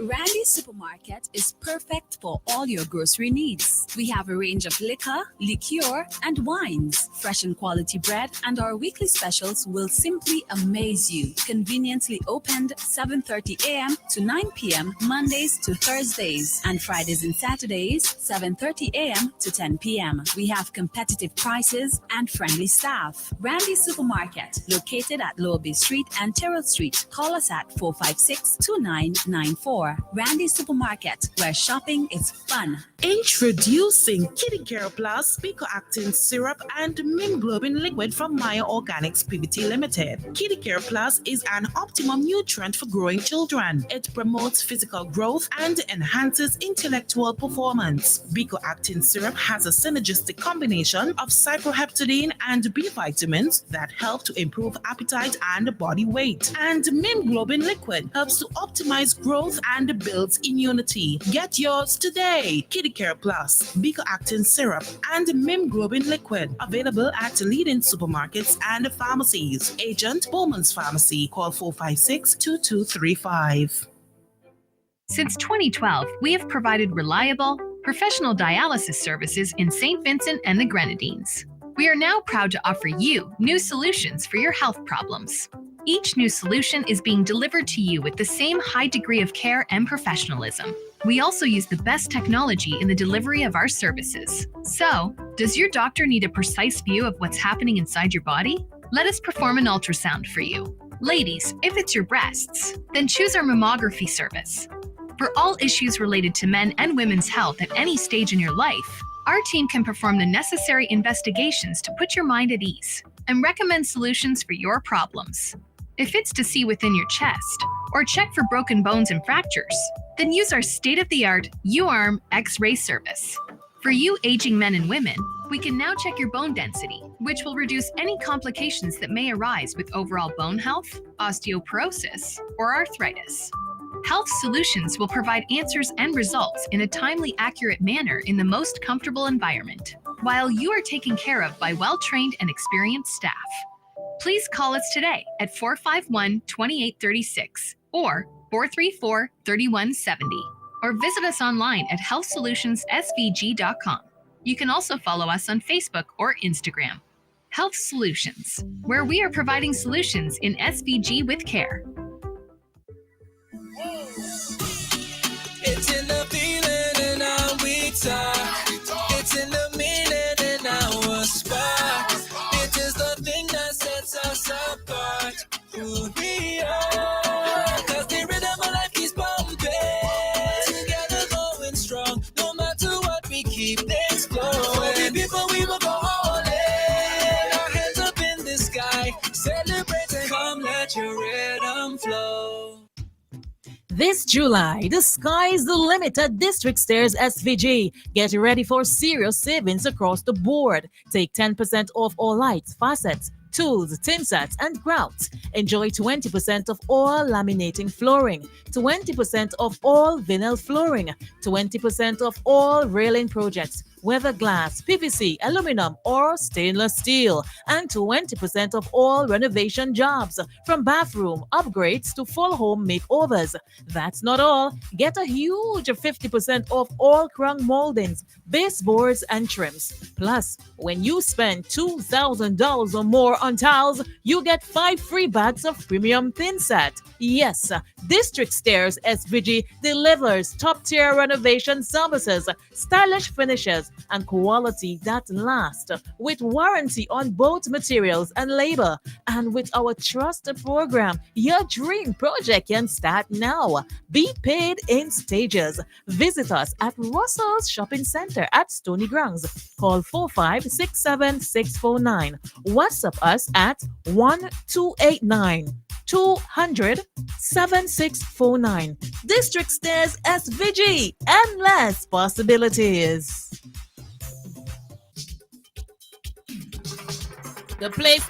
Randy Supermarket is perfect for all your grocery needs. We have a range of liquor, liqueur, and wines, fresh and quality bread, and our weekly specials will simply amaze you. Conveniently opened 7:30 a.m. to 9 p.m. Mondays to Thursdays, and Fridays and Saturdays 7:30 a.m. to 10 p.m. We have competitive prices and friendly staff. Randy Supermarket, located at Lower Bay Street and Terrell Street. Call us at 456-2994. Randy Supermarket, where shopping is fun. Introducing Kitty Care Plus Picoactin Syrup and Mimglobin Liquid from Maya Organics PVT Limited. Kitty Care Plus is an optimum nutrient for growing children. It promotes physical growth and enhances intellectual performance. Picoactin Syrup has a synergistic combination of cyproheptadine and B vitamins that help to improve appetite and body weight. And Mimglobin Liquid helps to optimize growth and builds immunity. Get yours today. Kitty Care Plus, Picoactin Syrup, and Mimglobin Liquid. Available at leading supermarkets and pharmacies. Agent Bowman's Pharmacy. Call 456-2235. Since 2012, we have provided reliable, professional dialysis services in St. Vincent and the Grenadines. We are now proud to offer you new solutions for your health problems. Each new solution is being delivered to you with the same high degree of care and professionalism. We also use the best technology in the delivery of our services. So, does your doctor need a precise view of what's happening inside your body? Let us perform an ultrasound for you. Ladies, if it's your breasts, then choose our mammography service. For all issues related to men and women's health at any stage in your life, our team can perform the necessary investigations to put your mind at ease and recommend solutions for your problems. If it's to see within your chest or check for broken bones and fractures, then use our state-of-the-art U-Arm X-ray service. For you aging men and women, we can now check your bone density, which will reduce any complications that may arise with overall bone health, osteoporosis, or arthritis. Health Solutions will provide answers and results in a timely, accurate manner in the most comfortable environment, while you are taken care of by well-trained and experienced staff. Please call us today at 451-2836 or 434-3170, or visit us online at healthsolutionsSVG.com. You can also follow us on Facebook or Instagram. Health Solutions, where we are providing solutions in SVG with care. It's in the feeling in our weak side. It's in the meaning in our spark. It is the thing that sets us apart. Who we are. Cause the rhythm of life keeps pumping. Together going strong. No matter what, we keep things flowing. Before we will go all in. Our hands up in the sky. Celebrating. Come let your rhythm flow. This July, the sky is the limit at District Stairs SVG. Get ready for serious savings across the board. Take 10% off all lights, faucets, tools, tin sets, and grouts. Enjoy 20% of all laminating flooring, 20% of all vinyl flooring, 20% of all railing projects, whether glass, PVC, aluminum, or stainless steel, and 20% of all renovation jobs, from bathroom upgrades to full home makeovers. That's not all. Get a huge 50% off all crown moldings, baseboards, and trims. Plus, when you spend $2,000 or more on tiles, you get 5 free bags of premium thin set. Yes, District Stairs SVG delivers top-tier renovation services, stylish finishes, and quality that lasts, with warranty on both materials and labor. And with our trusted program, your dream project can start now. Be paid in stages. Visit us at Russell's Shopping Center at Stony Grounds. Call 4567649. WhatsApp us at 1289-200-7649. District Stairs SVG. Endless possibilities. The place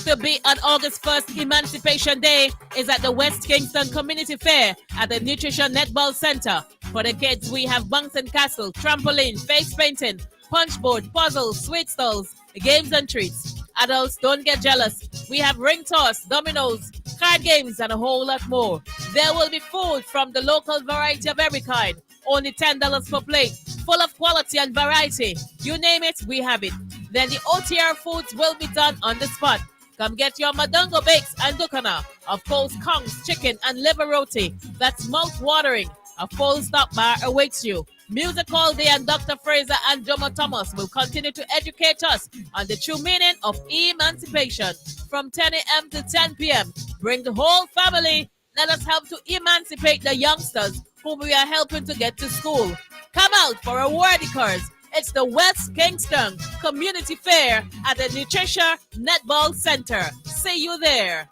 to be on August 1st, Emancipation Day, is at the West Kingston Community Fair at the Nutrition Netball Center. For the kids, we have bunks and castle, trampoline, face painting, punchboard, puzzles, sweet stalls, games and treats. Adults, don't get jealous. We have ring toss, dominoes, card games, and a whole lot more. There will be food from the local variety of every kind. Only $10 per plate, full of quality and variety. You name it, we have it. Then the OTR foods will be done on the spot. Come get your madongo bakes and dukana. Of course, kongs, chicken, and liver roti. That's mouth-watering. A full stop bar awaits you. Music all day, and Dr. Fraser and Jomo Thomas will continue to educate us on the true meaning of emancipation. From 10 a.m. to 10 p.m. Bring the whole family. Let us help to emancipate the youngsters whom we are helping to get to school. Come out for a worthy cause. It's the West Kingston Community Fair at the Nutrition Netball Center. See you there.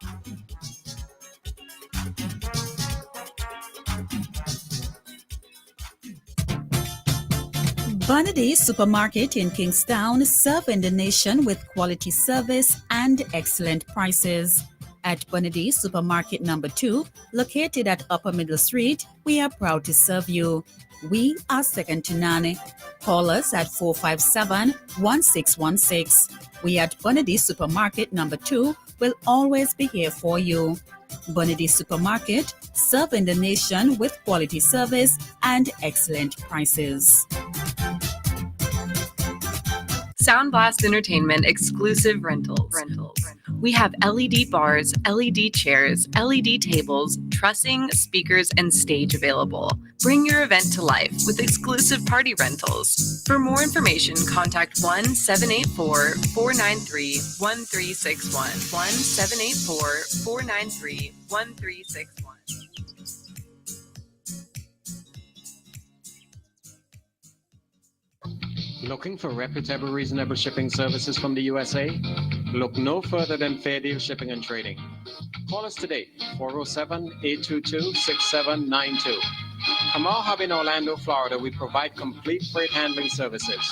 Bonadies Supermarket in Kingstown, serving the nation with quality service and excellent prices. At Bonadies Supermarket number 2, located at Upper Middle Street, we are proud to serve you. We are second to none. Call us at 457-1616. We at Bonadies Supermarket number 2 will always be here for you. Bonadies Supermarket, serving the nation with quality service and excellent prices. Soundblast Entertainment exclusive rentals. We have LED bars, LED chairs, LED tables, trussing, speakers, and stage available. Bring your event to life with exclusive party rentals. For more information, contact 1-784-493-1361. 1-784-493-1361. Looking for reputable, reasonable shipping services from the USA? Look no further than Fair Deal Shipping and Trading. Call us today, 407-822-6792. From our hub in Orlando, Florida, we provide complete freight handling services.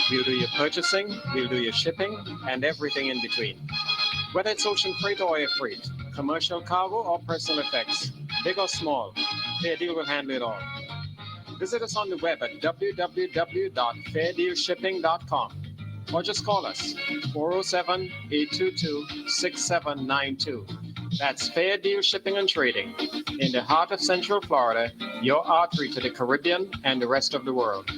We'll do your purchasing, we'll do your shipping, and everything in between. Whether it's ocean freight or air freight, commercial cargo or personal effects, big or small, Fair Deal will handle it all. Visit us on the web at www.fairdealshipping.com or just call us 407-822-6792. That's Fair Deal Shipping and Trading in the heart of Central Florida, your artery to the Caribbean and the rest of the world.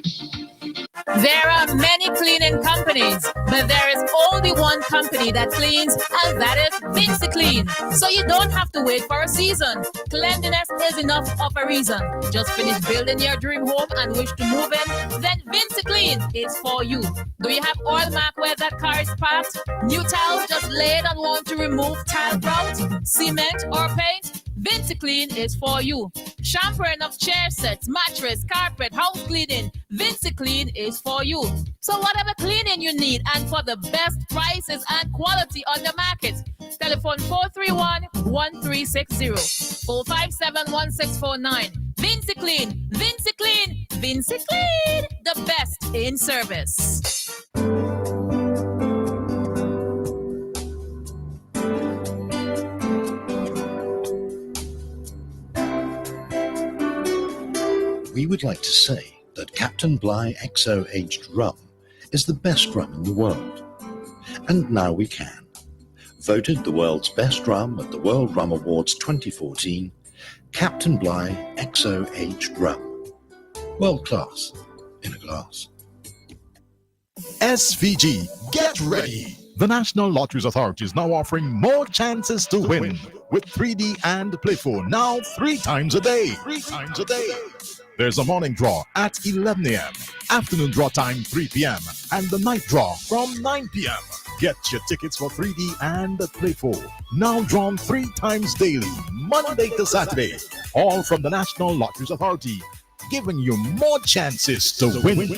There are many cleaning companies, but there is only one company that cleans, and that is Vinci Clean. So you don't have to wait for a season. Cleanliness is enough of a reason. Just finish building your dream home and wish to move in? Then Vinci Clean is for you. Do you have oil mark where that car is parked? New tiles just laid and want to remove tile grout, cement, or paint? Vinci Clean is for you. Shampooing of chair sets, mattress, carpet, house cleaning. Vinci Clean is for you. So whatever cleaning you need and for the best prices and quality on the market, telephone 431-1360, 457-1649. Vinci Clean, Vinci Clean, Vinci Clean, the best in service. We would like to say that Captain Bligh XO Aged Rum is the best rum in the world. And now we can. Voted the world's best rum at the World Rum Awards 2014, Captain Bligh XO Aged Rum. World class in a glass. SVG, get ready! The National Lotteries Authority is now offering more chances to win with 3D and Play 4 now 3 times a day. 3 times a day. There's a morning draw at 11 a.m., afternoon draw time 3 p.m., and the night draw from 9 p.m. Get your tickets for 3D and Play 4. Now drawn 3 times daily, Monday to Saturday. All from the National Lotteries Authority, giving you more chances to win.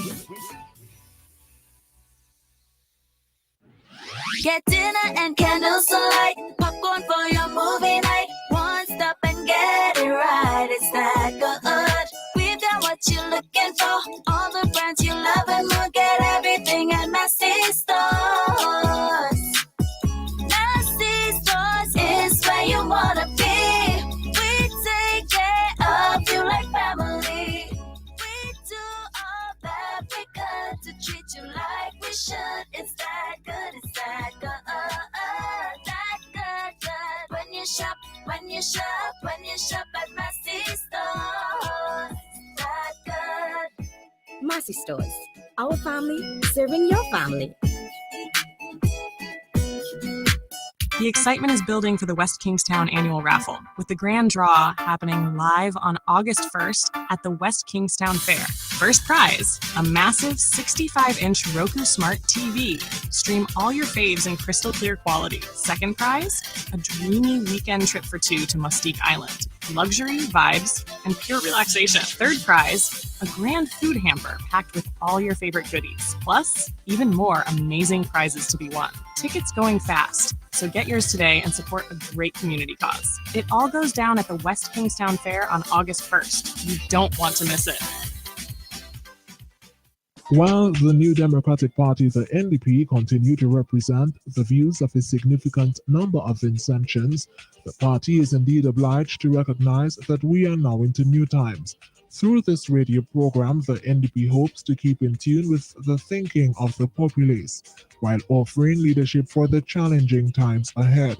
Get dinner and candles alight, popcorn for your movie night. One stop and get it right. It's that good. We've got what you're looking for. All the brands you love and more. Get everything at Massy Stores. Massy Stores is where you wanna be. We take care of you like family. We do all that we could to treat you like we should. It's that good, it's that good, that good, good. When you shop pharmacy stores. Our family serving your family. The excitement is building for the West Kingstown annual raffle, with the grand draw happening live on August 1st at the West Kingstown Fair. First prize, a massive 65-inch Roku Smart TV. Stream all your faves in crystal clear quality. Second prize, a dreamy weekend trip for two to Mustique Island. Luxury, vibes, and pure relaxation. Third prize, a grand food hamper packed with all your favorite goodies. Plus, even more amazing prizes to be won. Tickets going fast, so get yours today and support a great community cause. It all goes down at the West Kingstown Fair on August 1st. You don't want to miss it. While the New Democratic Party, the NDP, continue to represent the views of a significant number of Vincentians, the party is indeed obliged to recognize that we are now into new times. Through this radio program, the NDP hopes to keep in tune with the thinking of the populace, while offering leadership for the challenging times ahead.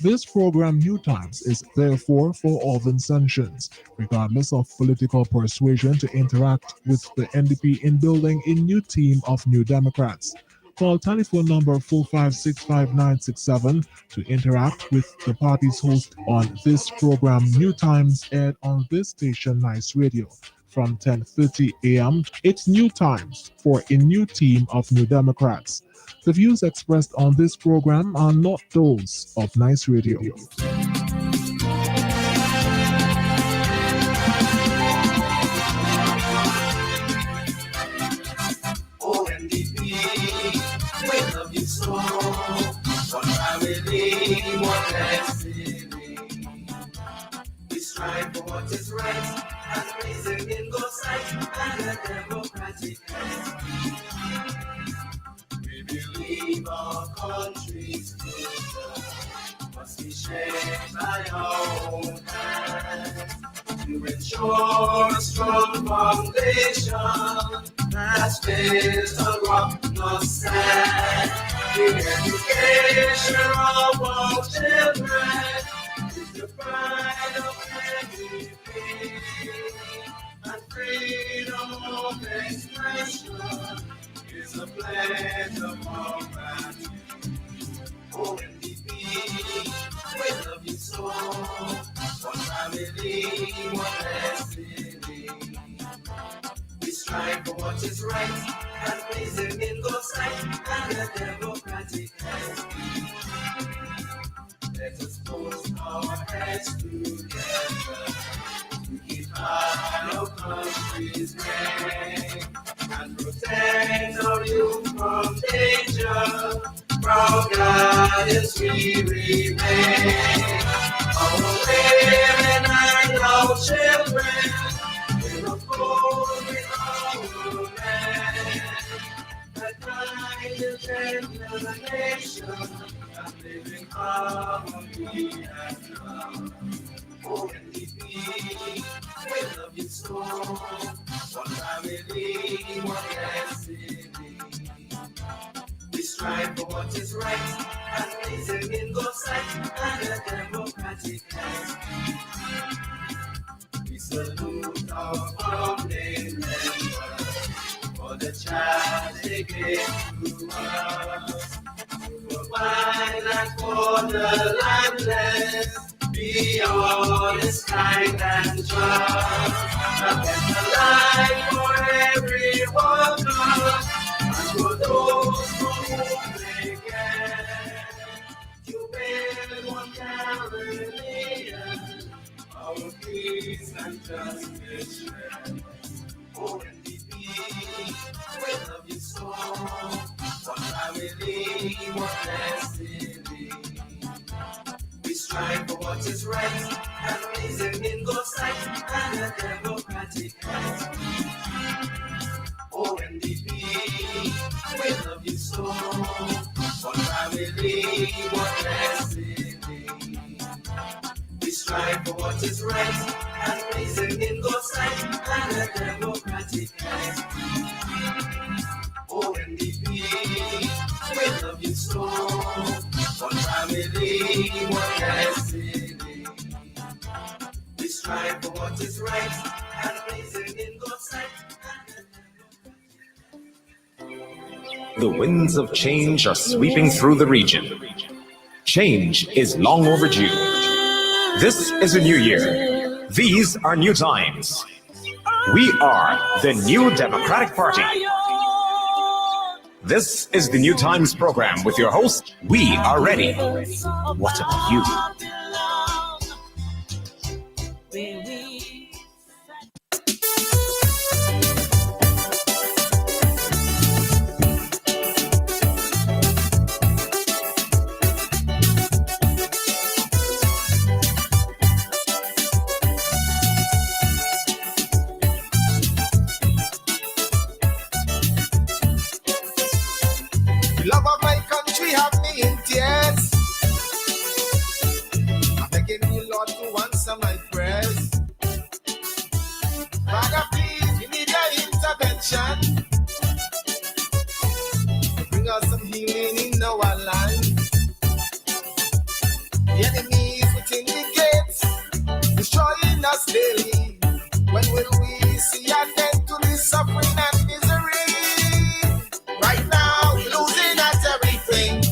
This program, New Times, is therefore for all Vincentians, regardless of political persuasion, to interact with the NDP in building a new team of New Democrats. Call telephone number 4565967 to interact with the party's host on this program, New Times, aired on this station, Nice Radio. From 10:30 a.m., it's New Times for a new team of New Democrats. The views expressed on this program are not those of Nice Radio. Oh, NDP, we love you so. One family, one destiny. We strive for what is right, and reason in God's sight, and a democratic life. We believe our country's future must be shaped by our own hands to ensure a strong foundation that's built on rock, not sand. The education of our children is the pride of everything, and freedom of expression is a pledge of our gratitude. Oh, NDP, we love you so. One family, one destiny. We strive for what is right, and pleasing in God's sight, and a democratic life. Let us put our heads together to keep our country's name and protect our youth from danger. Proud guardians we remain. Our women and our children will uphold with our men. That guide the generation and live in harmony and love. Oh, NDP, we love you so. One family, one destiny. We strive for what is right, and pleasing in God's sight, and a democratic life. We salute our founding members for the charge they gave to us, to provide land for the landless, be honest, kind, and just, a better life for every worker, and for those whom they can. You build one Caribbean, our peace and justice share. Oh, NDP, we love you so. One family, one destiny. We strive for what is right, and pleasing in God's sight, and a democratic life. Oh, NDP, we love you so. One family, one destiny. We strive for what is right, and pleasing in God's sight, and a democratic life. Oh, NDP, we love you so. One family, one destiny. We strive for what is right, and pleasing in God's sight. The winds of change are sweeping through the region. Change is long overdue. This is a new year. These are new times. We are the New Democratic Party. This is the New Times program with your host. We are ready. What about you? The love of my country have me in tears. I'm begging you, Lord, to answer my prayers. Father, please, we need your intervention to bring us some healing in our land. The enemy is within the gates, destroying us daily. When will we see an end to this suffering and misery? Right now, we're losing at everything,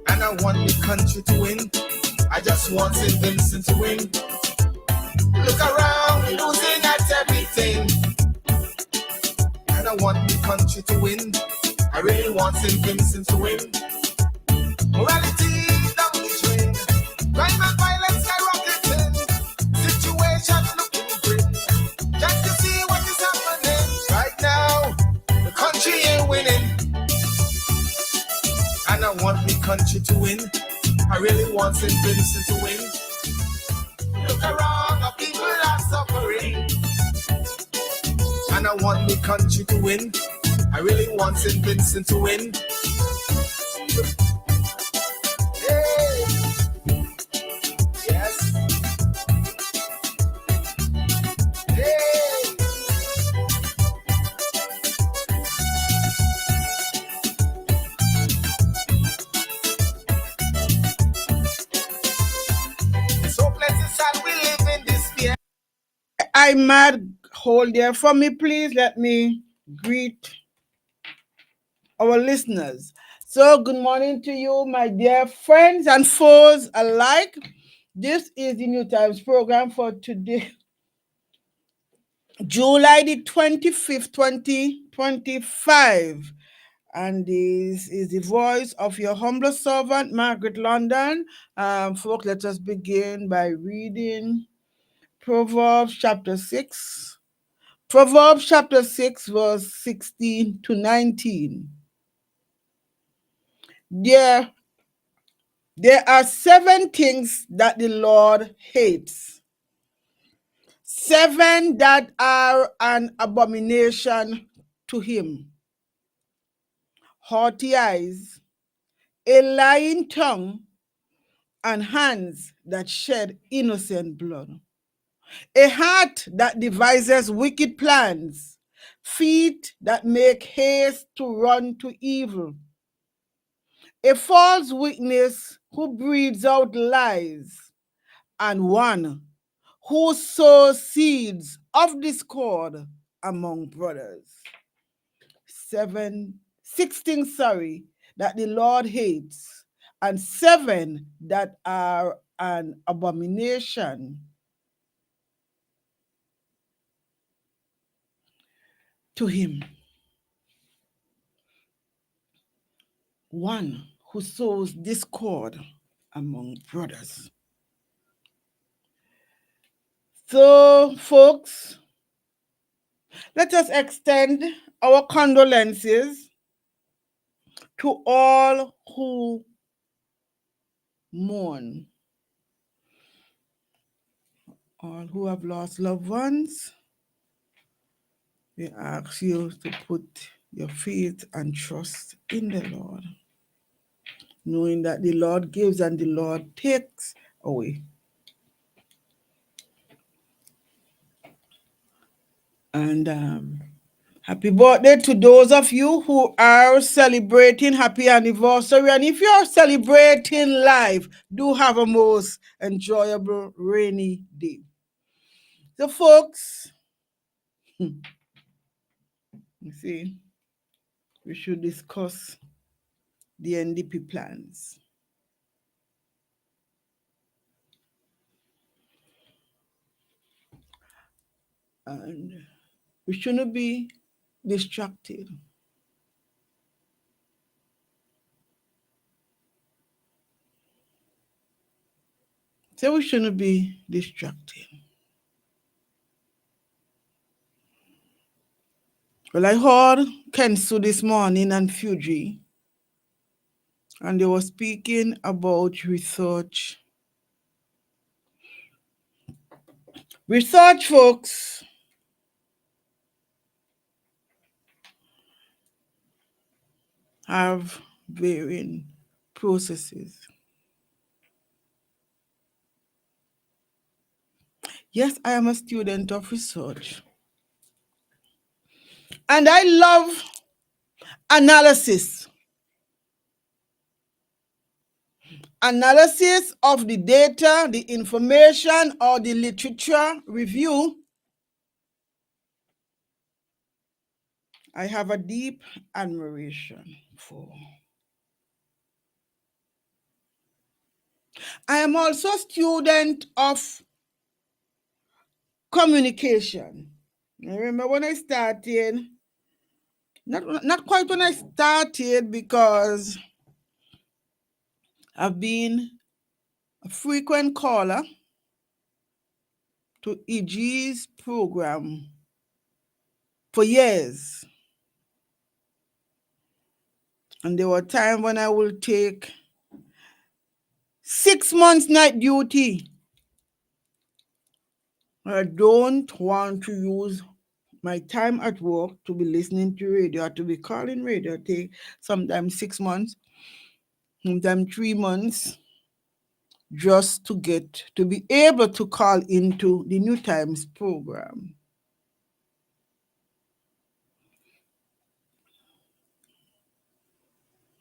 and I want the country to win. I just want St. Vincent to win. Look around, we're losing at everything, and I want the country to win. I really want St. Vincent to win. Morality down the drain, crime and violence skyrocketing, situation looking grim. Can't you see what is happening right now? The country ain't winning, and I want the country to win. I really want St. Vincent to win. Look around, the people are suffering, and I want the country to win. I really want St. Vincent to win. Hey. Yes. Hey. It's hopeless, it's sad, we live in despair. I mad, hold there for me, please. Let me greet our listeners. So, good morning to you, my dear friends and foes alike. This is the New Times program for today, July the 25th, 2025. And this is the voice of your humble servant, Margaret London. Folks, let us begin by reading Proverbs chapter 6. Proverbs chapter 6, verse 16 to 19. There are 7 things that the Lord hates, 7 that are an abomination to him: haughty eyes, a lying tongue, and hands that shed innocent blood, a heart that devises wicked plans, feet that make haste to run to evil, a false witness who breathes out lies, and one who sows seeds of discord among brothers. 16 that the Lord hates, and 7 that are an abomination to him. 1 who sows discord among brothers. So, folks, let us extend our condolences to all who mourn, all who have lost loved ones. We ask you to put your faith and trust in the Lord, knowing that the Lord gives and the Lord takes away. And happy birthday to those of you who are celebrating happy anniversary. And if you're celebrating life, do have a most enjoyable rainy day. So, folks, you see, we should discuss the NDP plans. And we shouldn't be distracted. So we shouldn't be distracted. Well, I heard Kensu this morning and Fuji, and they were speaking about research. Research, folks, have varying processes. Yes, I am a student of research. And I love analysis. Analysis of the data, the information, or the literature review. I have a deep admiration for. I am also a student of communication. I remember when I started, not quite when I started, because I've been a frequent caller to EG's program for years. And there were times when I would take 6 months night duty. I don't want to use my time at work to be listening to radio or to be calling radio. Take sometimes 6 months, sometimes 3 months, just to be able to call into the New Times program.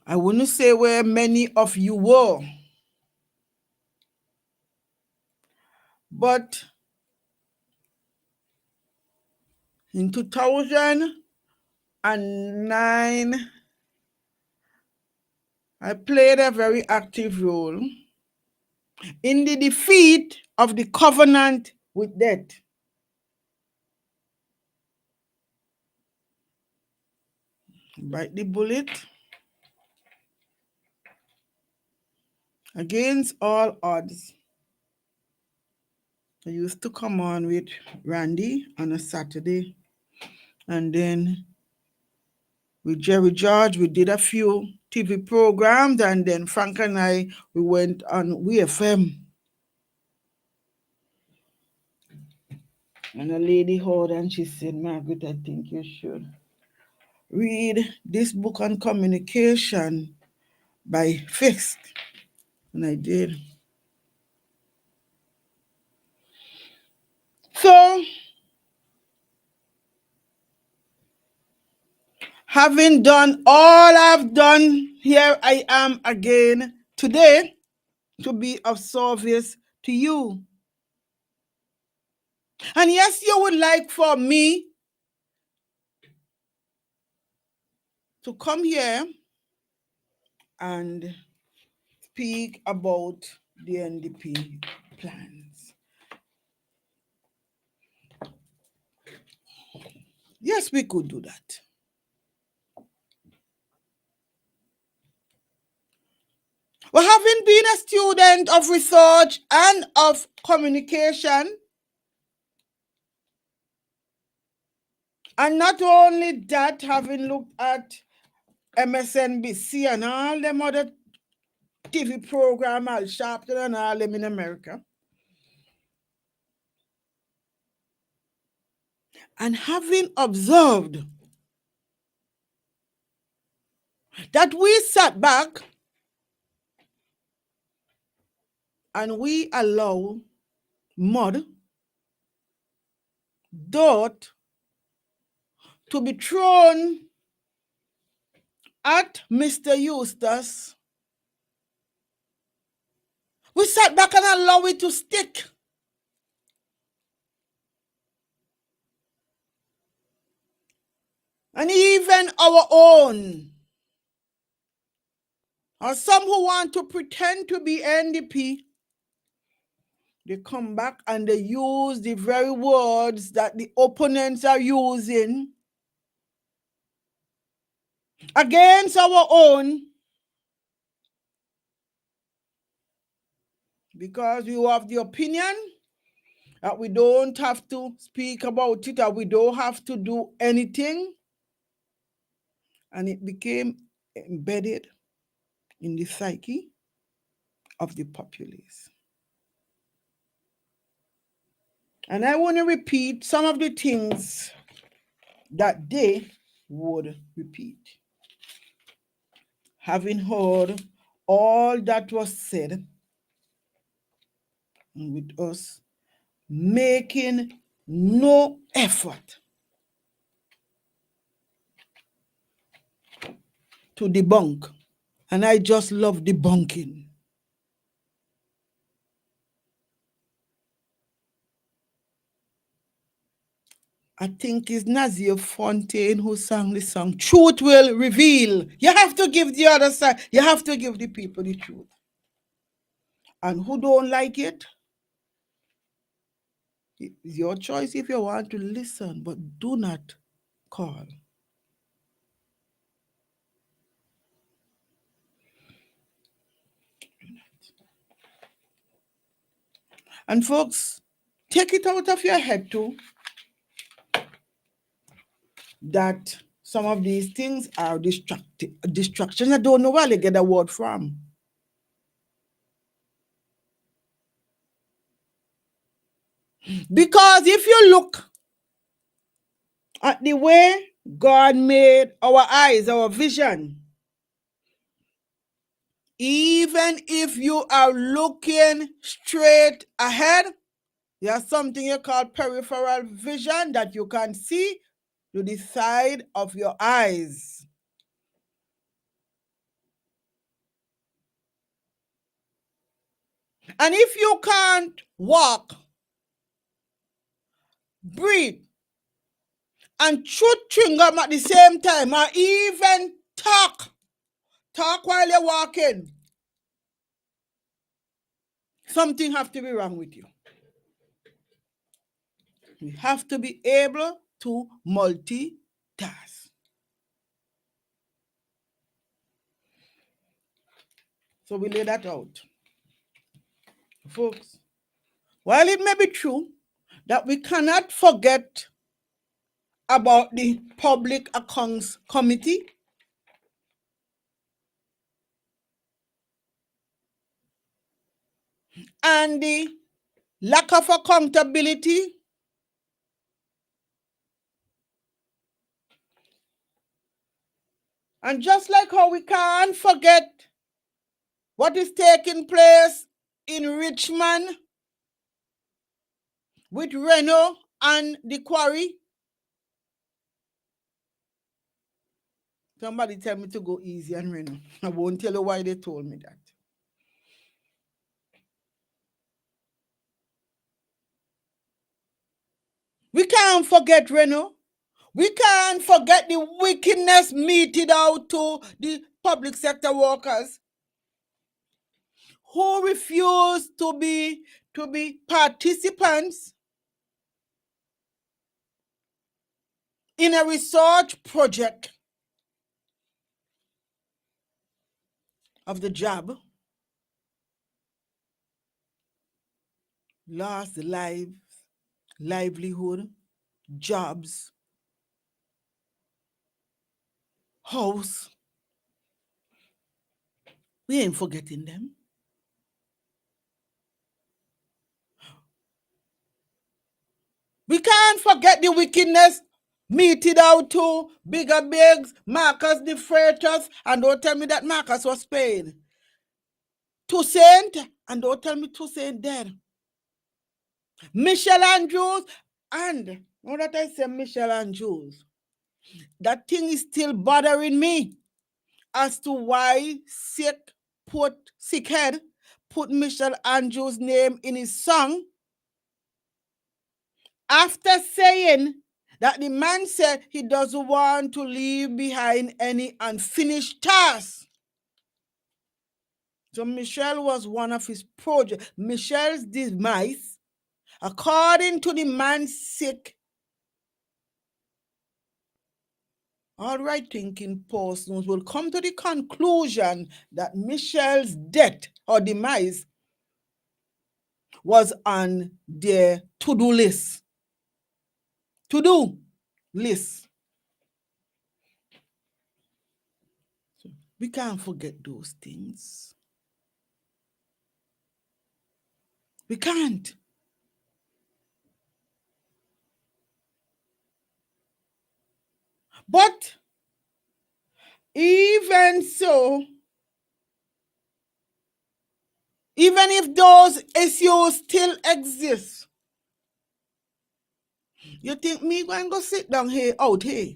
I wouldn't say where many of you were, but in 2009, I played a very active role in the defeat of the covenant with death. Bite the bullet against all odds. I used to come on with Randy on a Saturday, and then with Jerry George, we did a few TV programs, and then Frank and I, we went on WFM. And a lady heard and she said, Margaret, I think you should read this book on communication by Fisk. And I did. So, having done all I've done, here I am again today to be of service to you. And yes, you would like for me to come here and speak about the NDP plans. Yes, we could do that. Well, having been a student of research and of communication, and not only that, having looked at MSNBC and all them other TV program, Al Sharpton and all them in America, and having observed that we sat back and we allow mud, dirt to be thrown at Mr. Eustace. We sat back and allow it to stick. And even even our own, or some who want to pretend to be NDP, they come back and they use the very words that the opponents are using against our own, because you have the opinion that we don't have to speak about it, or we don't have to do anything. And it became embedded in the psyche of the populace. And I want to repeat some of the things that they would repeat. Having heard all that was said, and with us making no effort to debunk. And I just love debunking. I think it's Nazir Fontaine who sang the song, Truth Will Reveal. You have to give the other side, you have to give the people the truth. And who don't like it, it's your choice if you want to listen, but do not call. And folks, take it out of your head too, that some of these things are distractions. I don't know where they get the word from. Because if you look at the way God made our eyes, our vision, even if you are looking straight ahead, there's something you call peripheral vision that you can see to the side of your eyes. And if you can't walk, breathe, and chew chewing gum at the same time, or even talk while you're walking, something have to be wrong with you. We have to be able to multitask. So we lay that out. Folks, while it may be true that we cannot forget about the Public Accounts Committee, and the lack of accountability, and just like how we can't forget what is taking place in Richmond with Reno and the quarry. Somebody tell me to go easy on Reno. I won't tell you why they told me that. We can't forget Reno. We can't forget the wickedness meted out to the public sector workers who refuse to be participants in a research project of the job, lost lives, livelihood, jobs, house. We ain't forgetting them. We can't forget the wickedness meted out to Bigger Bigs, Marcus the Freitas, and don't tell me that Marcus was paid. Toussaint, and don't tell me Toussaint dead. Michelle Andrews, and now that I say Michelle Andrews, that thing is still bothering me as to why Sickhead put Michelle Andrews' name in his song after saying that the man said he doesn't want to leave behind any unfinished tasks. So Michelle was one of his projects. Michelle's demise, according to the man sick, all right thinking persons will come to the conclusion that Michelle's death or demise was on their to-do list. To-do list. We can't forget those things. We can't. But even so, even if those issues still exist, you think me going to go sit down here, out here,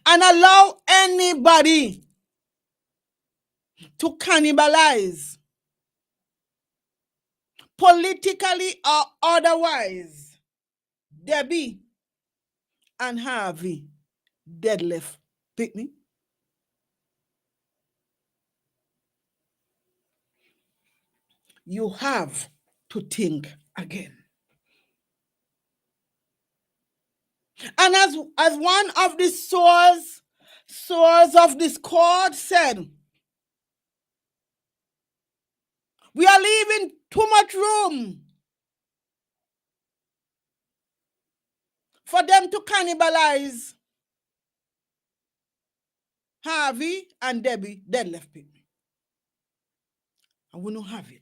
and allow anybody to cannibalize, politically or otherwise, Debbie and Harvey deadlift picnic? You have to think again. And as one of the source of discord said, we are leaving too much room for them to cannibalize Harvey and Debbie deadlift people. And we don't have it.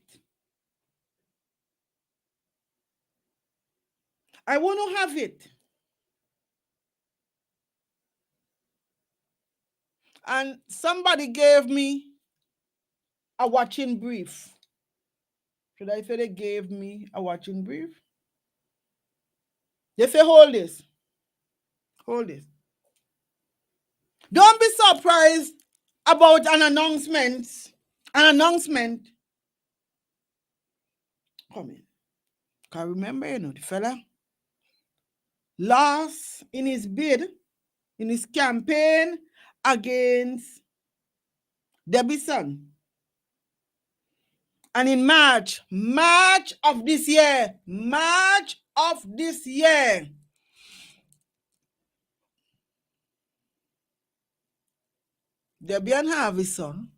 I want to have it. And somebody gave me a watching brief. Should I say they gave me a watching brief? They say, hold this. Hold this. Don't be surprised about an announcement. Coming. Because remember, the fella lost in his bid, in his campaign against Debbie's son. And in March of this year, Debbie and Harvey's son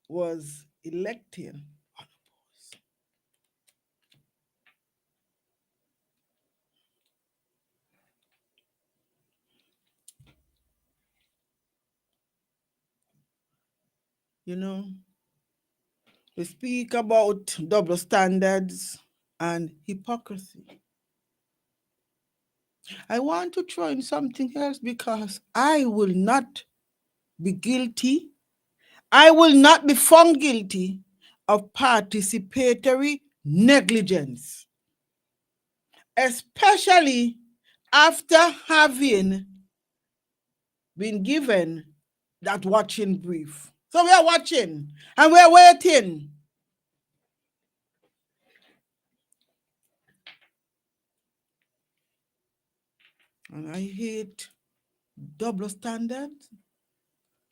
was elected unopposed. You know, we speak about double standards and hypocrisy. I want to throw in something else because I will not be guilty. I will not be found guilty of participatory negligence, especially after having been given that watching brief. So we are watching and we are waiting. And I hate double standards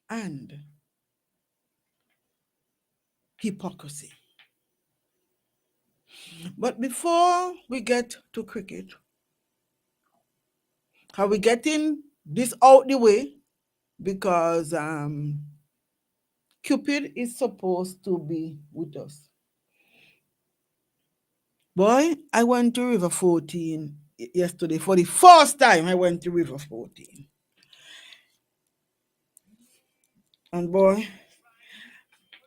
and hypocrisy. But before we get to cricket, are we getting this out the way? Because Cupid is supposed to be with us. Boy, I went to River 14 yesterday. For the first time, I went to River 14. And boy,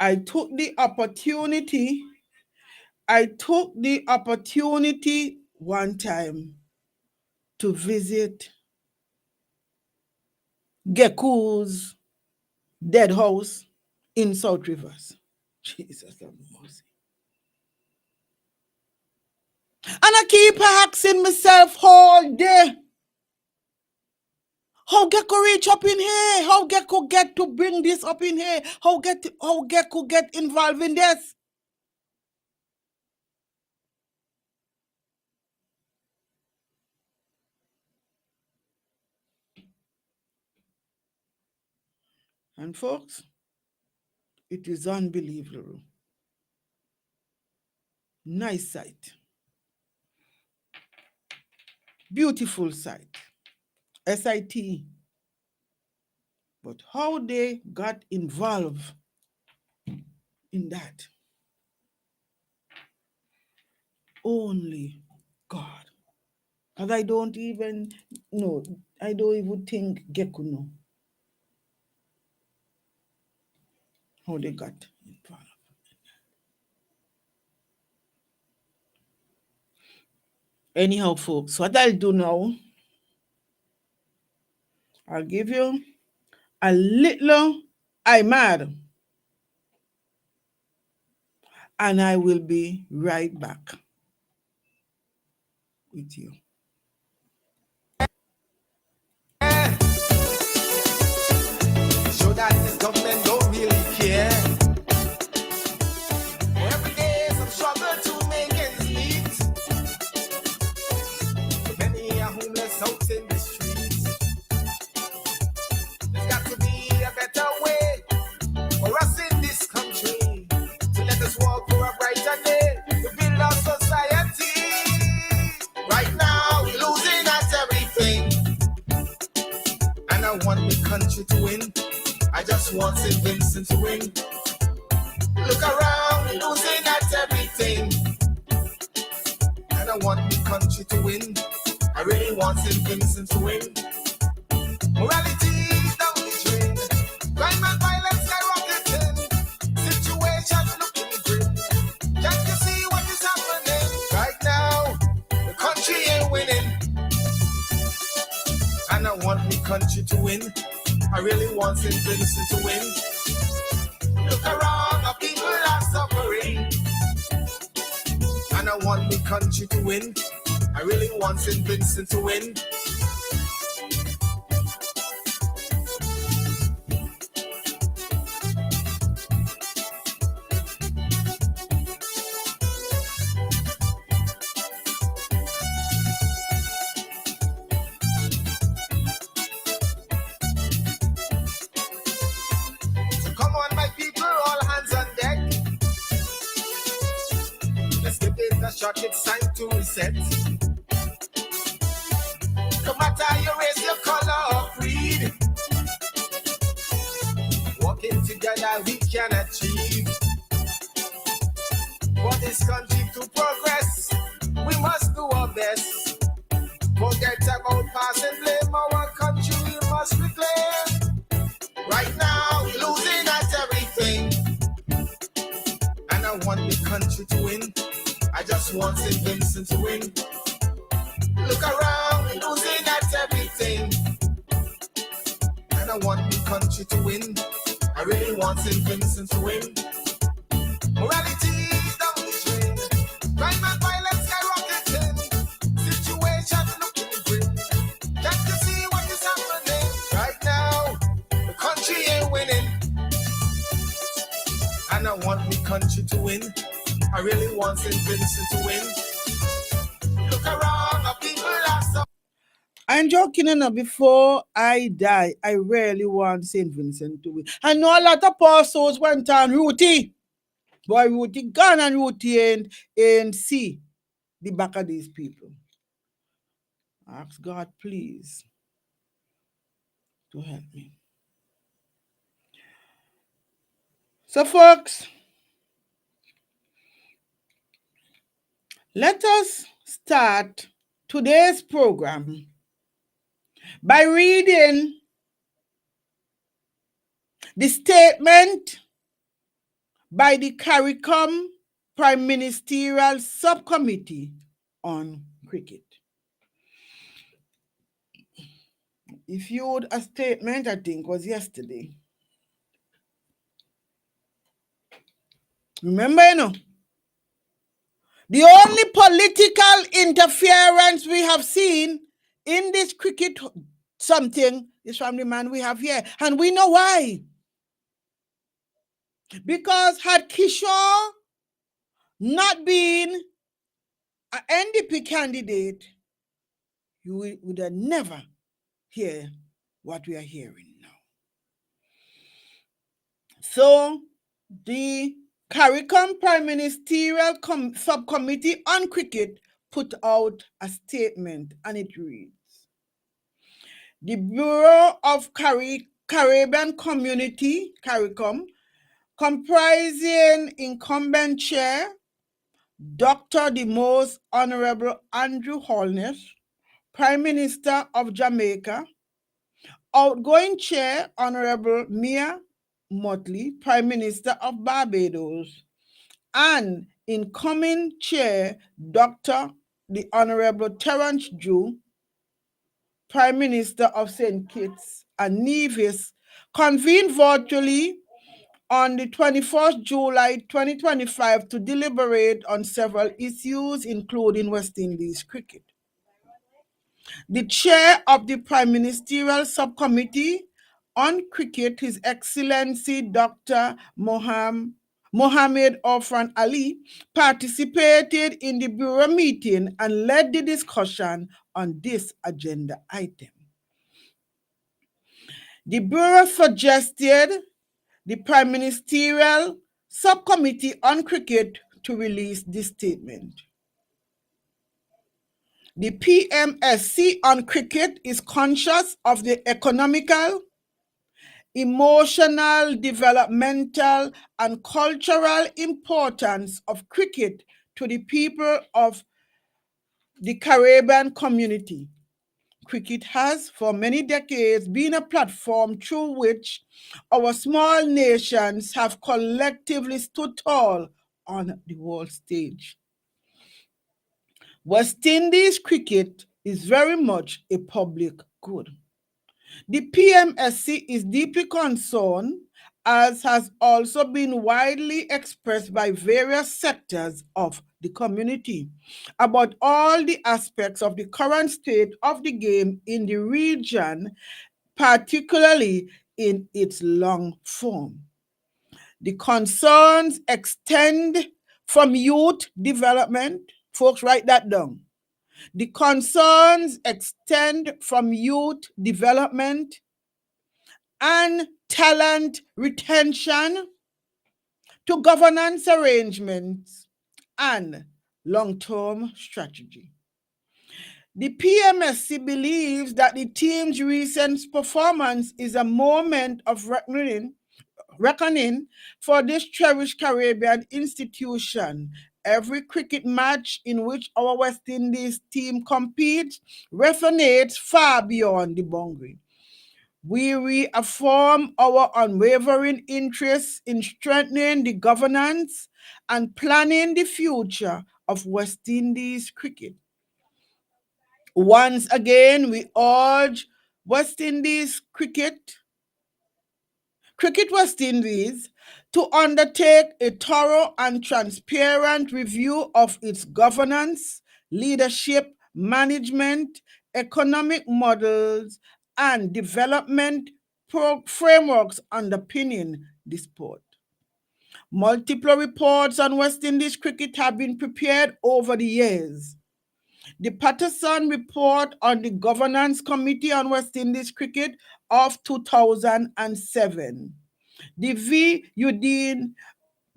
I took the opportunity one time to visit Geku's dead house in South Rivers. Jesus have mercy. And I keep asking myself all day, how Gecko reach up in here? How Gecko get to bring this up in here? How Gecko get involved in this? And folks, it is unbelievable. Nice sight. Beautiful sight. SIT. But how they got involved in that, only God. Because I don't even know. I don't even think Geku know how they got involved. Anyhow, folks, what I'll do now, I'll give you a little I'm mad, and I will be right back with you. Show that this government don't really care. Every day some struggle to make ends meet. Many are homeless out in the streets. There's got to be a better way for us in this country to let us walk for a brighter day to build our society. Right now we're losing at everything, and I want the country to win. I just want St. Vincent to win. Look around, we're losing at everything, and I want the country to win. I really want St. Vincent to win. Morality down the drain, crime and violence skyrocketing, situation looking grim. Can't you see what is happening right now? The country ain't winning, and I want the country to win. I really want St. Vincent to win. Look around, the people are suffering, and I want the country to win. I really want St. Vincent to win. So come on, my people, all hands on deck. Let's give it a shot, it's time to reset. No matter your race, your color, or creed, working together we can achieve. For this country to progress, we must do our best. Forget about past and blame, our country we must reclaim. Right now we're losing at everything, and I want the country to win. I just want St. Vincent to win. Look around, we're losing at everything, and I want the country to win. I really want St. Vincent to win. Morality down the drain, crime and violence skyrocketing, situation looking grim. Can't you see what is happening right now? The country ain't winning, and I want the country to win. I really want St. Vincent to win. Look around, the people are so. I'm joking, enough. Before I die, I really want St. Vincent to win. I know a lot of poor souls went on Ruthie. Boy, Ruthie gone and Ruthie and see the back of these people. Ask God, please, to help me. So, folks, let us start today's program by reading the statement by the CARICOM Prime Ministerial Subcommittee on Cricket. If you would a statement, I think was yesterday. Remember, the only political interference we have seen in this cricket something is from the man we have here. And we know why. Because had Kishore not been an NDP candidate, you would have never hear what we are hearing now. So the CARICOM Prime Ministerial Subcommittee on Cricket put out a statement, and it reads, the Bureau of Caribbean Community, CARICOM, comprising incumbent chair, Dr. the Most Honorable Andrew Holness, Prime Minister of Jamaica, outgoing chair, Honorable Mia Motley, Prime Minister of Barbados, and incoming chair, Dr. the Honorable Terence Drew, Prime Minister of St. Kitts and Nevis, convened virtually on the 21st July 2025 to deliberate on several issues, including West Indies cricket. The chair of the Prime Ministerial Subcommittee on Cricket, His Excellency Dr. Mohammed Orfan Ali, participated in the Bureau meeting and led the discussion on this agenda item. The Bureau suggested the Prime Ministerial Subcommittee on Cricket to release this statement. The PMSC on cricket is conscious of the economical, emotional, developmental, and cultural importance of cricket to the people of the Caribbean community. Cricket has, for many decades, been a platform through which our small nations have collectively stood tall on the world stage. West Indies cricket is very much a public good. The PMSC is deeply concerned, as has also been widely expressed by various sectors of the community, about all the aspects of the current state of the game in the region, particularly in its long form. The concerns extend from youth development. Folks, write that down. The concerns extend from youth development and talent retention to governance arrangements and long-term strategy. The PMSC believes that the team's recent performance is a moment of reckoning for this cherished Caribbean institution. Every cricket match in which our West Indies team competes resonates far beyond the boundary. We reaffirm our unwavering interest in strengthening the governance and planning the future of West Indies cricket. Once again, we urge West Indies Cricket West Indies to undertake a thorough and transparent review of its governance, leadership, management, economic models, and development frameworks underpinning the sport. Multiple reports on West Indies cricket have been prepared over the years. The Patterson Report on the Governance Committee on West Indies Cricket of 2007. The V. Udine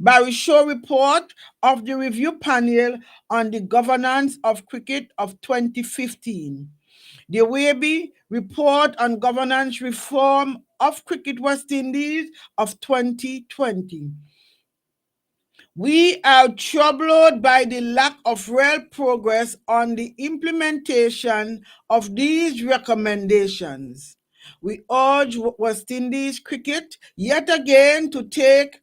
Barishaw Report of the Review Panel on the Governance of Cricket of 2015. The Weby Report on Governance Reform of Cricket West Indies of 2020. We are troubled by the lack of real progress on the implementation of these recommendations. We urge West Indies Cricket yet again to take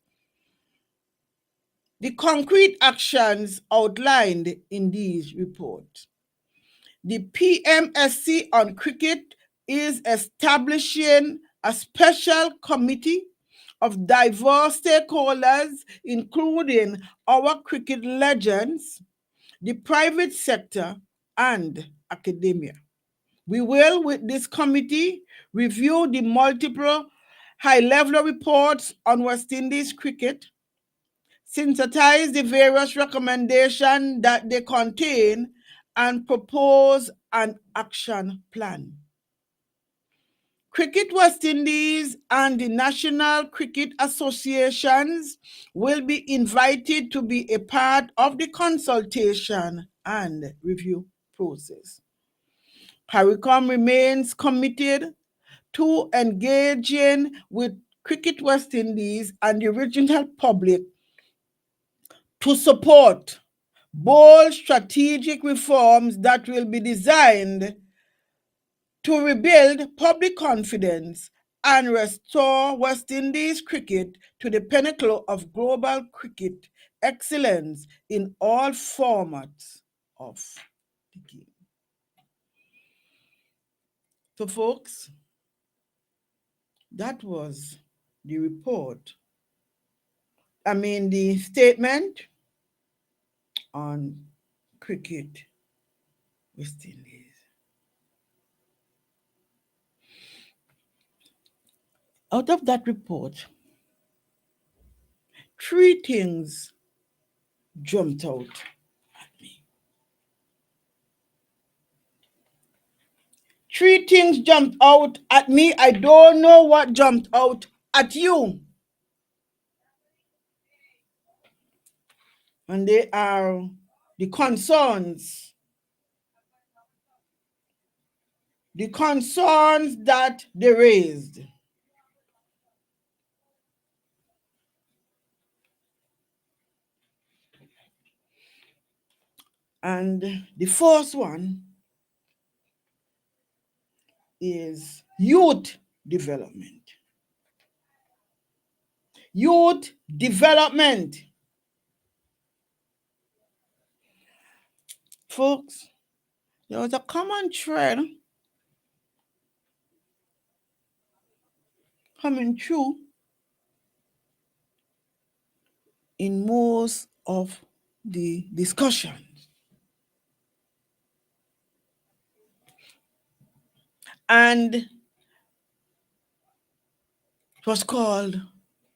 the concrete actions outlined in these reports. The PMSC on cricket is establishing a special committee of diverse stakeholders, including our cricket legends, the private sector, and academia. We will, with this committee, review the multiple high-level reports on West Indies cricket, synthesize the various recommendations that they contain, and propose an action plan. Cricket West Indies and the National Cricket Associations will be invited to be a part of the consultation and review process. CARICOM remains committed to engaging with Cricket West Indies and the regional public to support bold strategic reforms that will be designed to rebuild public confidence and restore West Indies cricket to the pinnacle of global cricket excellence in all formats of the game. So, folks, that was the report. The statement on cricket West Indies. Out of that report, 3 things jumped out at me. 3 things jumped out at me. I don't know what jumped out at you. And they are the concerns. The concerns that they raised. And the first one is youth development. Youth development. Folks, there was a common thread coming through in most of the discussions. And it was called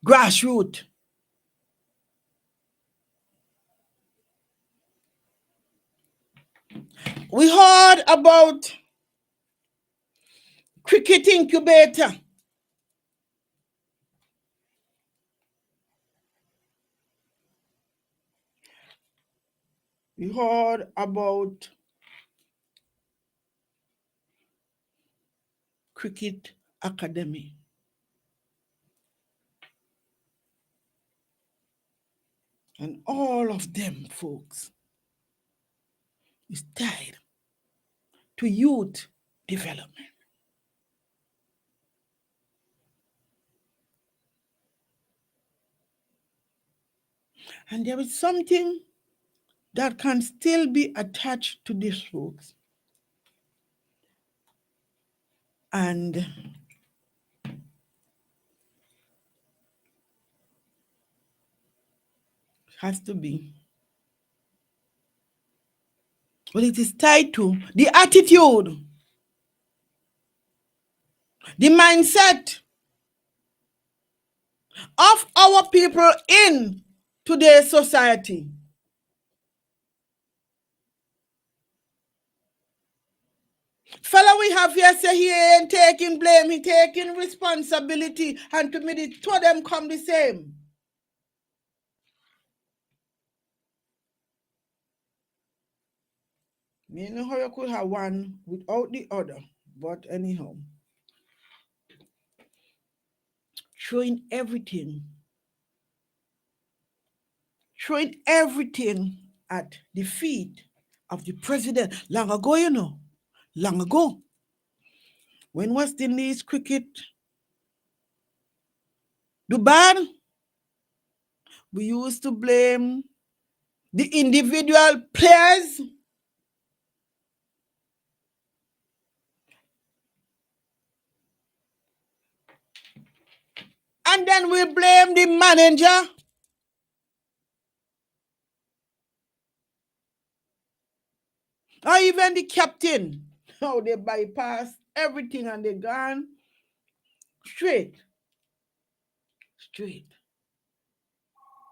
grassroots. We heard about cricket incubator. We heard about cricket academy. And all of them, folks, is tied to youth development. And there is something that can still be attached to this, folks. And has to be. Well, it is tied to the attitude, the mindset of our people in today's society. Fellow we have here say he ain't taking blame, he taking responsibility, and to me the two of them come the same. Me know how you could have one without the other, but anyhow. Throwing everything at the feet of the president. Long ago, long ago, when West Indies cricket do bad, we used to blame the individual players. And then we blame the manager. Or even the captain. How they bypass everything and they gone straight to the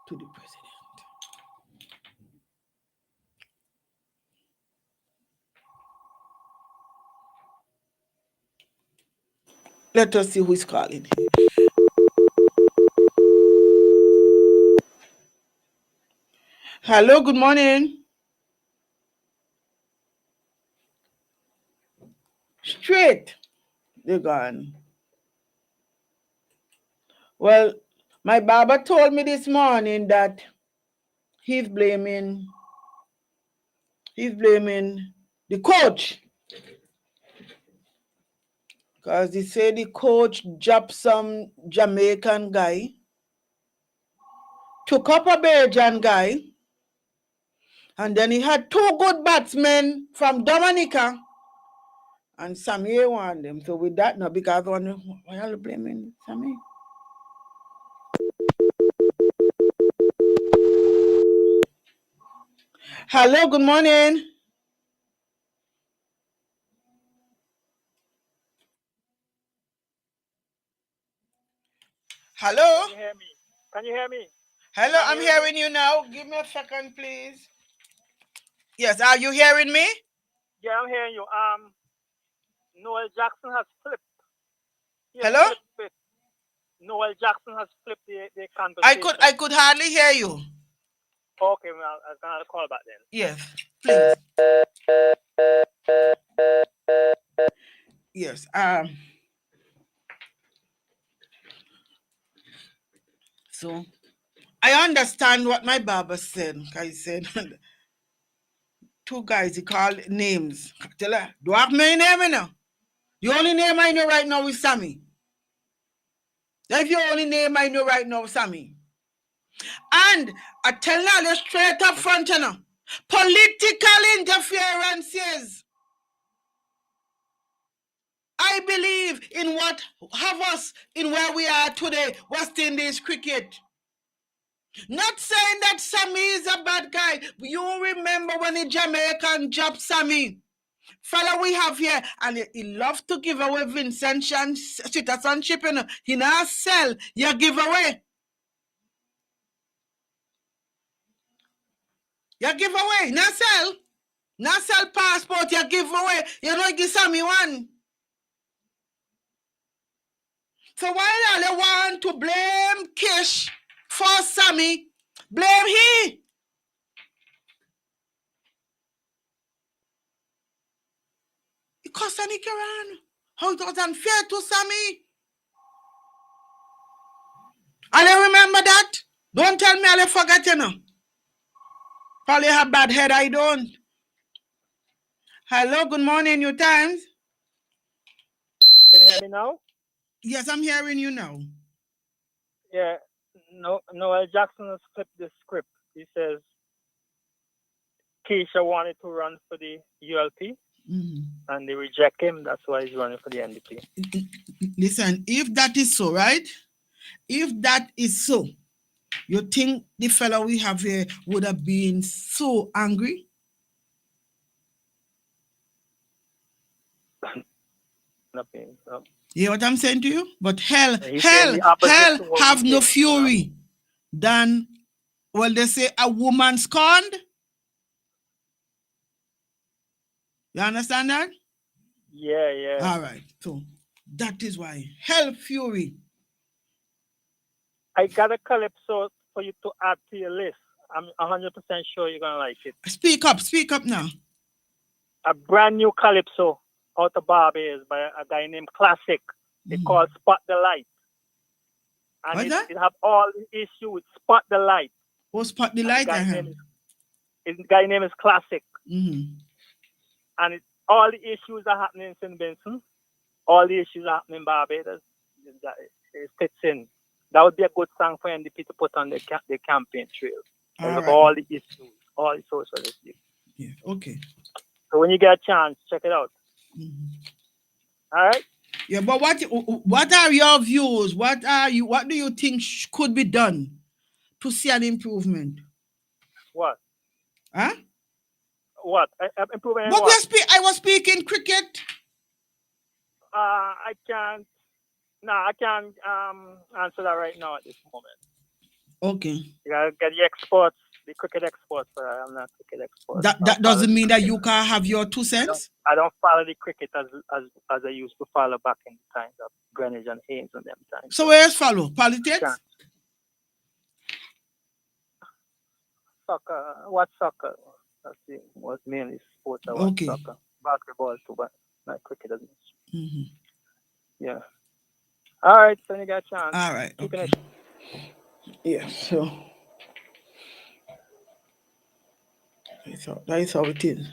president. Let us see who is calling. Hello, good morning. Straight. They're gone. Well, my barber told me this morning that he's blaming the coach. Because he said the coach dropped some Jamaican guy, took up a Belgian guy, and then he had two good batsmen from Dominica, and Sammy won them. So with that, now, because why are you blaming Sammy? Hello, good morning. Hello? Can you hear me? Can you hear me? Hello, I'm hearing you now. Give me a second, please. Yes, are you hearing me? Yeah, I'm hearing you. Noel Jackson has flipped. Hello? Flipped it. Noel Jackson has flipped the conversation. I could hardly hear you. Okay, well, I'm gonna call back then. Yes, please. Yes. So I understand what my barber said. He said two guys, he called names. Tell her, do I have my name now? The only name I know right now is Sammy. That's the only name I know right now, Sammy. And I tell you straight up front, you know, political interferences. I believe in what have us in where we are today, West Indies cricket. Not saying that Sammy is a bad guy. You remember when the Jamaican dropped Sammy? Fella we have here, and he loves to give away Vincent citizenship. You know, he now sell your giveaway. Your giveaway, not sell. Not sell passport, you give away. You don't give Sammy one. So why do they want to blame Kish for Sammy? Blame he. Because Sammy Karan. How it was unfair to Sammy. I remember that. Don't tell me I forget, you know. Probably have bad head, I don't. Hello, good morning, New Times. Can you hear me now? Yes, I'm hearing you now. Yeah, Noel Jackson has flipped the script. He says Keisha wanted to run for the ULP, and they reject him. That's why he's running for the NDP. Listen, if that is so, right? If that is so, you think the fellow we have here would have been so angry? Nothing. You know what I'm saying to you? But hell He's saying the opposite hell to what have we no think. fury than, well, they say a woman scorned. You understand that? Yeah. All right. So that is why. Hell fury. I got a calypso for you to add to your list. I'm 100% sure you're going to like it. Speak up now. A brand new calypso out of Barbados by a guy named Classic. It's called Spot the Light. And it have all the issue with Spot the Light. Oh, Spot the Light, His guy name is Classic. Mm-hmm. And all the issues are happening in St. Vincent. All the issues are happening in Barbados. It fits in. That would be a good song for NDP to put on the campaign trail. And look at all the issues, all the social issues. Yeah, okay. So when you get a chance, check it out. All right? Yeah, but what are your views? What do you think could be done to see an improvement? What? Huh? What? Improvement in but what? I was speaking cricket. I can't answer that right now at this moment. Okay. You gotta get the experts the cricket expert, sir. I'm not cricket expert. That doesn't mean that you can't have your 2 cents. I don't follow the cricket as I used to follow back in the times of Greenwich and Haynes and them times. So where's follow? Politics? Soccer. What soccer? That's it. Was mainly sports. I watch soccer. Basketball too, but not cricket as much. Yeah. All right, so you got a chance. All right. Okay. Yeah, so that's how it is.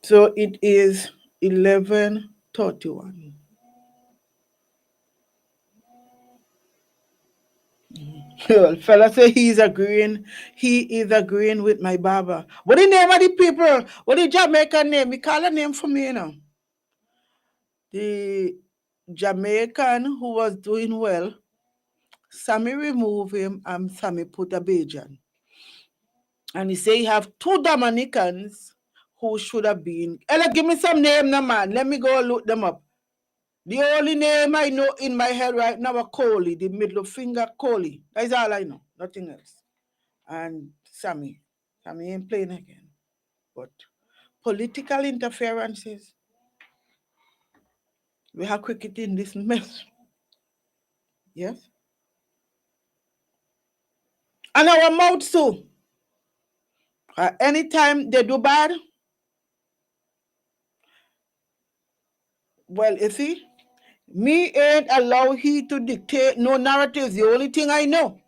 So it is 11:31. Well, fella say he is agreeing with my barber. What the name of the people? What the Jamaican name? We call a name for me, you know. The Jamaican who was doing well, Sammy removed him and Sammy put a Bajan. And he say he have 2 Dominicans who should have been. Ella, give me some name now, man. Let me go look them up. The only name I know in my head right now is Coley, the middle finger Coley. That's all I know, nothing else. And Sammy ain't playing again. But political interferences, we have cricket in this mess. Yes? And our mouth too. Anytime they do bad, well, you see, me ain't allow he to dictate no narratives. The only thing I know,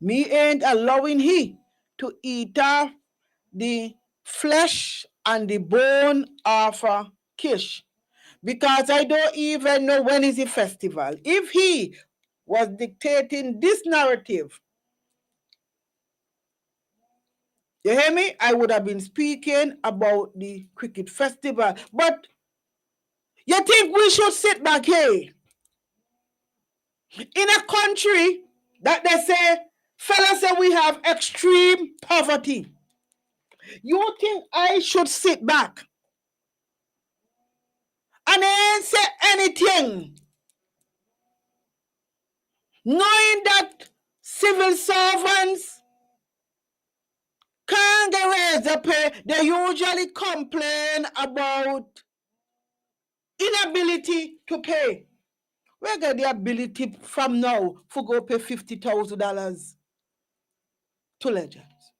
me ain't allowing he to eat off the flesh and the bone of a kish, because I don't even know when is the festival. If he was dictating this narrative, you hear me? I would have been speaking about the cricket festival. But you think we should sit back here in a country that they say, fellas say we have extreme poverty? You think I should sit back and ain't say anything, knowing that civil servants can't get raise the pay? They usually complain about inability to pay. Where get the ability from now for go pay $50,000 to legends?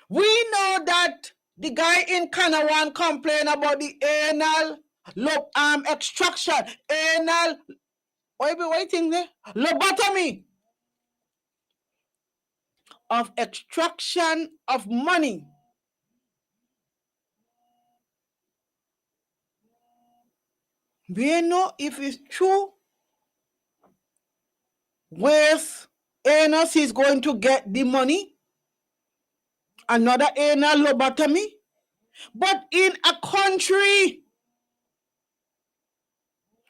We know that the guy in Kanawan complained about the anal extraction, anal, what be waiting there? Lobotomy of extraction of money. We know if it's true, where's anus is going to get the money, another anal lobotomy. But in a country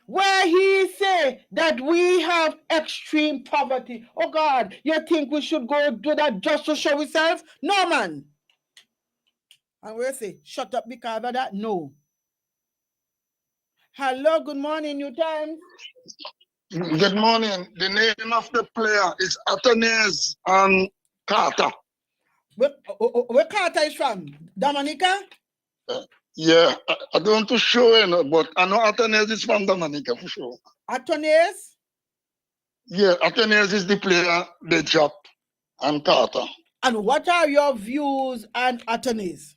where he say that we have extreme poverty, oh God, you think we should go do that just to show ourselves? No, man. And we say, shut up because of that? No. Hello, good morning, New Times. Good morning. The name of the player is Athanase Carter. Where Carter is from? Dominica? Yeah, I don't want to show you, but I know Athanase is from Dominica for sure. Athanase? Yeah, Athanase is the player they dropped and Carter. And what are your views on Athanase?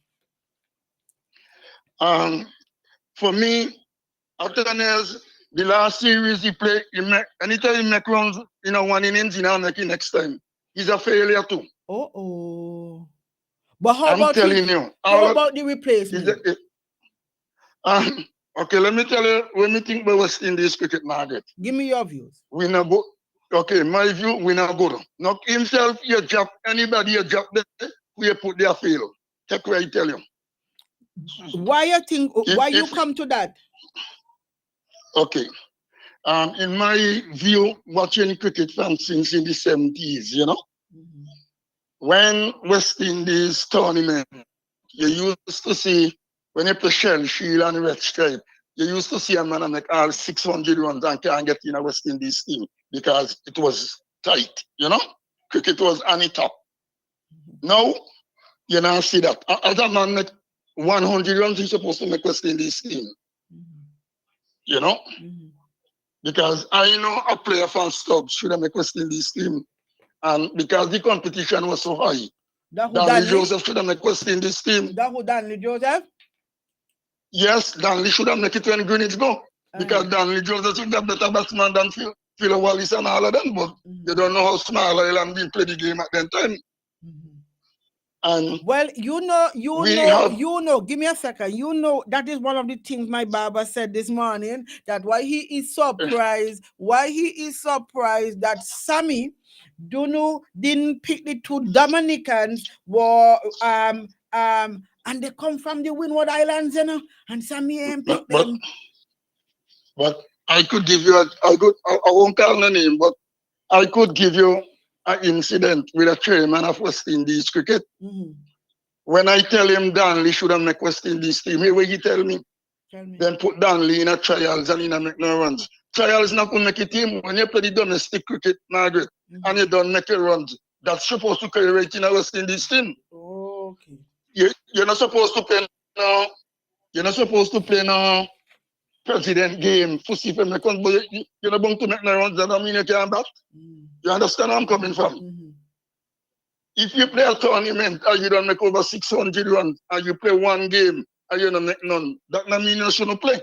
For me, Athanase, the last series he played, anytime he make runs, one innings, he now make it next time. He's a failure too. Oh. But how I'm about telling you? How about the replacement? Okay, let me tell you when we think about West Indies cricket market. Give me your views. We not go. Okay, my view, we not good. Knock himself, you drop anybody, you drop there, we put their field. Take where I tell you. Why you come to that? Okay. In my view, watching cricket from since in the 70s, when West Indies tournament, you used to see, when you play Shell, Shield and Red Stripe, you used to see a man make all 600 runs and can't get in a West Indies team because it was tight, cricket was on the top. Now, you know, see that. As a man make 100 runs, he's supposed to make West Indies team. You know? Because I know a player from Stubbs should have make West Indies team. And because the competition was so high, Danley Joseph should have make West Indies team. That who Danley Joseph? Yes, Danley should have make it when Greenwich go. Because Danley Joseph is a better batsman than Phil Wallace and all of them, but you don't know how small Ireland been play the game at that time. And well, you know, give me a second. You know, that is one of the things my barber said this morning, that why he is surprised that Sammy Dunu didn't pick the two Dominicans were and they come from the Windward Islands, you know, and Sammy ain't picked them. But I could give you I won't call the name, but I could give you an incident with a chairman of West Indies cricket. When I tell him Danley should have make West Indies team, here he tell me. Then put Danley in a trials and in a make no runs. Trials not going to make a team. When you play the domestic cricket, Margaret, and you don't make a runs, that's supposed to carry right in a West Indies team. Okay. You're not supposed to play no. You're not supposed to play no president game. But you're not going to make no runs. That don't mean you can't bat. You understand where I'm coming from? If you play a tournament and you don't make over 600 runs and you play one game and you don't make none, that doesn't mean you shouldn't play.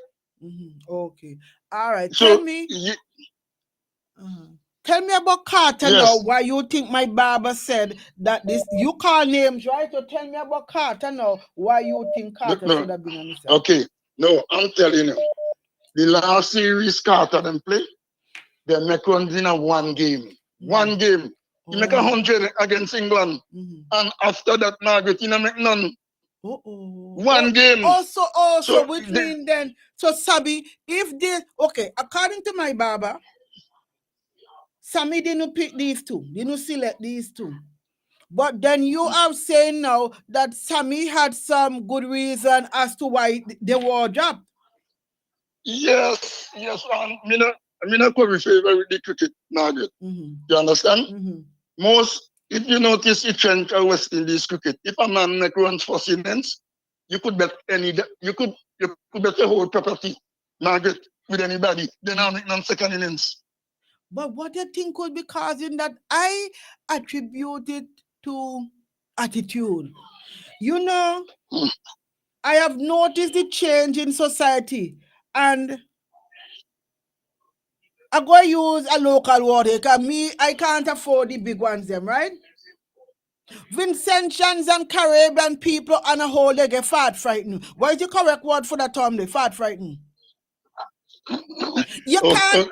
Okay. All right. So, tell me about Carter now. Why you think my barber said that this? You call names, right? So tell me about Carter now. Why you think Carter should have been on the side? Okay. No, I'm telling you. The last series Carter them play, they make runs in a one game. One game. You make 100 against England. And after that, Margaret, you don't make none. One game. Also, which means then, so Sabi, if this, okay, according to my barber, Sammy didn't pick these two, didn't select these two. But then you are saying now that Sammy had some good reason as to why they were dropped. Yes. I'm not going to favor with the cricket, Margaret. You understand? Most, if you notice, it changed West Indies cricket. If a man make runs for innings, you could bet you could bet a whole property, Margaret, with anybody. Then I'll make none second innings. But what do you think could be causing that? I attribute it to attitude. You know, I have noticed the change in society, and I'm going to use a local word because I can't afford the big ones, them, right? Vincentians and Caribbean people on a whole, they get fat frightened. What is the correct word for that term? They fat frightened. You can't,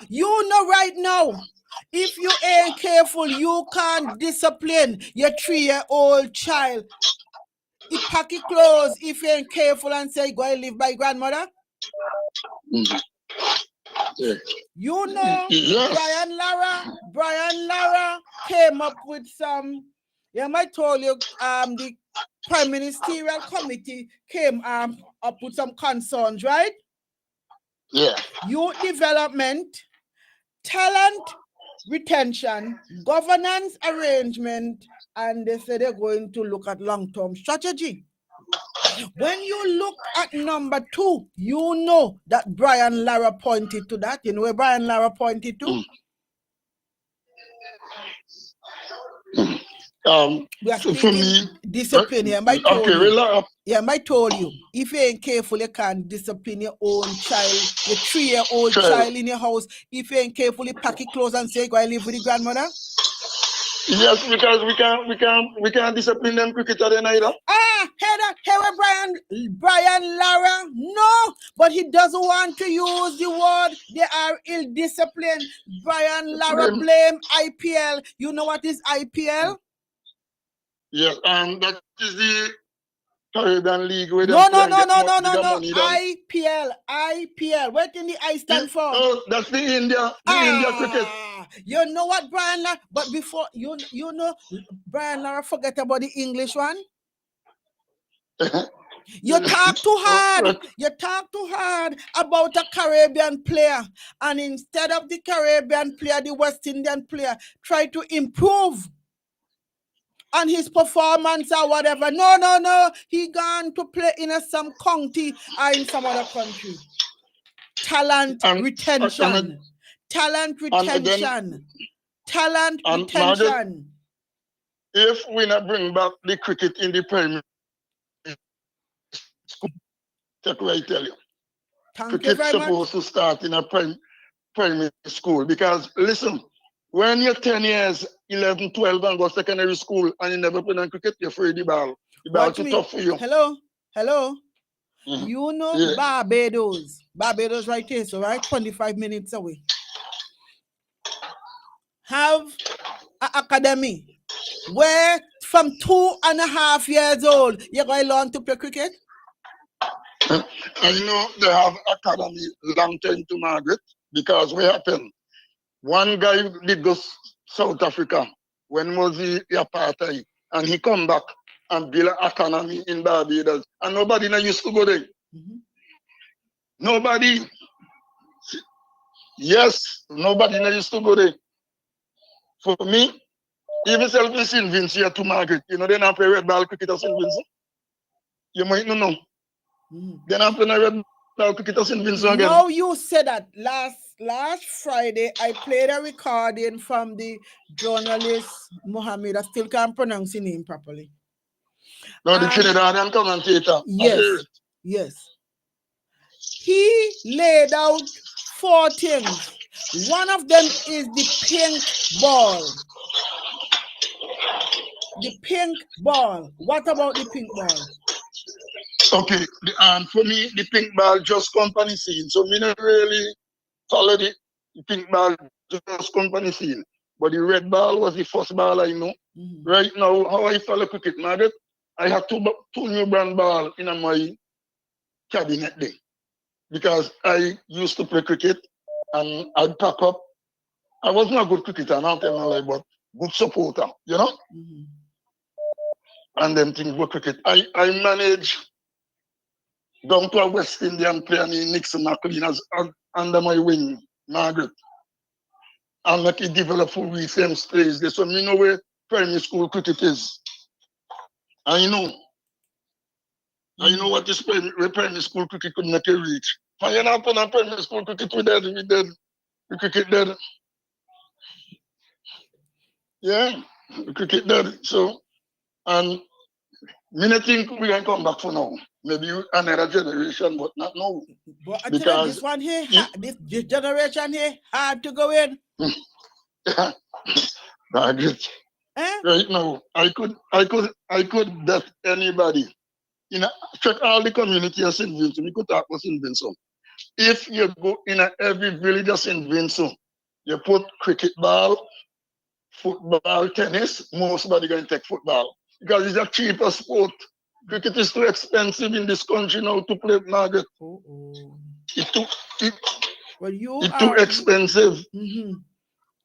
you know right now, if you ain't careful, you can't discipline your 3-year-old child. He pack his clothes if you ain't careful and say, go and live by grandmother. You know, Brian Lara came up with some, I told you, the Prime Ministerial Committee came up with some concerns, right? Yeah. Youth development, talent retention, governance arrangement, and they say they're going to look at long-term strategy. When you look at number 2, you know that Brian Lara pointed to that. You know where Brian Lara pointed to? We are speaking discipline. I told you, if you ain't careful, you can't discipline your own child, your 3-year-old child in your house. If you ain't careful, you pack your clothes and say, go and live with the grandmother. Yes, because we can't discipline them cricketer then either. Brian Lara, no, but he doesn't want to use the word they are ill-disciplined. Brian Lara blame IPL. You know what is IPL? Yes, that is the Caribbean League. No. IPL. What in the I stand for? Oh, that's the India cricket. You know what, Brian Lara? But before you know, Brian Lara forget about the English one. You talk too hard. You talk too hard about a Caribbean player. And instead of the Caribbean player, the West Indian player, try to improve on his performance or whatever. No. He gone to play in some county or in some other country. Talent retention. Talent retention. Talent retention. If we not bring back the cricket in the primary school, that's what I tell you. Cricket's supposed to start in a primary school because, listen, when you're 10 years, 11, 12 and go secondary school and you never play on cricket, you're afraid the ball. The ball too tough for you. Hello? You know Barbados. Barbados right here, so right 25 minutes away. Have an academy where from 2.5 years old, you're going to learn to play cricket? I know they have academy long time to Margaret because what happened? One guy did go South Africa when was the apartheid and he come back and build an academy in Barbados and nobody used to go there. Nobody. Yes, nobody used to go there. For me, even self in St. Vincent to Margaret, you know, they not play red ball cricket at St. Vincent. You might not know. They not play red ball cricket at St. Vincent again. Now you said that last Friday, I played a recording from the journalist Mohammed. I still can't pronounce his name properly. No, the Trinidadian commentator. Yes. He laid out 4 things. One of them is the pink ball. The pink ball. What about the pink ball? Okay, for me, the pink ball just company scene. So me not really follow the pink ball just company scene. But the red ball was the first ball I know. Right now, how I follow cricket, Margaret, I have two new brand ball in my cabinet there. Because I used to play cricket and I'd pack up. I was not a good cricketer, not telling a lie, but good supporter, you know? And them things were cricket. I managed down to a West Indian player named Nixon McLean as under my wing, Margaret. And like he developed for the same stage. So me know where primary school cricket is. I know what this primary school cricket could make a reach. And you're not playing primary school cricket with dead. The cricket dead. Yeah, the cricket dead. So, and I think we can come back for now. Maybe another generation, but not now. But I tell you, this one here, this generation here, hard to go in. Margaret, right now, I could bet anybody. Check all the community of St. Vincent. We could talk about St. Vincent. If you go in every village of St. Vincent, you put cricket ball, football, tennis, most going to take football. Because it's a cheaper sport. Cricket is too expensive in this country now to play, Margaret. It's too expensive.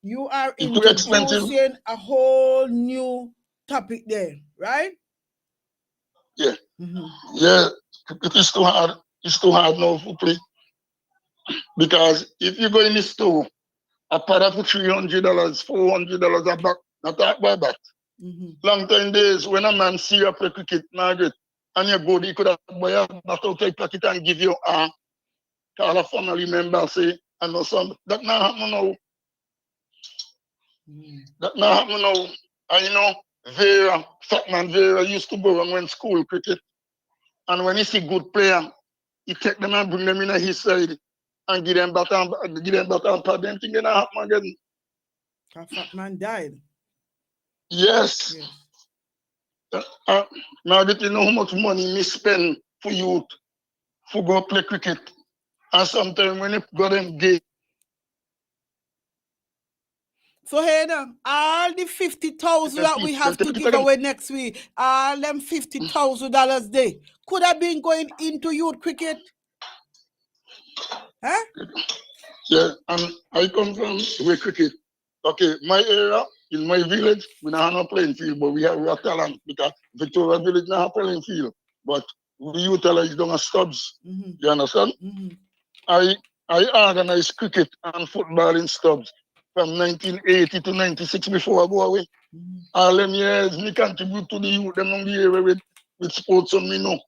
You are introducing a whole new topic there, right? Yeah. Yeah, it is too hard. It's too hard now to play. Because if you go in the store, a para for $300, $400 a back, not talk about that. Long time days, when a man see you play cricket, Margaret, and you go, he could have buy a bat out of pocket and give you call a family member, say, and no some. That not happen now. That not happen now. I know Fatman Vera used to go and win school cricket. And when he see good player, he take them and bring them in his side and give them baton and pad them thing not happen again. Fatman died. Yes. Margaret, you know how much money me spend for youth for go play cricket. And sometimes when you go them gay. So hey now, all the 50,000 that we have to give away next week, all them $50,000 day, could have been going into youth cricket. Huh? Yeah, and I come from way cricket. Okay, my area, in my village, we don't have no playing field, but we have talent because Victoria Village not have playing field. But we utilize down a Stubbs. You understand? Mm-hmm. I organized cricket and football in Stubbs from 1980 to 96 before I go away. All them years, me contribute to the youth, them on the area with sports on me now.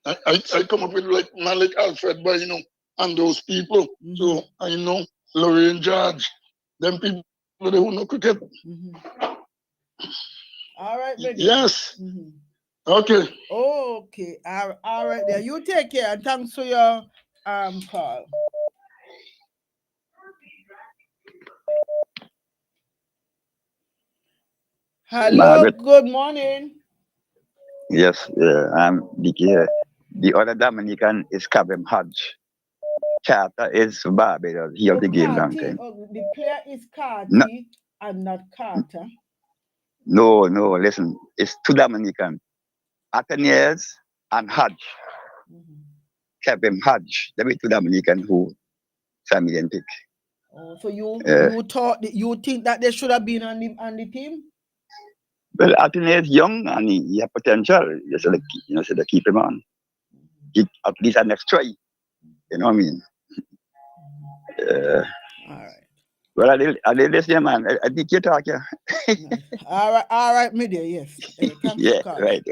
I come up with like Malik Alfred, but and those people. So I know Lorraine George, them people who know cricket. All right, baby. Yes. Okay. Okay. All right there. You take care and thanks for your call. Hello, Margaret. good morning. Yes, I'm Dickie. The other Dominican is Kabem Hodge. Carter is Barbados. He of the game long time. The player is Carty and not Carter. No, listen. It's two Dominican. Athenias and Hodge. Kabem Hodge. There be two Dominican who family and pick. Oh, so you think that they should have been on the team? Well, Athenias is young and he has potential. So they keep him on. At least a next try. You know what I mean? All right. Well, I did this, yeah, man. I think you talk, yeah. All right, my dear, yes. Yeah, right.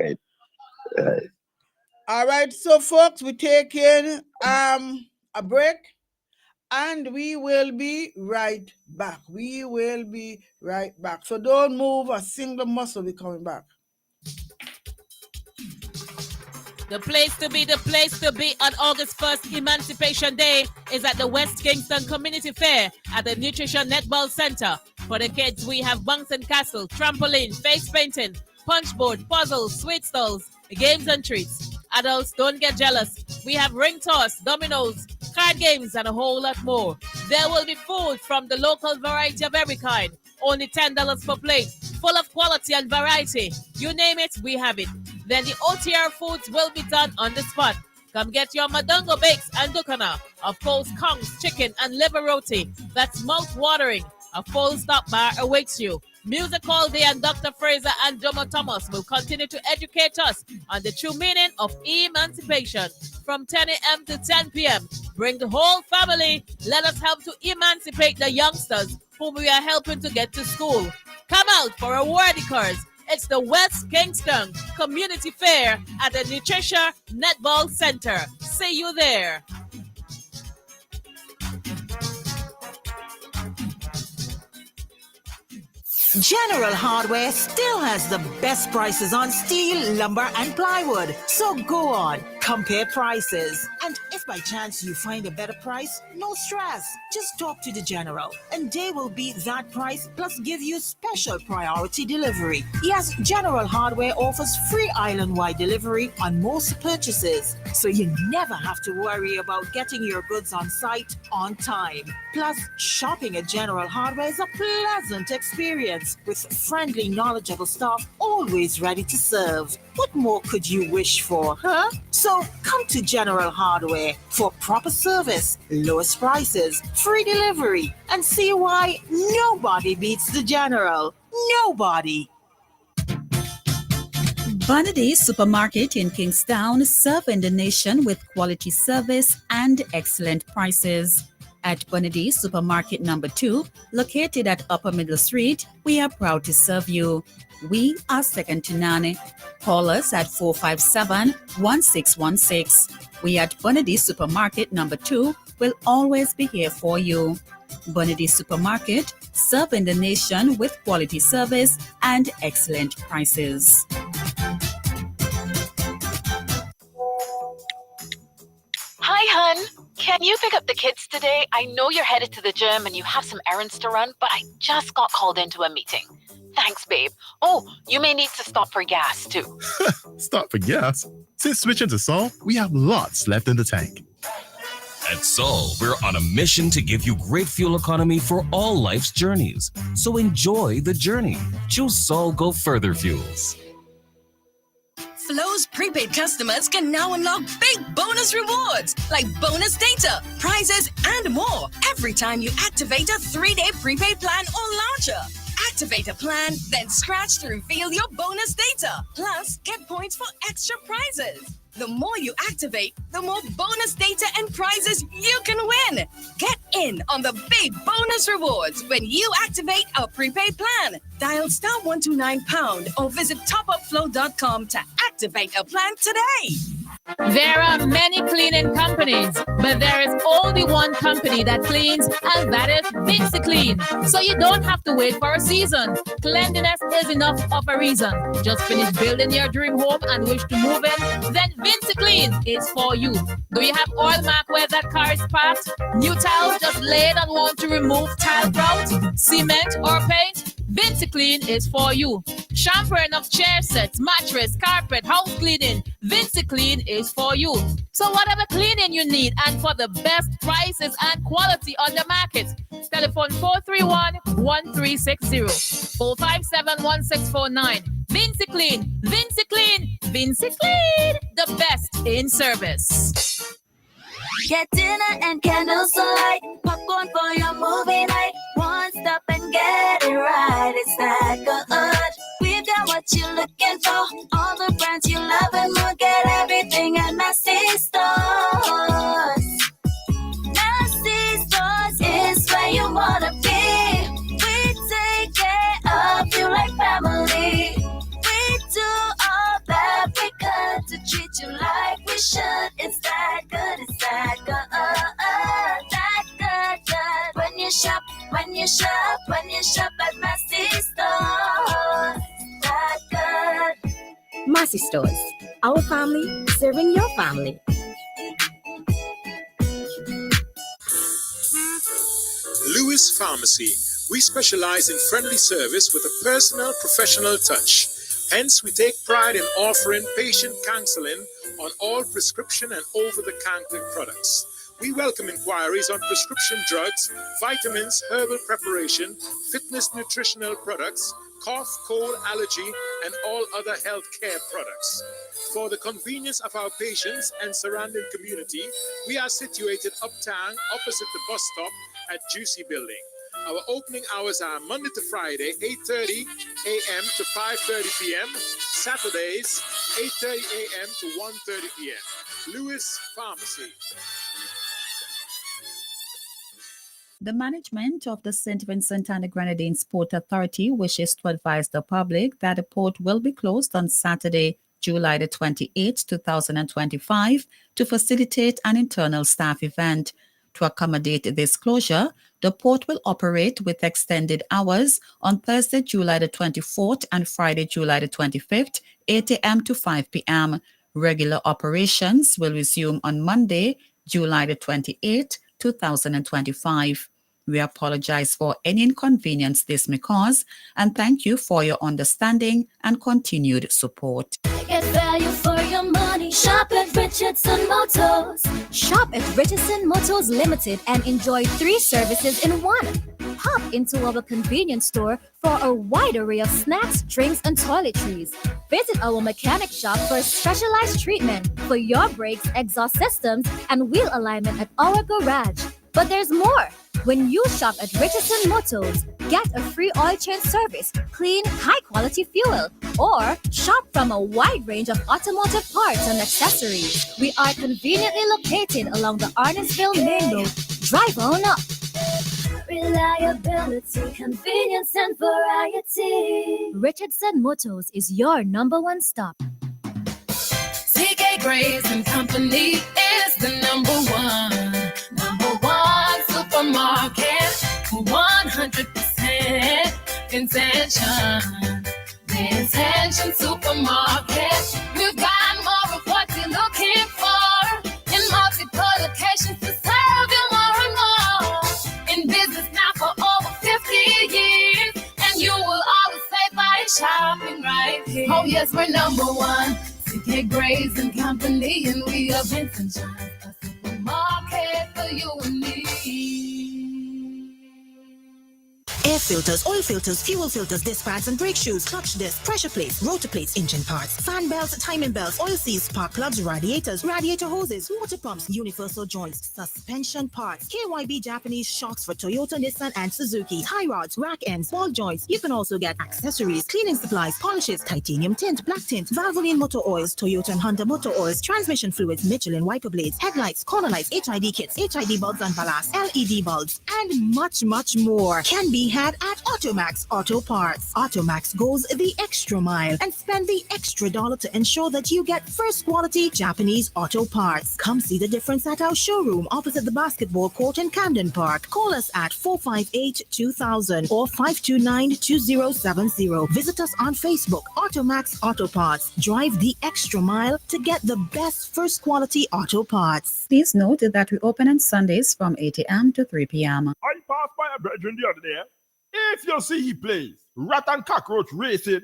All right, so folks, we're taking a break and we will be right back. So don't move a single muscle, we're coming back. The place to be on August 1st, Emancipation Day, is at the West Kingston Community Fair at the Nutrition Netball Center. For the kids, we have bunks and castle, trampoline, face painting, punchboard, puzzles, sweet stalls, games and treats. Adults, don't get jealous. We have ring toss, dominoes, card games, and a whole lot more. There will be food from the local variety of every kind. Only $10 per plate, full of quality and variety. You name it, we have it. Then the OTR foods will be done on the spot. Come get your madongo bakes and dukana. Of course, kongs, chicken, and liver roti. That's mouth-watering. A full stop bar awaits you. Music all day, and Dr. Fraser and Jomo Thomas will continue to educate us on the true meaning of emancipation. From 10 a.m. to 10 p.m., bring the whole family. Let us help to emancipate the youngsters whom we are helping to get to school. Come out for a worthy cause. It's the West Kingston Community Fair at the Nutrition Netball Center. See you there. General Hardware still has the best prices on steel, lumber, and plywood. So go on, compare prices. And if by chance you find a better price, no stress. Just talk to the General and they will beat that price plus give you special priority delivery. Yes, General Hardware offers free island-wide delivery on most purchases. So you never have to worry about getting your goods on site on time. Plus, shopping at General Hardware is a pleasant experience with friendly, knowledgeable staff always ready to serve. What more could you wish for, huh? So come to General Hardware for proper service, lowest prices, free delivery, and see why nobody beats the General. Nobody. Bonady Supermarket in Kingstown, serving the nation with quality service and excellent prices. At Bonady Supermarket number 2, located at Upper Middle Street, we are proud to serve you. We are second to none. Call us at 457-1616. We at Bonady Supermarket number 2 will always be here for you. Bonady Supermarket, serving the nation with quality service and excellent prices. Hi, hun. Can you pick up the kids today? I know you're headed to the gym and you have some errands to run, but I just got called into a meeting. Thanks, babe. Oh, you may need to stop for gas, too. Stop for gas? Since switching to Sol, we have lots left in the tank. At Sol, we're on a mission to give you great fuel economy for all life's journeys. So enjoy the journey. Choose Sol Go Further fuels. Flow's prepaid customers can now unlock big bonus rewards like bonus data, prizes, and more every time you activate a 3-day prepaid plan or launcher. Activate a plan, then scratch to reveal your bonus data. Plus, get points for extra prizes. The more you activate, the more bonus data and prizes you can win. Get in on the big bonus rewards when you activate a prepaid plan. Dial *129# or visit topupflow.com to activate a plan today. There are many cleaning companies, but there is only one company that cleans, and that is VinceClean. So you don't have to wait for a season. Cleanliness is enough of a reason. Just finish building your dream home and wish to move in? Then VinceClean is for you. Do you have oil mark where that car is parked? New tiles just laid and want to remove tile grout, cement, or paint? VinceClean is for you. Shampooing of chair sets, mattress, carpet, house cleaning. VinceClean is for you. So whatever cleaning you need and for the best prices and quality on the market, telephone 431-1360, 457-1649. VinceClean, VinceClean, VinceClean, the best in service. Get dinner and candles alight, popcorn for your movie night. One stop and get it right. It's that good. We've got what you're looking for. All the brands you love and more. Get everything at Massy Stores. Massy Stores is where you wanna be. We take care of you like family. We do all that we could to treat you like we should. It's that good, it's that good, that good. When you shop at Massy Stores, that good. Massy Stores, our family serving your family. Lewis Pharmacy. We specialize in friendly service with a personal, professional touch. Hence, we take pride in offering patient counseling on all prescription and over-the-counter products. We welcome inquiries on prescription drugs, vitamins, herbal preparation, fitness nutritional products, cough, cold, allergy, and all other healthcare products. For the convenience of our patients and surrounding community, we are situated uptown opposite the bus stop at Juicy Building. Our opening hours are Monday to Friday, 8:30 a.m. to 5:30 p.m. Saturdays, 8:30 a.m. to 1:30 p.m. Lewis Pharmacy. The management of the St. Vincent and the Grenadines Port Authority wishes to advise the public that the port will be closed on Saturday, July the 28th, 2025, to facilitate an internal staff event. To accommodate this closure, the port will operate with extended hours on Thursday, July the 24th and Friday, July the 25th, 8 a.m. to 5 p.m. Regular operations will resume on Monday, July the 28th, 2025. We apologize for any inconvenience this may cause and thank you for your understanding and continued support. Get value for your money. Shop at Richardson Motors. Shop at Richardson Motors Limited and enjoy 3 services in one. Hop into our convenience store for a wide array of snacks, drinks, and toiletries. Visit our mechanic shop for specialized treatment for your brakes, exhaust systems, and wheel alignment at our garage. But there's more. When you shop at Richardson Motors, get a free oil change service, clean, high-quality fuel, or shop from a wide range of automotive parts and accessories. We are conveniently located along the Arnesville Main Road. Drive on up. Reliability, convenience, and variety. Richardson Motors is your #1 stop. CK Grace and Company is the #1 supermarket, 100% intention. The Intention Supermarket. We've got more of what you're looking for in multiple locations to serve you more and more. In business now for over 50 years, and you will always save by shopping right here. Oh yes, we're #1. CK Grace and Company, and we are Vincent John, a supermarket for you and me. air filters, oil filters, fuel filters, disc pads, and brake shoes, clutch discs, pressure plates, rotor plates, engine parts, fan belts, timing belts, oil seals, spark plugs, radiators, radiator hoses, water pumps, universal joints, suspension parts, KYB Japanese shocks for Toyota, Nissan, and Suzuki, tie rods, rack ends, ball joints. You can also get accessories, cleaning supplies, polishes, titanium tint, black tint, Valvoline motor oils, Toyota and Honda motor oils, transmission fluids, Michelin wiper blades, headlights, corner lights, HID kits, HID bulbs and ballast, LED bulbs, and much, much more can be had at Automax Auto Parts. Automax goes the extra mile and spend the extra dollar to ensure that you get first quality Japanese auto parts. Come see the difference at our showroom opposite the basketball court in Camden Park. Call us at 458-2000 or 529-2070. Visit us on Facebook, Automax Auto Parts. Drive the extra mile to get the best first quality auto parts. Please note that we open on Sundays from 8 a.m. to 3 p.m. I passed by a brethren the other day. If you see he plays, rat and cockroach racing,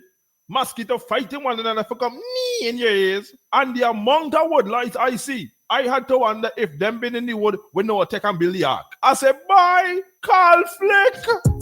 mosquito fighting one another for come me in your ears, and the amount of woodlights I see, I had to wonder if them been in the wood when no attack and build the ark. I said, bye, call Flick.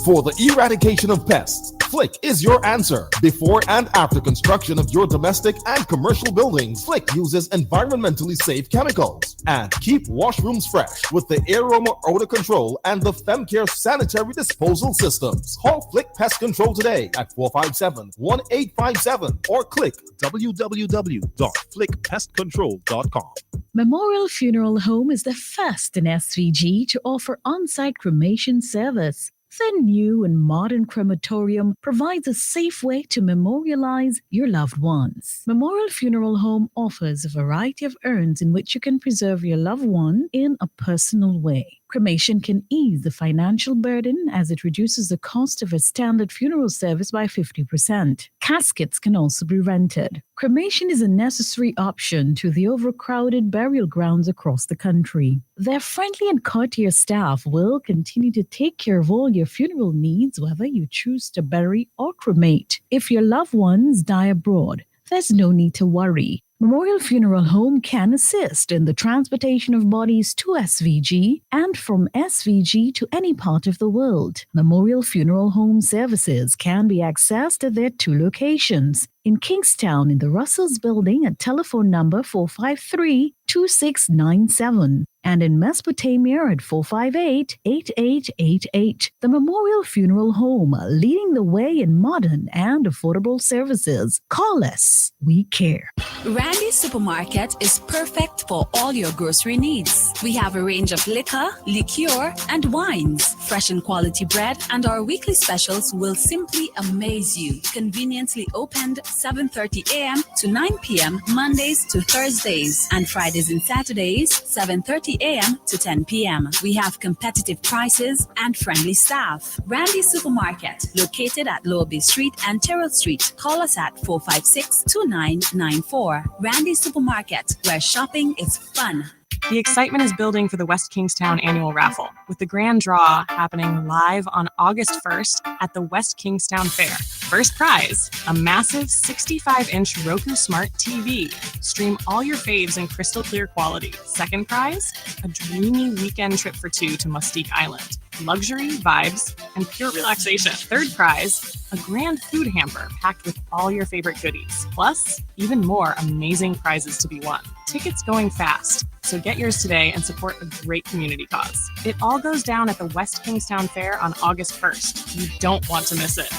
For the eradication of pests, Flick is your answer. Before and after construction of your domestic and commercial buildings, Flick uses environmentally safe chemicals. And keep washrooms fresh with the Aroma Odor Control and the FemCare Sanitary Disposal Systems. Call Flick Pest Control today at 457-1857 or click www.flickpestcontrol.com. Memorial Funeral Home is the first in SVG to offer on-site cremation service. The new and modern crematorium provides a safe way to memorialize your loved ones. Memorial Funeral Home offers a variety of urns in which you can preserve your loved one in a personal way. Cremation can ease the financial burden as it reduces the cost of a standard funeral service by 50%. Caskets can also be rented. Cremation is a necessary option to the overcrowded burial grounds across the country. Their friendly and courteous staff will continue to take care of all your funeral needs, whether you choose to bury or cremate. If your loved ones die abroad, there's no need to worry. Memorial Funeral Home can assist in the transportation of bodies to SVG and from SVG to any part of the world. Memorial Funeral Home services can be accessed at their two locations. In Kingstown, in the Russells Building at telephone number 453-2697, and in Mesopotamia at 458-8888. The Memorial Funeral Home, leading the way in modern and affordable services. Call us. We care. Randy's Supermarket is perfect for all your grocery needs. We have a range of liquor, liqueur, and wines, fresh and quality bread, and our weekly specials will simply amaze you. Conveniently opened 7:30 a.m. to 9 p.m. Mondays to Thursdays, and Fridays and Saturdays 7:30 a.m. to 10 p.m. We have competitive prices and friendly staff. Randy Supermarket, located at Lower Bay Street and Terrell Street. Call us at 456-2994. Randy Supermarket, where shopping is fun. The excitement is building for the West Kingstown annual raffle, with the grand draw happening live on August 1st at the West Kingstown Fair. First prize, a massive 65-inch Roku Smart TV. Stream all your faves in crystal clear quality. Second prize, a dreamy weekend trip for two to Mustique Island. Luxury, vibes, and pure relaxation. Third prize, a grand food hamper packed with all your favorite goodies. Plus, even more amazing prizes to be won. Tickets going fast, so get yours today and support a great community cause. It all goes down at the West Kingstown Fair on August 1st. You don't want to miss it.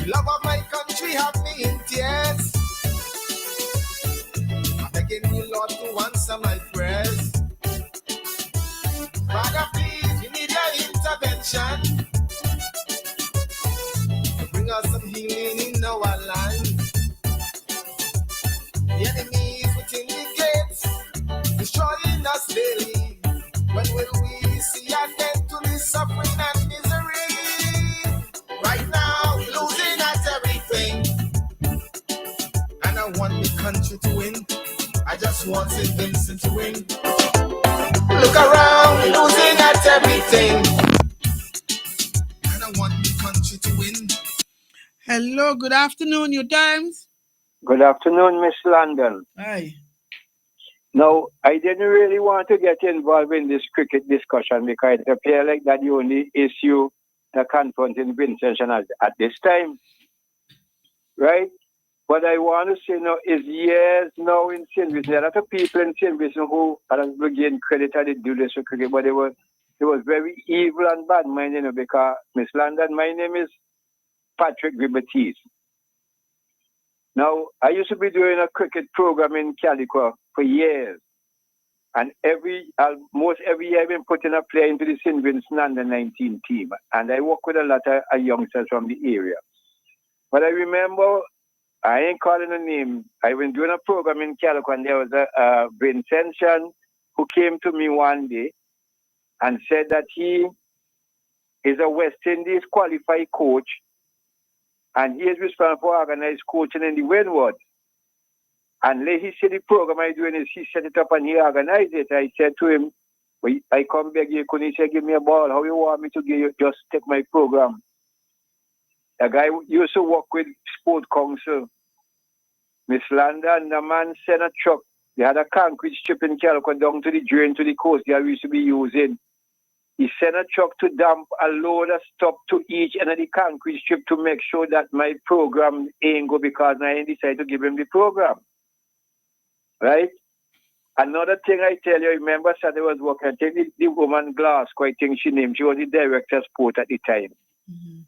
Love of my country have me in tears. I'm begging you, Lord, to answer my prayers. Father, please, we need your intervention to bring us some healing in our land. The enemy is within the gates, destroying us daily. When will we see an end to this suffering and misery? Right now, we're losing at everything, and I want the country to win. I just want St. Vincent to win. Look around, we're losing at everything. And I want the country to win. Hello, good afternoon, New Times. Good afternoon, Miss London. Hi. Now, I didn't really want to get involved in this cricket discussion because it appears like that the only issue that confronting Vincent at this time, right? What I want to say now is yes, now in St. Vincent, there are a lot of people in St. Vincent who are gain credit at the do this for cricket, but they was very evil and bad minded, because Miss London, my name is Patrick Gribatis. Now, I used to be doing a cricket program in Calico for years. And almost every year I've been putting a player into the St. Vincent under 19 team. And I work with a lot of youngsters from the area. But I remember, I ain't calling a name, I've been doing a program in Calico, and there was a Vincentian who came to me one day and said that he is a West Indies qualified coach, and he is responsible for organized coaching in the Windward. And he said the program I'm doing is he set it up and he organized it. I said to him, I come back here, he said, give me a ball. How you want me to give you? Just take my program. A guy used to work with Sport Council. Miss London, the man sent a truck. They had a concrete strip in Calico down to the drain to the coast they used to be using. He sent a truck to dump a load of stuff to each end of the concrete strip to make sure that my program ain't go, because I decided to give him the program. Right? Another thing I tell you, remember Saturday was working, I think the woman Glasgow, I think she named, she was the director of sport at the time. Mm-hmm.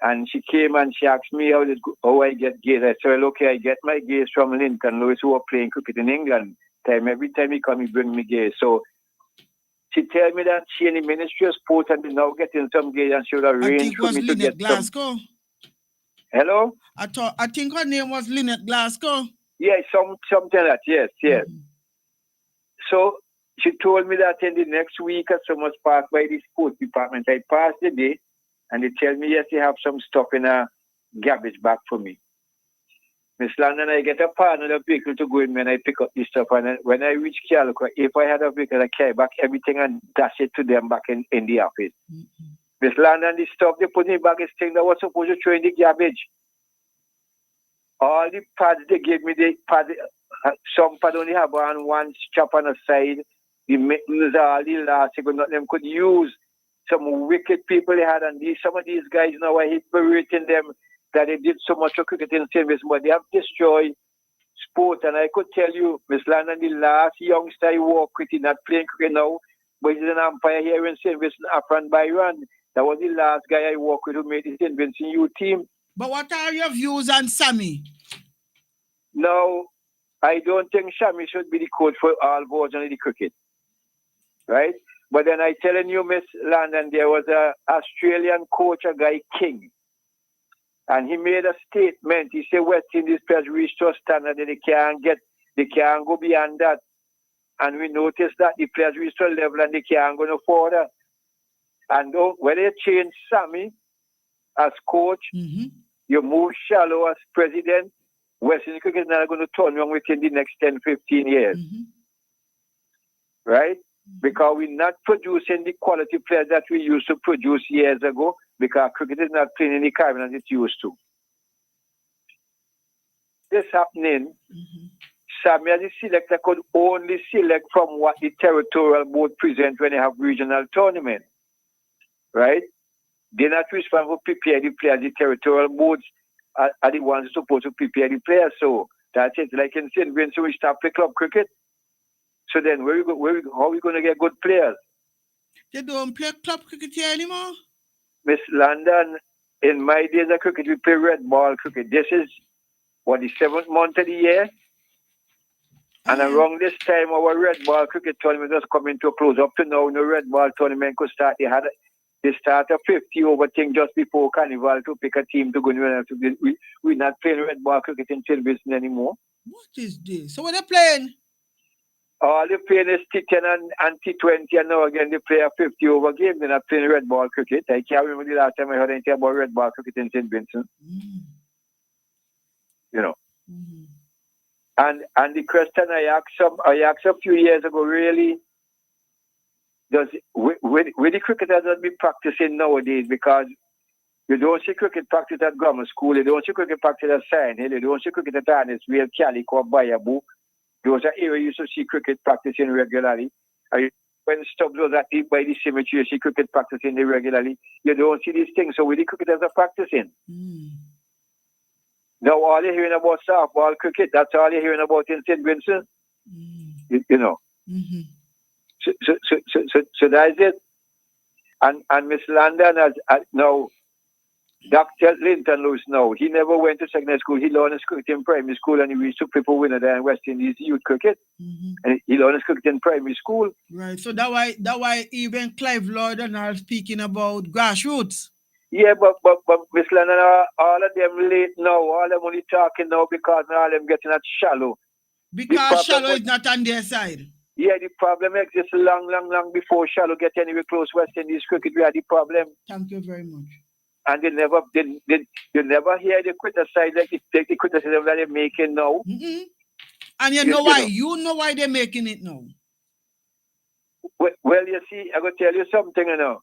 And she came and she asked me how I get gays. I said, okay, I get my gays from Lincoln Lewis, who are playing cricket in England. Every time he come, he bring me gays. So she tell me that she in the Ministry of Sport and is now getting some gays, and she would arrange for me to get Glasgow. Some... Hello? I think her name was Lynette Glasgow. Yeah, something like that, yes. Mm-hmm. So she told me that in the next week or so must pass by the sports department. I passed the day, and they tell me, yes, they have some stuff in a garbage bag for me. Miss London, I get a partner of vehicle to go in when I pick up this stuff. And when I reach Calico, if I had a vehicle, I carry back everything and dash it to them back in the office. Mm-hmm. Miss London, the stuff they put in the bag is thing that was supposed to throw in the garbage. All the pads they gave me, some pad only have one strap on the side. The mittens are all the last, but not them could use. Some wicked people they had, and some of these guys now are berating them that they did so much of cricket in service, but they have destroyed sport. And I could tell you, Miss Landon, the last youngster I work with, he's not playing cricket now, but he's an umpire here in St. Vincent, Afran Byron. That was the last guy I worked with who made the St. Vincent youth team. But what are your views on Sammy? No, I don't think Sammy should be the coach for all versions of the cricket. Right? But then I telling you, Miss Landon, there was an Australian coach, a guy King. And he made a statement. He said West Indies players reached a standard that they can't go beyond that. And we noticed that the players reached a level and they can't go no further. And when they changed Sammy as coach, you move Shallow as president, West Indies cricket is not going to turn around within the next 10, 15 years. Right? Because we're not producing the quality players that we used to produce years ago, because cricket is not playing in the Caribbean as it used to. This happening, Sammy as a selector could only select from what the territorial board present when they have regional tournament. Right? They're not responsible for prepare the players. The territorial boards are the ones supposed to prepare the players. So that's it. Like in St. Vincent, we start play club cricket. So then, how are we going to get good players? They don't play club cricket here anymore? Miss London, in my days of cricket, we play red ball cricket. This is, the 7th month of the year? And around this time, our red ball cricket tournament was coming to a close. Up to now, no red ball tournament could start. They start a 50 over thing just before Carnival to pick a team to go. We're not playing red ball cricket in St. Vincent anymore. What is this? So what are they playing? All they playing is T10 and T20, and now again they play a 50 over game. They're not playing red ball cricket. I can't remember the last time I heard anything about red ball cricket in St. Vincent. You know. And the question I asked a few years ago, really, does with the cricketers that be practicing nowadays, because you don't see cricket practice at grammar school, you don't see cricket practice at Science Hill, you don't see cricket at Annisville, Calico, Bayaboo. Those are areas you used to see cricket practicing regularly. When Stubbs was at by the cemetery, you see cricket practicing regularly. You don't see these things. So with the cricketers are practicing. Now all you're hearing about softball cricket, that's all you're hearing about in St. Vincent. You know. So that's it. And Miss Landon has now, Dr. Linton Lewis now, he never went to secondary school. He learned cricket in primary school, and he reached to people winner there in West Indies youth cricket. And he learned cricket in primary school. Right. So that why even Clive Lloyd and all speaking about grassroots. Yeah, but Miss Landon, all of them late now. All of them only talking now because all of them getting at shallow. Because shallow is not on their side. Yeah, the problem exists long before shallow get anywhere close West Indies cricket. We had the problem. Thank you very much. And you never hear the criticize like the criticism that they're making now. And you know why? You know why they're making it now. Well, you see, I'm going to tell you something, you know.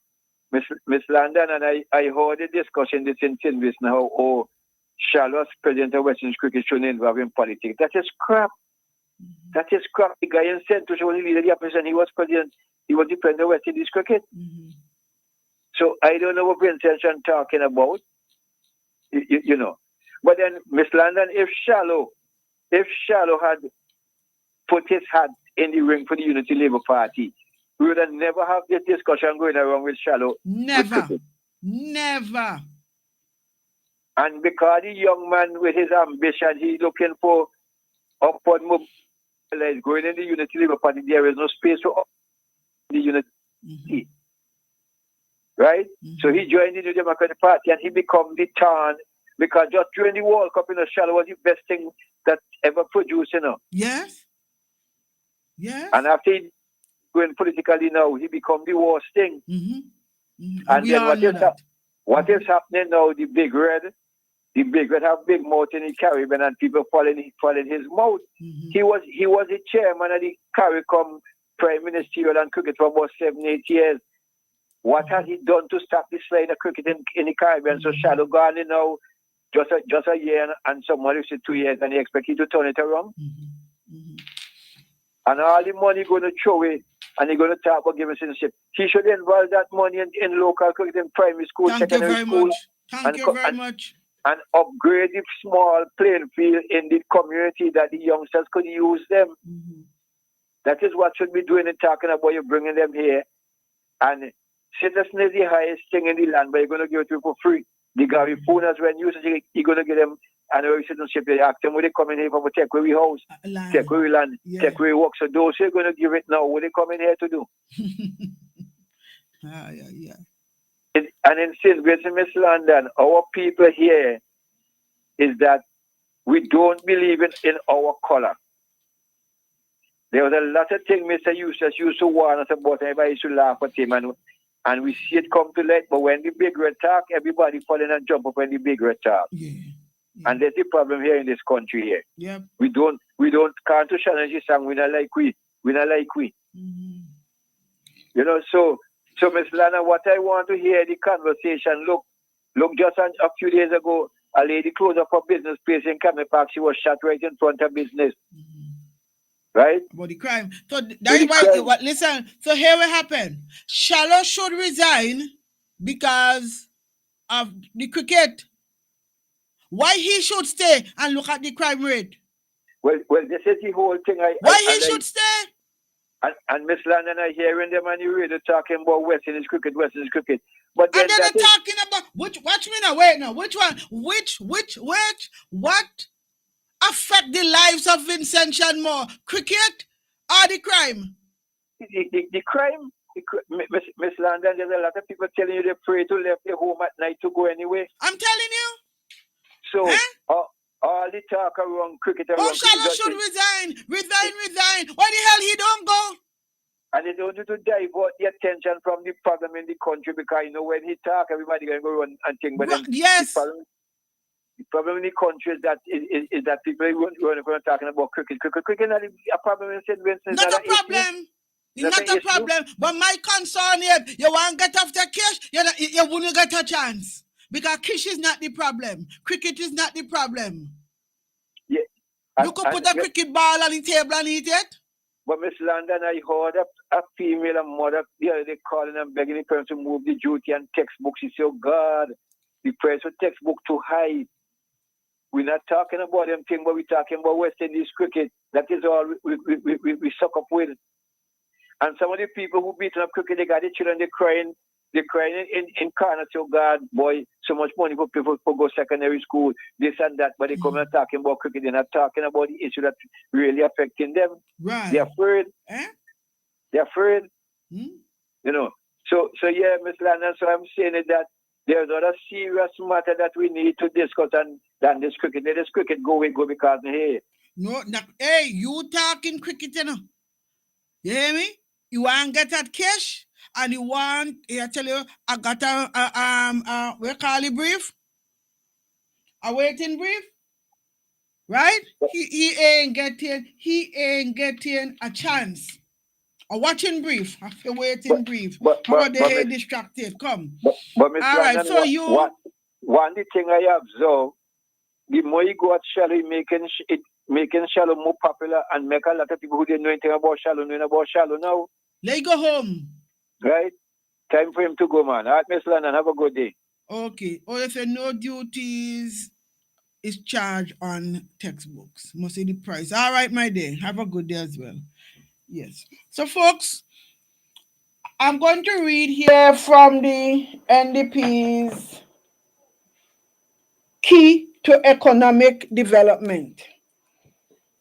Miss Landon, and I heard a discussion this in Tinvis now, Shallow as president of West Indies cricket shouldn't involve in politics. That is crap. That is crap. The guy in Central was the leader of the opposition. He was president. He was the president of West Indies cricket. So I don't know what Vincent talking about. You know. But then, Miss Landon, if Shallow had put his hat in the ring for the Unity Labour Party, we would have never have this discussion going around with Shallow. Never. And because the young man with his ambition, he's looking for upward mobility, going in the Unity Labour Party, there is no space for the Unity. Right? So he joined the New Democratic Party and he became the turn, because just during the World Cup, Shallow was the best thing that ever produced, Yes. And after he going politically now, he become the worst thing. And then what is happening now, the Big Red have big mouth in the Caribbean and people following his mouth. He was the chairman of the CARICOM Prime Ministerial and cricket for about 7-8 years. What has he done to stop the slide of cricket in the Caribbean? So Shallow gone now, just a year and somebody said 2 years, and he expect you to turn it around. And all the money going to throw away, and he's going to talk about giving citizenship. He should involve that money in local cricket, in primary school, secondary school. Thank you very much. And upgrade the small playing field in the community that the youngsters could use them. That is what should be doing and talking about you bringing them here. And citizen is the highest thing in the land, but you're going to give it to people for free. The Gary Funas, when you say you're going to give them honorary citizenship, they ask them, will they come in here for take away house, take away land, take away work. So those who are going to give it now, what they come in here to do? And in St. Vincent, Miss London, our people here is that we don't believe in our color. There was a lot of things Mr. Eustace used to warn us about, everybody used to laugh at him, and we see it come to light, but when the Big Red talk, everybody fall in and jump up when the Big Red talk. And that's the problem here in this country here. We can't challenge this song, we not like we. You know, so Miss Lana, what I want to hear the conversation, look, just a few days ago, a lady closed up her business place in Camel Park. She was shot right in front of business. Right? About the crime. So that's why, listen, so here what happened. Shallow should resign because of the cricket. Why he should stay and look at the crime rate? Well, this is the whole thing. Why he should stay? And Miss Landon, I hearing them on the radio talking about West Indies cricket. But then and then they're talking about watch me now, wait now. Which one? What affect the lives of Vincent more? Cricket or the crime? The crime. Miss Landon, there's a lot of people telling you they're afraid to leave their home at night to go anyway. I'm telling you. So all the talk around cricket. Shallow should resign. Why the hell he don't go? And they don't need to divert the attention from the problem in the country, because you know when he talk, everybody gonna go run and think. But yes. The problem in the country is that people are talking about cricket. Cricket is not a problem in St. Vincent. Not a problem. It's not a problem. But my concern is, you want to get off the cash, you wouldn't get a chance. Because cash is not the problem. Cricket is not the problem. Yeah. You could put a cricket ball on the table and eat it. But Miss London, I heard a female and mother the other day calling and begging the parents to move the duty and textbooks. She said, oh God, the price of textbook too high. We're not talking about them things, but we're talking about West Indies cricket. That is all we suck up with. And some of the people who beaten up cricket, they got the children, they're crying in corners. Oh God, boy, so much money for people to go secondary school, this and that. But they come and talking about cricket. They're not talking about the issue that's really affecting them. Right. They're afraid. They're afraid. You know. So yeah, Miss Landon, so I'm saying it that there's other serious matter that we need to discuss than this cricket. Let this cricket go because hey. No, hey, you talking cricket, you know. You hear me? You want to get that cash, and you want, I tell you, I got we call it brief? A waiting brief? Right? He ain't getting a chance. A watching brief, a waiting brief. How are they distracted? Come. But Miss all right, so you... One thing I observe, the more you go at Shallow, making Shallow more popular and make a lot of people who didn't know anything about Shallow knowing about Shallow now. They go home. Right? Time for him to go, man. All right, Miss London, have a good day. Okay. Or if no duties is charged on textbooks. Must see the price. All right, my day. Have a good day as well. Yes. So, folks, I'm going to read here from the NDP's Key to Economic Development.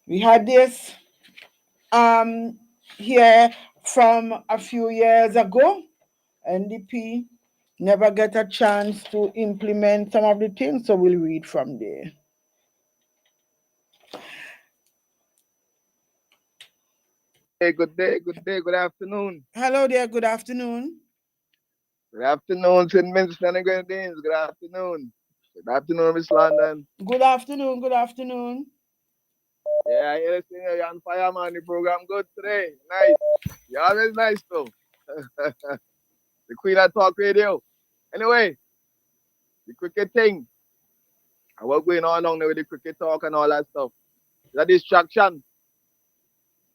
We had this here from a few years ago. NDP never get a chance to implement some of the things, so we'll read from there. Hey, good day, good afternoon. Hello there, good afternoon. Good afternoon, St. Vincent and Grenadines. Good afternoon. Good afternoon, Miss London. Good afternoon. Yeah, I hear this thing. You're on fire, man. The program good today. Nice. You're always nice, though. The Queen of Talk Radio. Anyway, the cricket thing. And what's going on down there with the cricket talk and all that stuff? It's a distraction.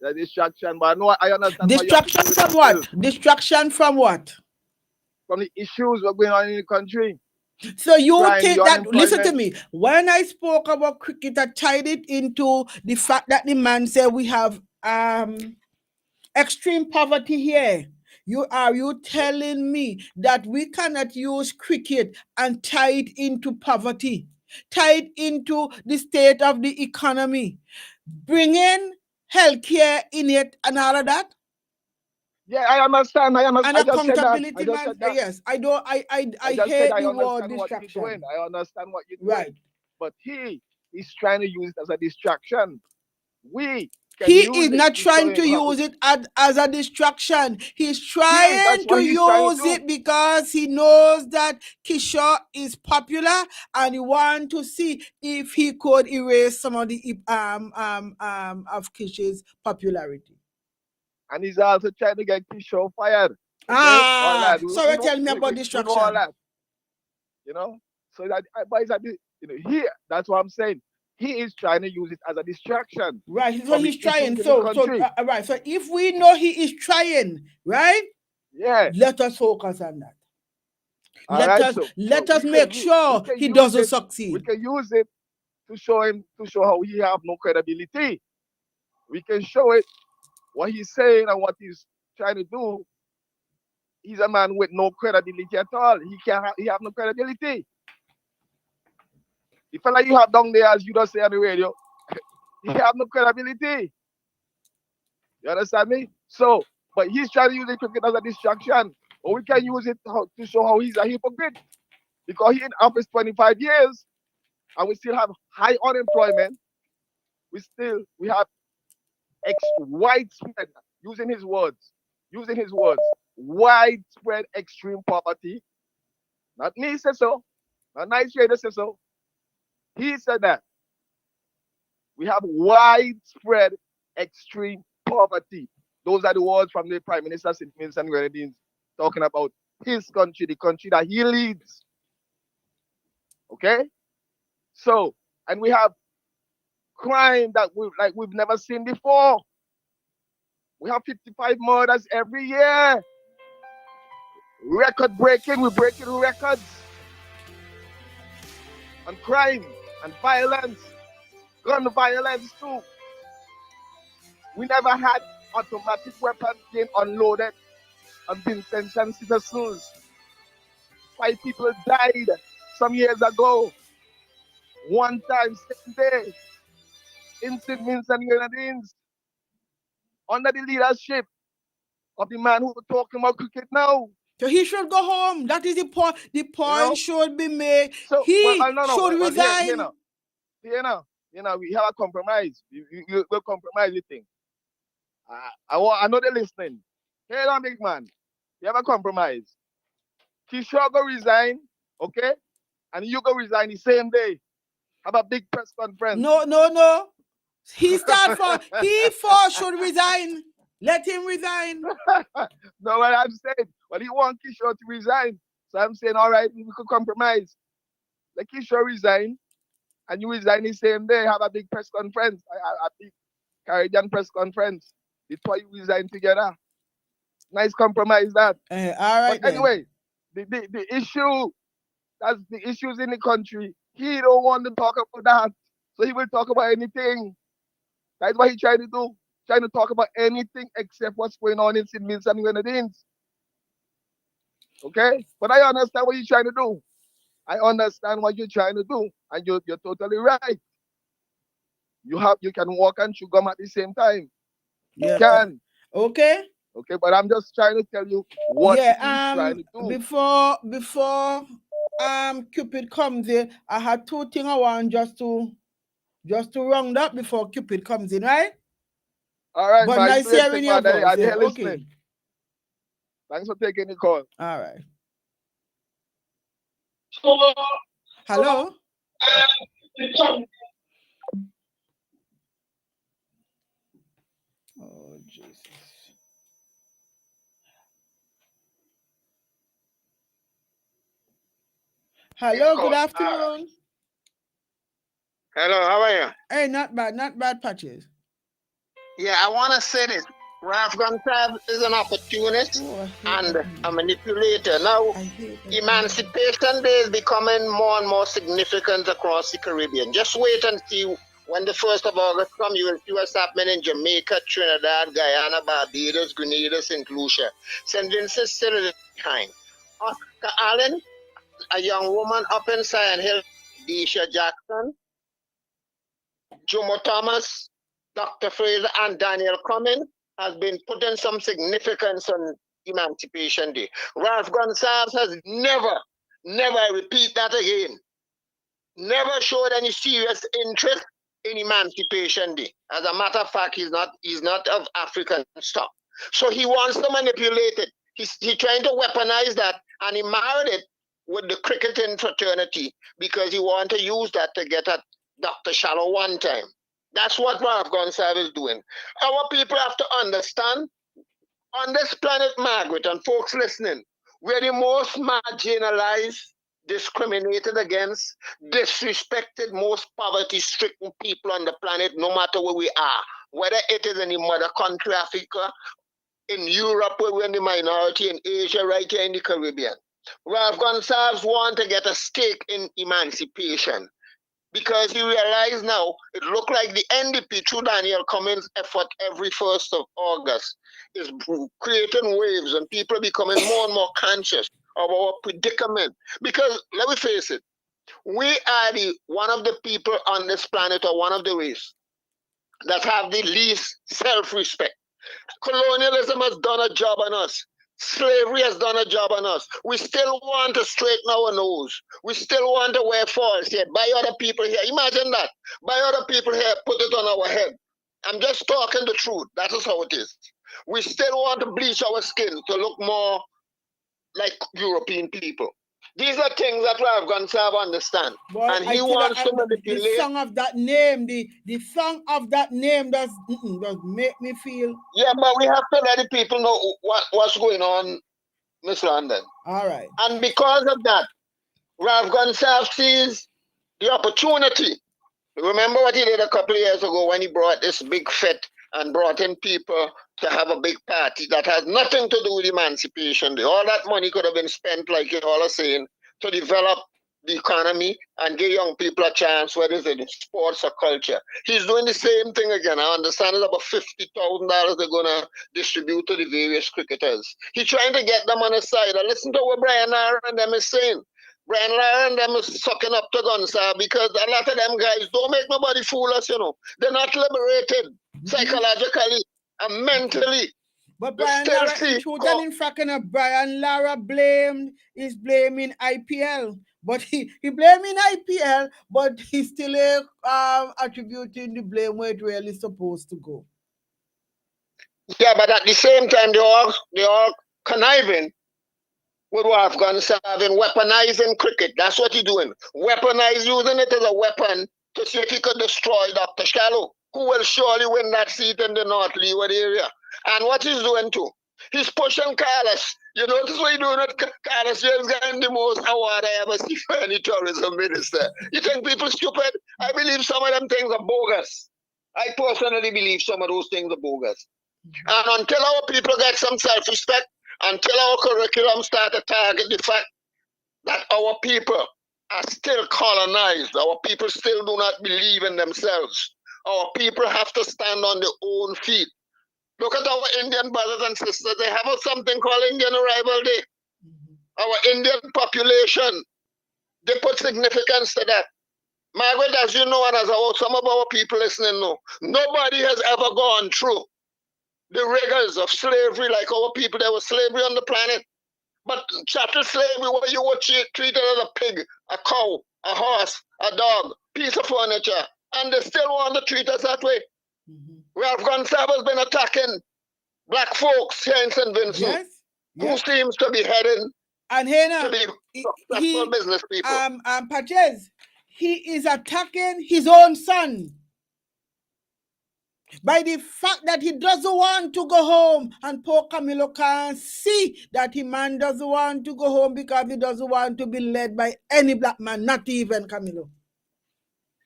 But I know I understand. Distraction from what? Distraction from what? From the issues what's going on in the country. So you think that, listen to me, when I spoke about cricket, I tied it into the fact that the man said we have extreme poverty here. Are you telling me that we cannot use cricket and tie it into poverty, tie it into the state of the economy, bring in healthcare in it and all of that? Yeah, I understand. And accountability, man. Yes, I don't. I hate the word distraction. I understand what you're doing. Right. But he's trying to use it as a distraction. He is not trying to use it as a distraction. He's trying to use it because he knows that Kishore is popular and he wants to see if he could erase some of the of Kishore's popularity. And he's also trying to get Kishore fired. So tell me about distraction. All that. You know, so that here, that's what I'm saying. He is trying to use it as a distraction. Right, so he's trying. So if we know he is trying, right? Yeah. Let us focus on that. Let us make sure he doesn't succeed. We can use it to show how he have no credibility. We can show it what he's saying and what he's trying to do. He's a man with no credibility at all. He have no credibility. The fella you have down there, as you just say on the radio, he have no credibility. You understand me? So, but he's trying to use the cricket as a distraction. Or we can use it to show how he's a hypocrite. Because he in office 25 years, and we still have high unemployment. We have widespread, using his words, widespread extreme poverty. Not me say so. Not niceradio say so. He said that we have widespread extreme poverty. Those are the words from the Prime Minister St. Vincent and Grenadines talking about his country, the country that he leads. Okay? So, and we have crime that we've never seen before. We have 55 murders every year. Record breaking, we're breaking records on crime and violence, gun violence too. We never had automatic weapons being unloaded on Vincentian citizens. 5 people died some years ago. One time, same day, in St. Vincent and Grenadines, under the leadership of the man who we're talking about cricket now. So he should go home. That is the point. The point should be made. So, He should resign. We have a compromise. We'll compromise the thing. I know they're listening. Hey, now, big man. You have a compromise. Kishore go resign, okay? And you go resign the same day. Have a big press conference. No. He should resign. Let him resign. No, what I'm saying, but he want Kishore to resign. So I'm saying, all right, we could compromise. Let Kishore resign, and you resign the same day. Have a big press conference, a big Caribbean press conference. The two you resign together. Nice compromise that. All right. But anyway, the issue, that's the issues in the country. He don't want to talk about that. So he will talk about anything. That's what he trying to do. Trying to talk about anything except what's going on in St. Vincent and Grenadines. Okay? But I understand what you're trying to do. I understand what you're trying to do. And you're totally right. You can walk and chew gum at the same time. Yeah. You can. Okay. Okay, but I'm just trying to tell you what he's trying to do. Before Cupid comes in, I had 2 things I want just to round up before Cupid comes in, right? All right, but man. nice hearing your voice. Yeah, okay. Thanks for taking the call. All right. Hello. Oh, Jesus. Hello, good afternoon. Hello, how are you? Hey, not bad, Patches. Yeah, I want to say this. Ralph Gonsalves is an opportunist and a manipulator. Now, Emancipation Day is becoming more and more significant across the Caribbean. Just wait and see when the 1st of August comes. You will see what's happening in Jamaica, Trinidad, Guyana, Barbados, Grenada, St. Lucia. St. Vincent still is behind. Oscar Allen, a young woman up in Sion Hill, Deisha Jackson, Jomo Thomas, Dr. Fraser, and Daniel Cummins has been putting some significance on Emancipation Day. Ralph Gonsalves has never, I repeat that again, never showed any serious interest in Emancipation Day. As a matter of fact, he's not of African stock. So he wants to manipulate it. He's trying to weaponize that, and he married it with the cricketing fraternity because he wanted to use that to get at Dr. Shallow one time. That's what Ralph Gonsalves is doing. Our people have to understand, on this planet, Margaret, and folks listening, we're the most marginalized, discriminated against, disrespected, most poverty-stricken people on the planet, no matter where we are. Whether it is in the mother country, Africa, in Europe, where we're in the minority, in Asia, right here in the Caribbean. Ralph Gonsalves wants to get a stake in emancipation, because he realized now it looked like the NDP, through Daniel Cummins' effort every 1st of August, is creating waves and people are becoming more and more conscious of our predicament. Because let me face it, we are one of the people on this planet, or one of the race, that have the least self-respect. Colonialism has done a job on us. Slavery has done a job on us. We still want to straighten our nose. We still want to wear false here. Buy other people here. Imagine that. Buy other people here, put it on our head. I'm just talking the truth. That is how it is. We still want to bleach our skin to look more like European people. These are things that Rav Gonsalve understand. Boy, and he wants to the manipulate. song of that name, the song of that name does make me feel. Yeah, but we have to let the people know what's going on, Miss London. All right. And because of that, Rav Gonsalve sees the opportunity. Remember what he did a couple of years ago when he brought this big fit and brought in people to have a big party that has nothing to do with emancipation. All that money could have been spent, like you all are saying, to develop the economy and give young people a chance, whether it's in sports or culture. He's doing the same thing again. I understand it's about $50,000 they're going to distribute to the various cricketers. He's trying to get them on his side. And listen to what Brian Lara and them is saying. Brian Lara and them is sucking up to Gonsalve because a lot of them guys don't make nobody fool us, you know. They're not liberated psychologically and mentally. But Brian Lara, in fact, Brian Lara is blaming IPL. But he blaming IPL, but he's still attributing the blame where it really supposed to go. Yeah, but at the same time, they all conniving with what Gonsalve in weaponizing cricket. That's what he's doing. Weaponize, using it as a weapon to see if he could destroy Dr. Shallow, who will surely win that seat in the North Leeward area. And what he's doing too, he's pushing Carlos. You notice what he's doing with Carlos James getting the most award I ever see for any tourism minister. You think people stupid? I believe some of them things are bogus. I personally believe some of those things are bogus. And until our people get some self-respect, until our curriculum start to target the fact that our people are still colonized, our people still do not believe in themselves. Our people have to stand on their own feet. Look at our Indian brothers and sisters. They have something called Indian Arrival Day. Our Indian population, they put significance to that. Margaret, as you know, and as some of our people listening know, nobody has ever gone through the rigors of slavery like our people. There was slavery on the planet. But chattel slavery, where you were treated as a pig, a cow, a horse, a dog, piece of furniture, and they still want to treat us that way. Ralph Gonsalve has been attacking black folks here in St. Vincent, who seems to be heading to be successful business people. Patches, he is attacking his own son by the fact that he doesn't want to go home, and poor Camilo can't see that the man doesn't want to go home because he doesn't want to be led by any black man, not even Camilo.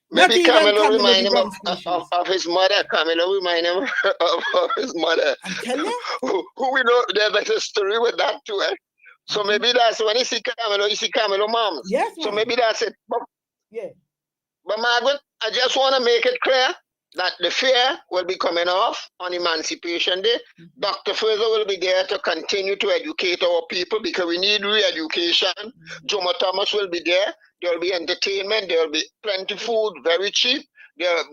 Maybe Camilo remind him of his mother. Camilo remind him of his mother. I'm telling you. Who we know there's a history with that too, eh? So maybe that's when you see Camilo moms. Yes, so maybe that's it. Yeah. But Margaret, I just want to make it clear that the fair will be coming off on Emancipation Day. Dr. Fraser will be there to continue to educate our people because we need re-education. Jomo Thomas will be there. There will be entertainment. There will be plenty food, very cheap.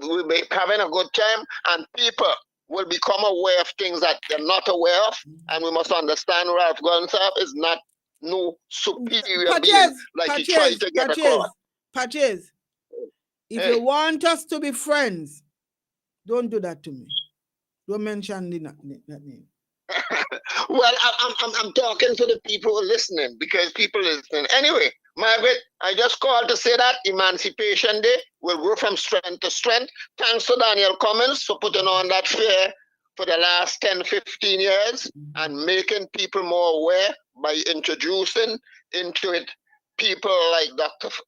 We'll be having a good time, and people will become aware of things that they're not aware of. And we must understand Ralph Gonsalve is not no superior being like he tried to get across. Patches, if you want us to be friends, don't do that to me. Don't mention that name. Well, I'm talking to the people listening because people listening. Anyway, Margaret, I just called to say that Emancipation Day will grow from strength to strength. Thanks to Daniel Cummins for putting on that fair for the last 10, 15 years and making people more aware by introducing into it people like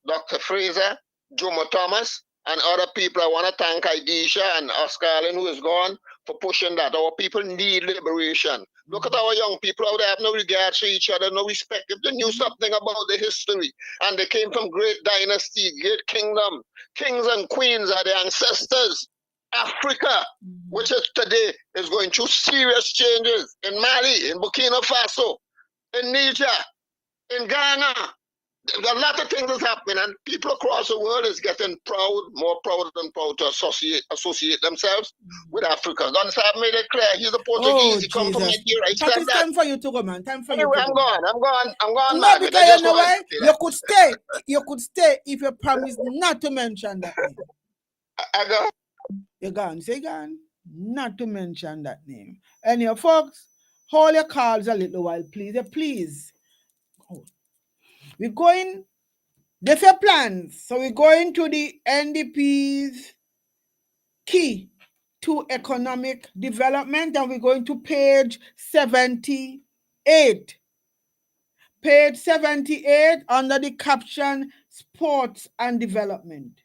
Dr. Fraser, Jomo Thomas, and other people. I want to thank Idisha and Oscar Allen, who is gone, for pushing that. Our people need liberation. Look at our young people out there have no regard for each other, no respect. If they knew something about the history, and they came from great dynasty, great kingdom, kings and queens are their ancestors. Africa, which is today, is going through serious changes in Mali, in Burkina Faso, in Niger, in Ghana. A lot of things is happening, and people across the world is getting proud, more proud than proud to associate themselves with Africa. Gonsalve made it clear he's a Portuguese. He come from Nigeria. He said that. Time for you to go, man. Time for anyway, you to go. I'm gone. No, because you know why? You could stay if you promise not to mention that name. I go. You're gone. Say gone. Not to mention that name. And your folks, hold your calls a little while, please. Please. We're going, different plans. So we're going to the NDP's key to economic development, and we're going to page 78. Page 78 under the caption Sports and Development.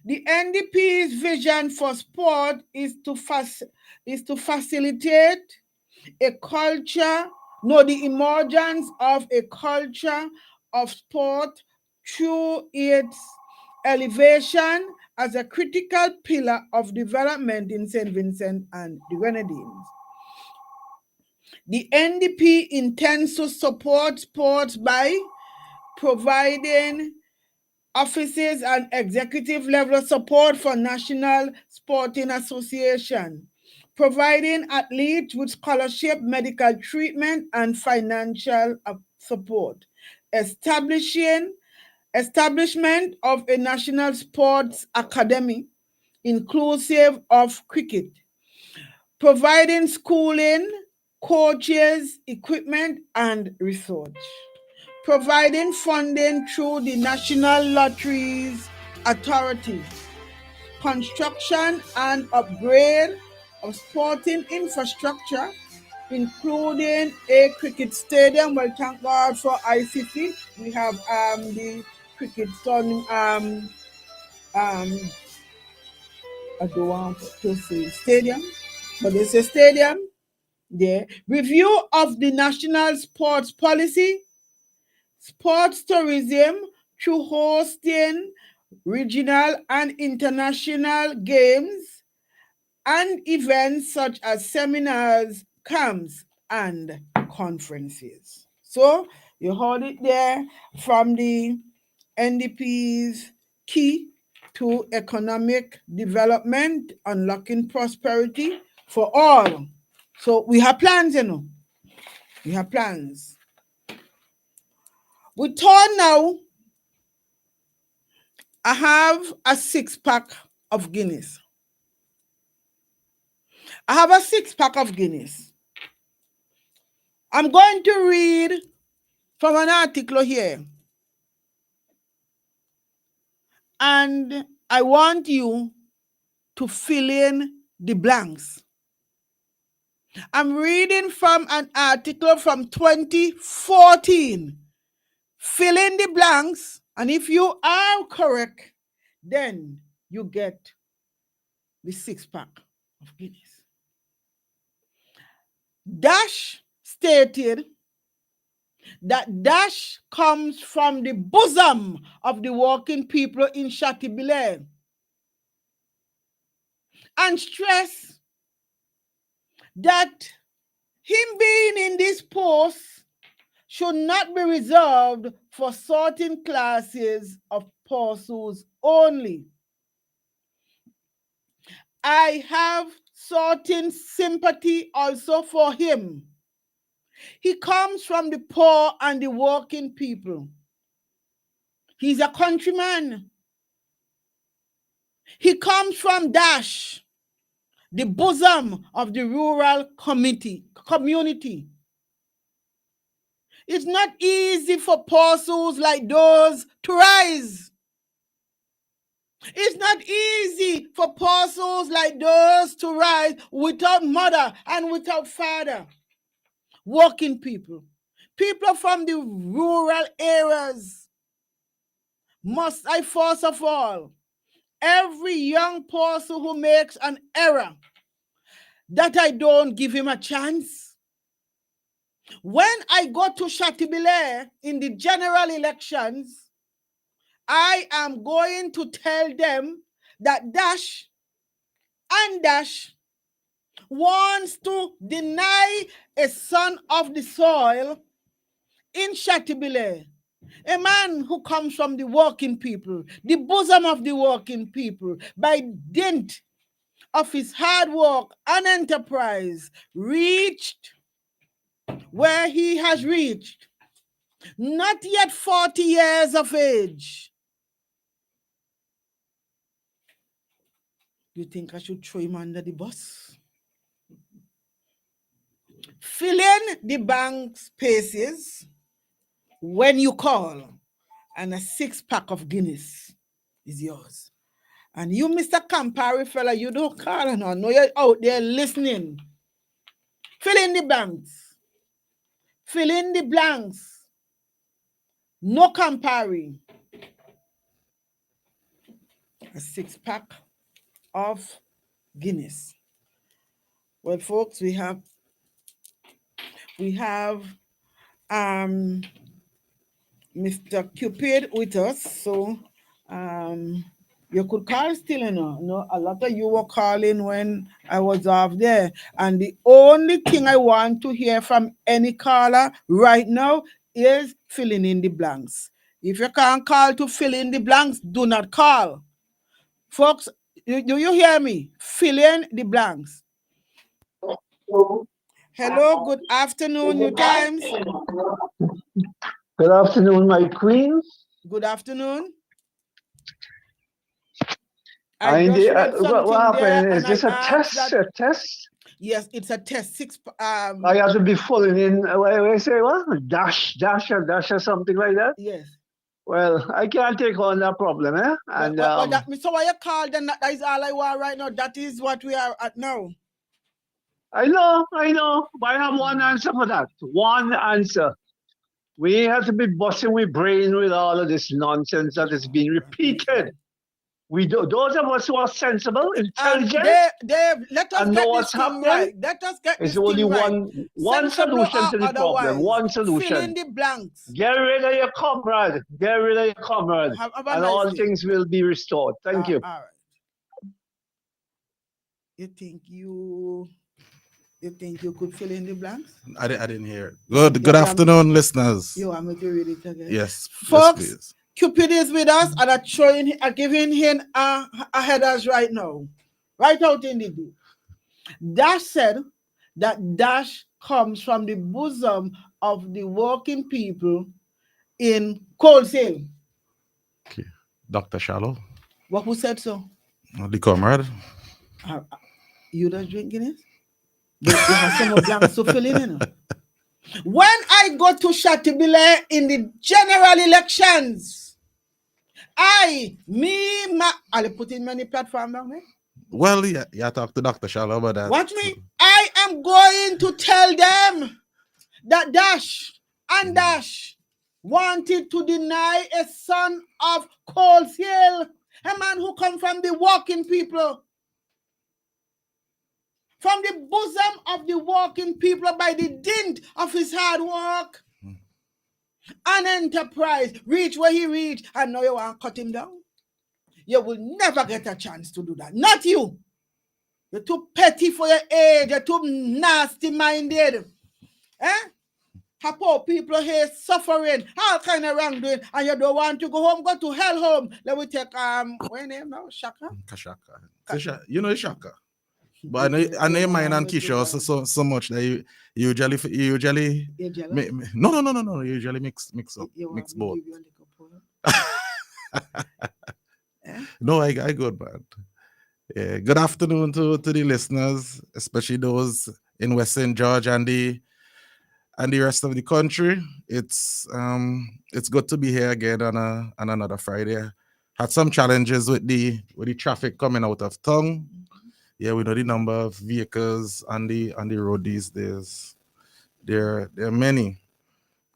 The NDP's vision for sport is to facilitate the emergence of a culture of sport through its elevation as a critical pillar of development in St. Vincent and the Grenadines. The NDP intends to support sports by providing offices and executive level support for National Sporting Association, providing athletes with scholarship, medical treatment, and financial support, establishment of a national sports academy inclusive of cricket, providing schooling, coaches, equipment, and research, providing funding through the National Lotteries Authority, construction and upgrade of sporting infrastructure, including a cricket stadium. Well, thank God for ICC. We have the cricket stadium. I don't want to say stadium, but it's a stadium there. Review of the national sports policy, sports tourism through hosting regional and international games and events such as seminars, camps, and conferences. So you heard it there from the NDP's key to economic development, unlocking prosperity for all. So we have plans, you know. We have plans. We turn now. I have a 6-pack of Guinness. I have a 6-pack of Guinness. I'm going to read from an article here. And I want you to fill in the blanks. I'm reading from an article from 2014. Fill in the blanks, and if you are correct, then you get the 6-pack of Guinness. Dash stated that Dash comes from the bosom of the working people in Chatibile and stress that him being in this post should not be reserved for certain classes of persons only. I have certain sympathy also for him. He comes from the poor and the working people. He's a countryman. He comes from Dash, the bosom of the rural community. It's not easy for persons like those to rise. It's not easy for persons like those to rise without mother and without father. Working people, people from the rural areas, must I first of all, every young person who makes an error, that I don't give him a chance. When I go to Chatibile in the general elections, I am going to tell them that Dash and Dash wants to deny a son of the soil in Chatibile, a man who comes from the working people, the bosom of the working people, by dint of his hard work and enterprise, reached where he has reached, not yet 40 years of age. You think I should throw him under the bus? Fill in the blank spaces when you call, and a 6-pack of Guinness is yours. And you, Mr. Campari fella, you don't call and no, you're out there listening. Fill in the blanks. Fill in the blanks. No Campari. A 6-pack of Guinness. Well, folks, we have Mr. Cupid with us. So you could call still, you know. No, a lot of you were calling when I was off there. And the only thing I want to hear from any caller right now is filling in the blanks. If you can't call to fill in the blanks, do not call. Folks, do you hear me? Fill in the blanks. Hello, good afternoon, New Times. Good afternoon, my queen. Good afternoon. What happened? Is this a test? A test? Yes, it's a test. I have to be filling in. What say what? Dash or something like that. Yes. Well, I can't take on that problem, eh? And so why you called? Then that is all I want right now. That is what we are at now. I know. But I have one answer for that. One answer. We have to be busting with brain with all of this nonsense that is being repeated. Those of us who are sensible, intelligent, let us and get know this what's thing happening. right. Let us get this It's only thing right. one solution to the problem. One solution. Fill in the blanks. Get rid of your comrade. And all things will be restored. Thank you. All right. You think you could fill in the blanks? I didn't hear it. Good afternoon, listeners. You want me to read it again? Yes, folks. Yes, please. Cupid is with us and are giving him a headers right now, right out in the group. Dash said that Dash comes from the bosom of the working people in Wholesale. Okay. Dr. Shallow. Who said so? The comrade. You don't drink Guinness? You have some more blanks to fill in, you know? When I go to Shatibile in the general elections, I'll put in many platforms down there. Well, yeah, talk to Dr. Shallow about that. Watch me. I am going to tell them that Dash wanted to deny a son of Coles Hill, a man who come from the working people. From the bosom of the working people by the dint of his hard work and enterprise, reach where he reached, and now you want to cut him down? You will never get a chance to do that. Not you. You're too petty for your age. You're too nasty-minded. Poor people here suffering, all kind of wrongdoing, and you don't want to go home, go to hell home. Let me take what name now? Shaka? Shaka. You know Shaka. But I know mine and Kisha also so much that you usually no. You usually mix both. No, I good, man. Yeah. Good afternoon to the listeners, especially those in West St. George and the rest of the country. It's good to be here again on another Friday. Had some challenges with the traffic coming out of town. Yeah, we know the number of vehicles on the road these days. There are many.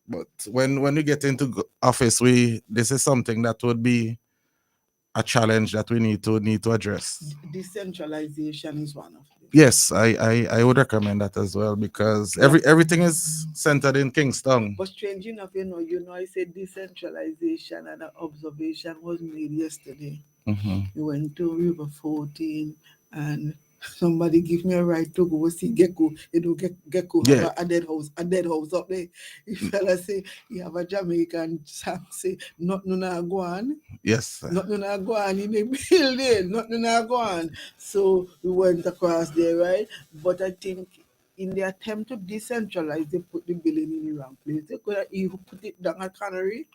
But when we get into office, this is something that would be a challenge that we need to address. Decentralization is one of them. Yes, I would recommend that as well, because everything is centered in Kingston. But strange enough, I said decentralization, and an observation was made yesterday. Mm-hmm. We went to River 14 and somebody give me a right to go see Gecko. Gecko have a dead house up there. If fella say you have a Jamaican song say nothing na go on. Yes. Nothing na go on in the building. Nothing na go on. So we went across there, right? But I think in the attempt to decentralize, they put the building in the wrong place. They could have even put it down at Canary.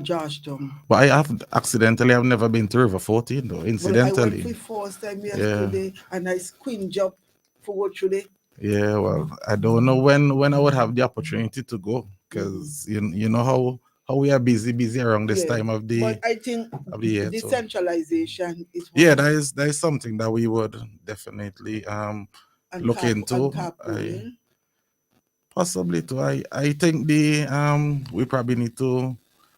Georgetown. But I have never been to River 14 though, incidentally. Well, I went for the first time yesterday and I squint up for what through there. Yeah, well, I don't know when I would have the opportunity to go. because you know how we are busy around this time of the But I think year. decentralization is one Yeah, of that is something that we would definitely look into. carpooling. Possibly too. I think we probably need to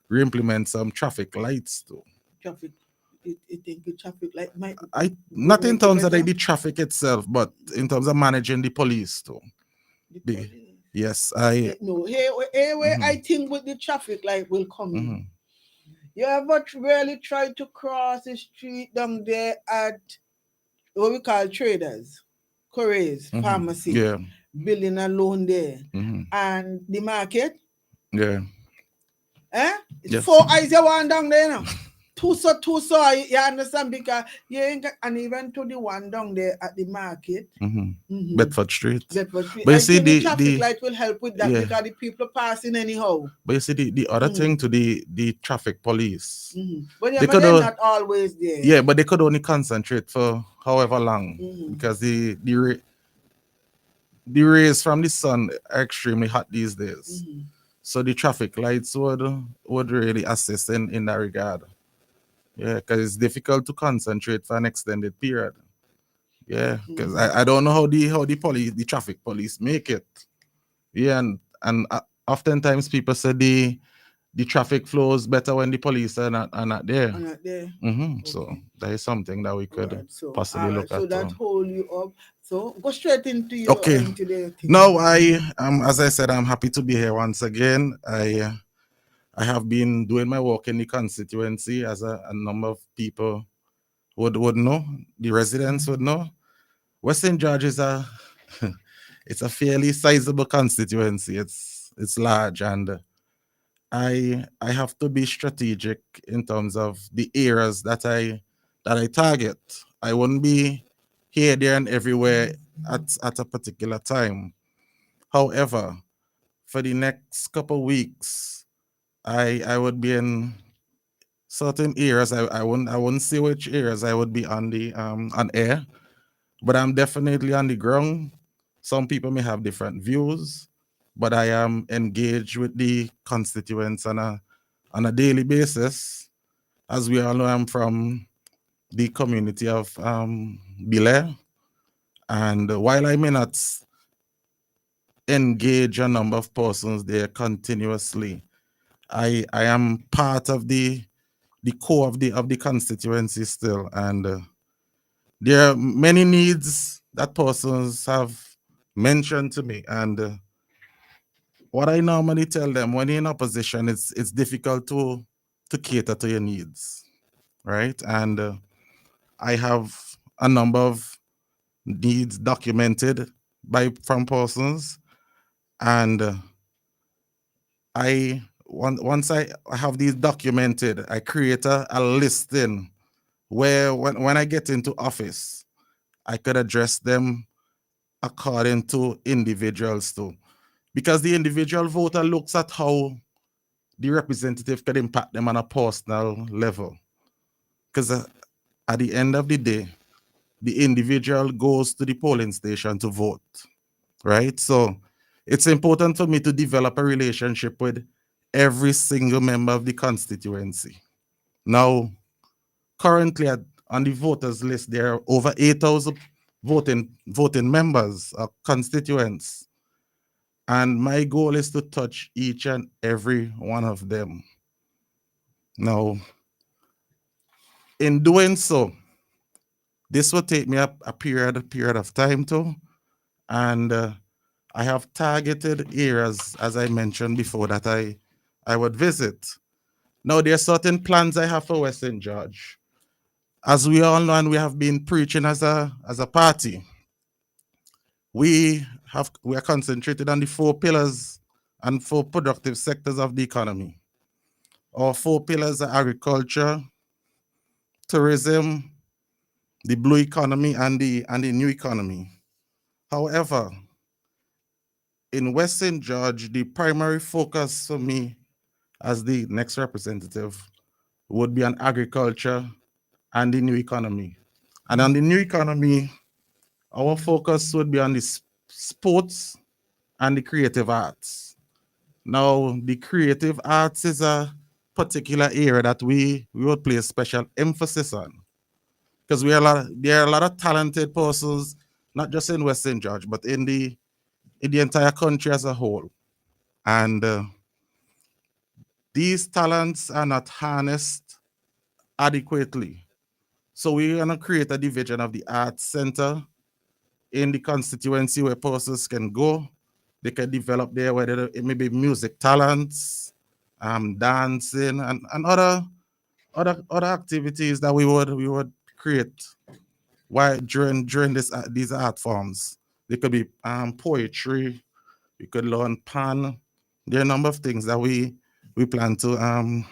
re-implement some traffic lights too. Traffic. You think the traffic light might Not in make it terms of better? like the traffic itself, but in terms of managing the police too. Yes, No, here where I think with the traffic light will come in. You ever really try to cross the street down there at what we call traders, Koreas, pharmacy, Yeah. building a loan there, and the market? Yeah. It's Yes. 4 eyes you want down there now. Two so, you understand? Because you ain't got, and even to the one down there at the market. Bedford Street. Bedford Street. But you I see think the traffic light will help with that yeah. because the people passing anyhow. But you see the other thing to the traffic police. But yeah, but they're not always there. Yeah, but they could only concentrate for however long because the rays from the sun are extremely hot these days. So the traffic lights would really assist in that regard. Yeah, because it's difficult to concentrate for an extended period. Yeah, because I don't know how the traffic police make it. Yeah, and oftentimes people say the traffic flows better when the police are not there. So that is something that we could possibly look at. So that hold you up. So go straight into your into the thing. Now as I said, I'm happy to be here once again. I have been doing my work in the constituency, as a number of people would know. The residents would know. West St. George is it's a fairly sizable constituency. It's large, and I have to be strategic in terms of the areas that I target. I wouldn't be here, there, and everywhere at a particular time. However, for the next couple weeks, I would be in certain areas. I wouldn't say which areas I would be on the on air, but I'm definitely on the ground. Some people may have different views, but I am engaged with the constituents on a daily basis. As we all know, I'm from the community of Belair, and while I may not engage a number of persons there continuously, I am part of the core of the constituency still, and there are many needs that persons have mentioned to me, and what I normally tell them when you're in opposition, it's difficult to cater to your needs, right? And I have a number of needs documented from persons, and once I have these documented, I create a listing where when I get into office, I could address them according to individuals too. Because the individual voter looks at how the representative can impact them on a personal level. Because at the end of the day, the individual goes to the polling station to vote, right? So it's important for me to develop a relationship with every single member of the constituency. Now, currently on the voters list, there are over 8,000 voting members or constituents. And my goal is to touch each and every one of them. Now, in doing so, this will take me a period of time too. And I have targeted areas, as I mentioned before, that I would visit. Now, there are certain plans I have for West St. George. As we all know, and we have been preaching as a party, we are concentrated on the 4 pillars and 4 productive sectors of the economy. Our 4 pillars are agriculture, tourism, the blue economy, and the new economy. However, in West St. George, the primary focus for me as the next representative would be on agriculture and the new economy. And on the new economy, our focus would be on the sports and the creative arts. Now, the creative arts is a particular area that we would place special emphasis on, because there are a lot of talented persons, not just in Western Georgia, but in the entire country as a whole. And these talents are not harnessed adequately. So we're going to create a division of the Arts Center in the constituency where persons can go. They can develop there, whether it may be music talents, dancing, and other activities that we would create while during these art forms. They could be poetry. You could learn pan. There are a number of things that we plan to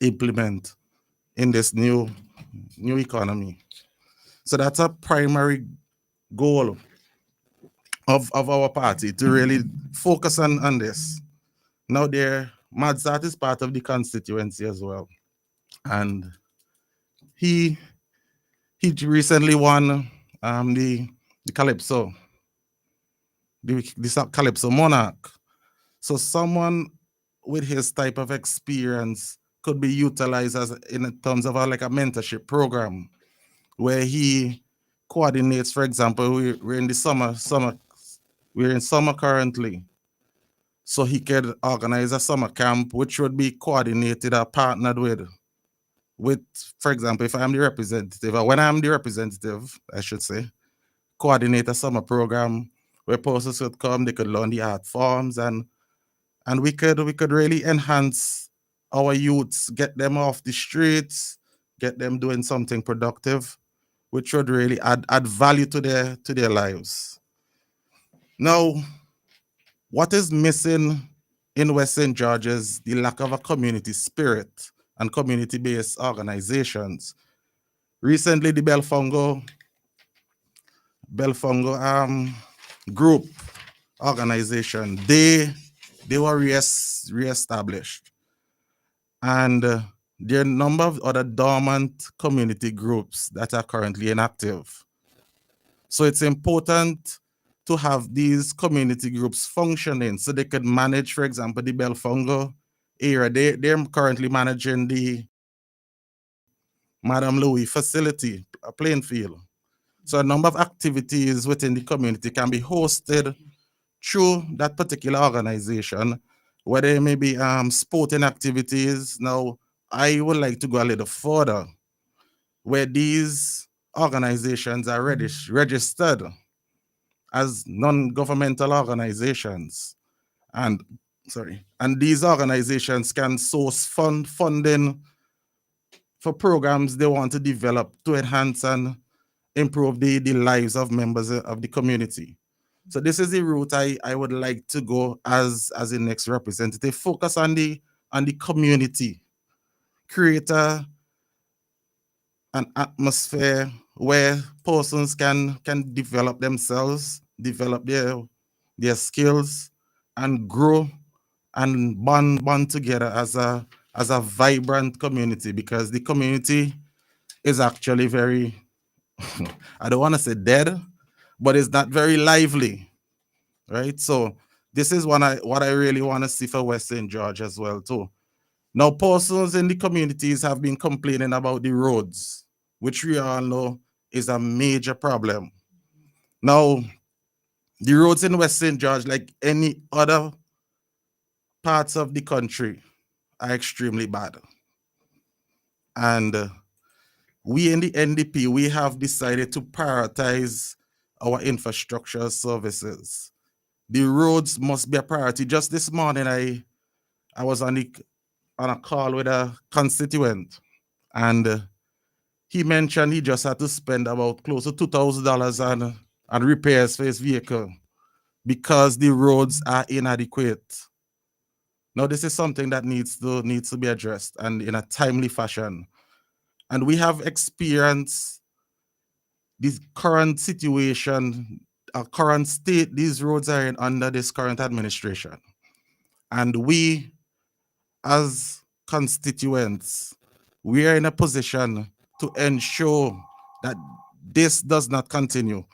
implement in this new economy. So that's a primary goal of our party, to really focus on this. Now Madzat is part of the constituency as well. And he recently won the Calypso, the Calypso Monarch. So someone with his type of experience could be utilized as in terms of like a mentorship program where he coordinates. For example, we're in the summer, we're in summer currently. So he could organize a summer camp, which would be coordinated or partnered with, for example, if I'm the representative, or when I'm the representative, I should say, coordinate a summer program where persons could come, they could learn the art forms, and we could really enhance our youths, get them off the streets, get them doing something productive, which would really add value to their lives. Now, what is missing in Western Georgia is the lack of a community spirit and community-based organizations. Recently, the Belfongo group organization, they were reestablished. And there are a number of other dormant community groups that are currently inactive. So it's important to have these community groups functioning so they could manage, for example, the Belfongo area. They're currently managing the Madame Louis facility, a playing field. So a number of activities within the community can be hosted through that particular organization, whether it may be sporting activities. Now, I would like to go a little further, where these organizations are registered as non-governmental organizations. And these organizations can source funding for programs they want to develop to enhance and improve the lives of members of the community. So this is the route I would like to go as the next representative. Focus on the community, create an atmosphere where persons can develop themselves, develop their skills, and grow and bond together as a vibrant community, because the community is actually very I don't want to say dead, but it's not very lively, right? So this is what I really want to see for Western Georgia as well too. Now, persons in the communities have been complaining about the roads, which we all know is a major problem. Now, the roads in Western Georgia, like any other parts of the country, are extremely bad. And we in the NDP, we have decided to prioritize our infrastructure services. The roads must be a priority. Just this morning, I was on a call with a constituent, and he mentioned he just had to spend about close to $2,000 on repairs for his vehicle because the roads are inadequate. Now, this is something that needs to be addressed, and in a timely fashion. And we have experienced this current situation, our current state, these roads are under this current administration. And we, as constituents, we are in a position to ensure that this does not continue.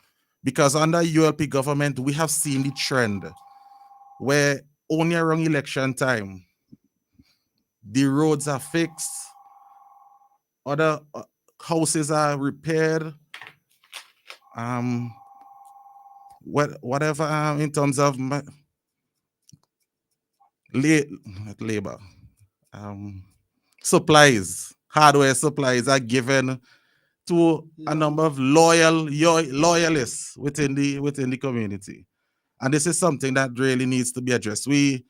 Because under ULP government, we have seen the trend where only around election time, the roads are fixed, other houses are repaired, whatever in terms of labor, supplies, hardware supplies are given to a number of loyalists within the community, and this is something that really needs to be addressed. We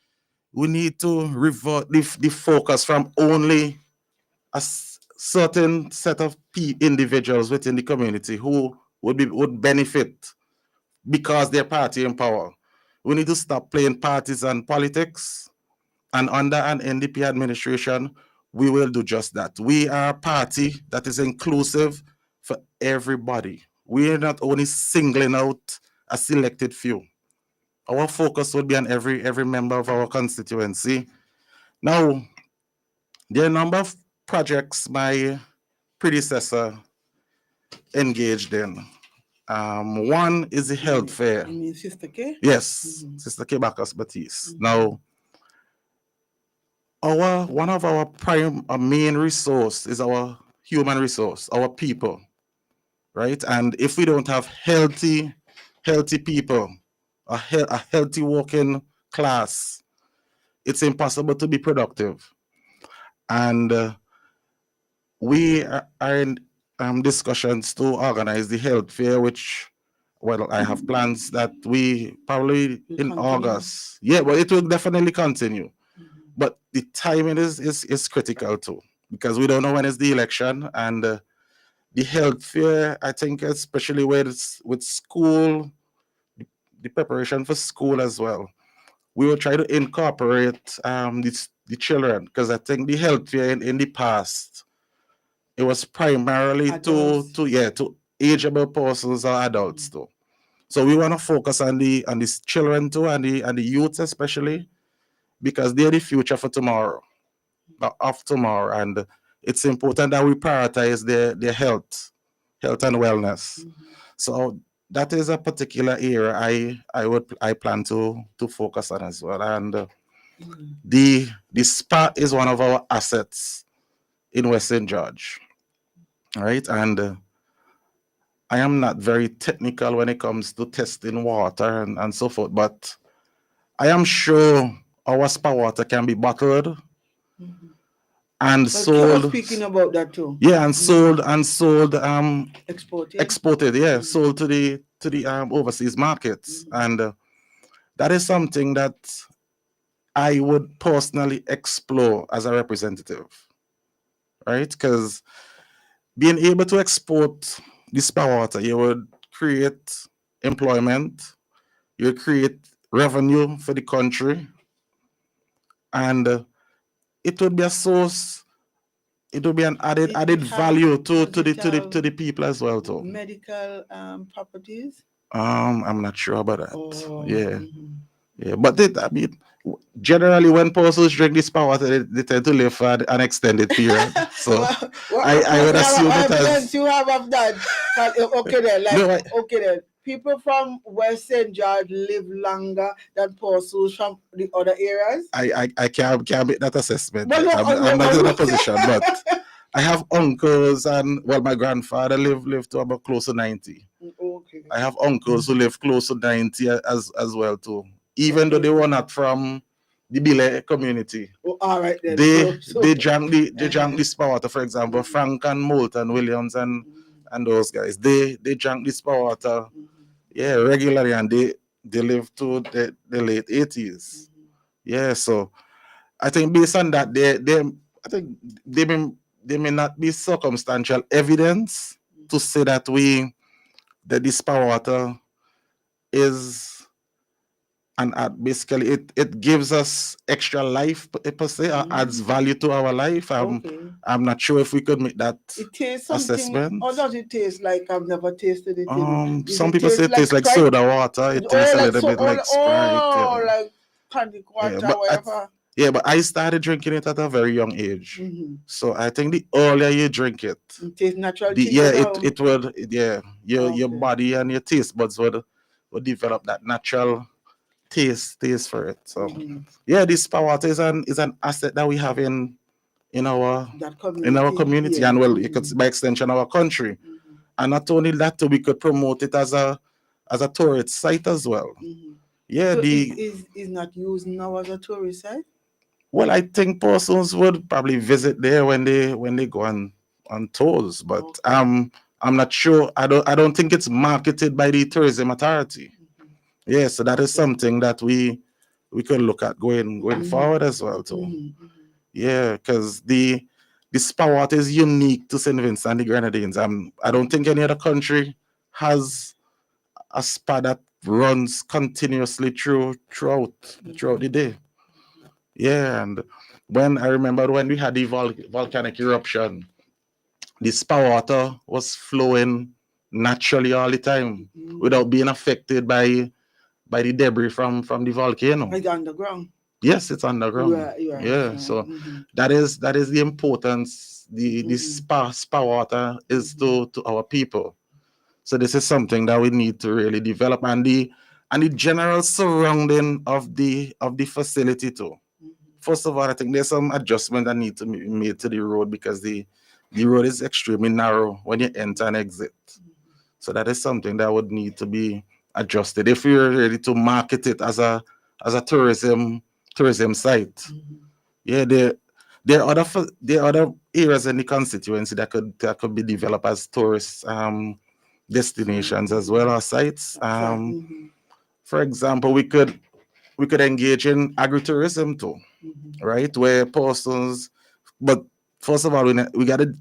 need to revert the focus from only a certain set of individuals within the community who would benefit because their party in power. We need to stop playing partisan politics, and under an NDP administration, we will do just that. We are a party that is inclusive for everybody. We are not only singling out a selected few. Our focus would be on every member of our constituency. Now, there are a number of projects my predecessor engaged in. One is the health fair. You mean Sister K? Yes, Sister K. Bacchus Batiste. Now, one of our main resource is our human resource, our people, right? And if we don't have healthy people, a healthy working class, it's impossible to be productive. And we are in discussions to organize the health fair, which, well, I have plans that we probably in August. Yeah, but it will definitely continue. But the timing is critical too, because we don't know when is the election, and the health fair, I think, especially with school, the preparation for school as well, we will try to incorporate the children, because I think the health fair in the past, it was primarily to ageable persons or adults too. So we want to focus on these children too, and the youth especially, because they're the future for tomorrow, of tomorrow, and it's important that we prioritize their health and wellness. So that is a particular area I plan to focus on as well. And the spa is one of our assets in West St. George, right? And I am not very technical when it comes to testing water and so forth, but I am sure our spa water can be bottled and sold. Speaking about that too. Yeah, and sold exported. Yeah, sold to the overseas markets, and that is something that I would personally explore as a representative, right? Because being able to export the spa water, you would create employment, you would create revenue for the country, and it would be a source. It would be an added value to the people as well too. Medical properties. I'm not sure about that. Yeah, but generally when persons drink this spa water, they tend to live for an extended period. So I would assume it has. You have of that. Okay then, okay then. People from West St. George live longer than persons from the other areas. I can't make that assessment. I'm not in a position, but I have uncles, and well, my grandfather lived to about close to 90. Okay. I have uncles who live close to 90 as well too. Even though they were not from the Bile community. Oh, all right then. They drank the spa water, for example, Frank and Moulton Williams and those guys. They drank the spa water, regularly, and they lived to the late 80s. Yeah, so I think based on that, they may not be circumstantial evidence to say that the spa water is basically it gives us extra life per se, or adds value to our life. I'm not sure if we could make that assessment. Or does it taste like I've never tasted it? Some people say it tastes like soda water. It tastes a little bit like Sprite. Like tonic water, whatever. But I started drinking it at a very young age. So I think the earlier you drink it, tastes natural. It would your body and your taste buds would develop that natural taste for it. So yeah, this spa water is an asset that we have in our community, yeah. and well, you could by extension our country. And not only that, we could promote it as a tourist site as well. Yeah, so is not used now as a tourist site? Well, I think persons would probably visit there when they go on tours, but I'm not sure. I don't think it's marketed by the tourism authority. Yeah, so that is something that we could look at going forward as well too. Yeah, because the spa water is unique to St. Vincent and the Grenadines. I don't think any other country has a spa that runs continuously throughout the day. Yeah, and when I remember when we had the volcanic eruption, the spa water was flowing naturally all the time without being affected by the debris from the volcano. It's underground. Yes, it's underground. Yeah. So that is the importance the spa water is to our people. So this is something that we need to really develop, and the general surrounding of the facility too. First of all, I think there's some adjustment that need to be made to the road, because the road is extremely narrow when you enter and exit. So that is something that would need to be adjusted if you're ready to market it as a tourism site. Yeah, there are other areas in the constituency that could be developed as tourist destinations as well as sites. For example, we could engage in agritourism too, right? Where persons, but first of all, we gotta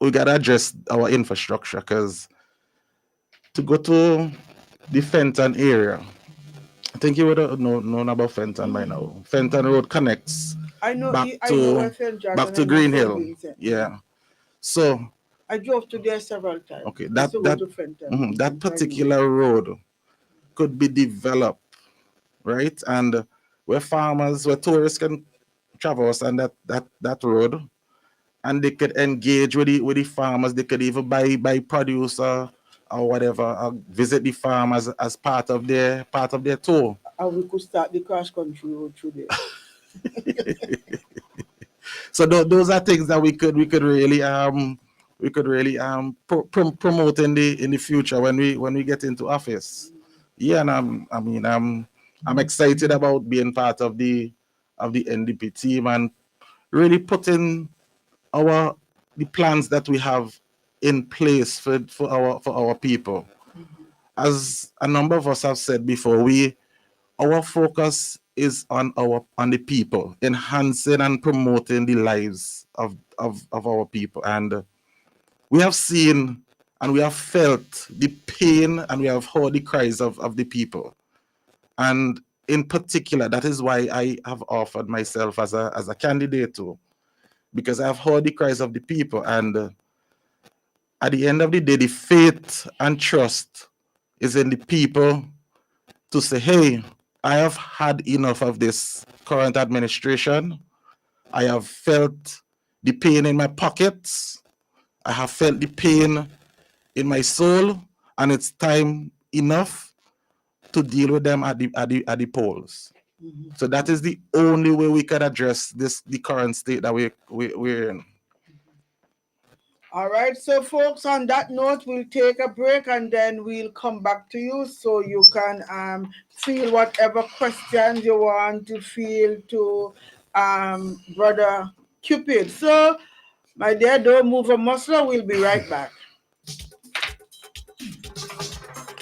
address our infrastructure, because to go to the Fenton area, I think you would have known about Fenton by now. Fenton Road connects back to Green Hill. Yeah. So I drove to there several times. Okay, that particular road could be developed, right? And where tourists can traverse on that road, and they could engage with the farmers. They could even buy produce or whatever, visit the farm as part of their tour. And we could start the cross country road through there. So those are things that we could really promote in the future when we get into office. Yeah, and I'm excited about being part of the NDP team and really putting the plans that we have in place for our people. As a number of us have said before, our focus is on the people, enhancing and promoting the lives of our people. And we have seen and we have felt the pain, and we have heard the cries of the people. And in particular, that is why I have offered myself as a candidate too, because I've heard the cries of the people. And at the end of the day, the faith and trust is in the people to say, hey, I have had enough of this current administration. I have felt the pain in my pockets. I have felt the pain in my soul, and it's time enough to deal with them at the polls. So that is the only way we can address the current state that we're in. All right, so folks, on that note, we'll take a break and then we'll come back to you so you can feel whatever questions you want to feel to Brother Cupid. So, my dear, don't move a muscle. We'll be right back.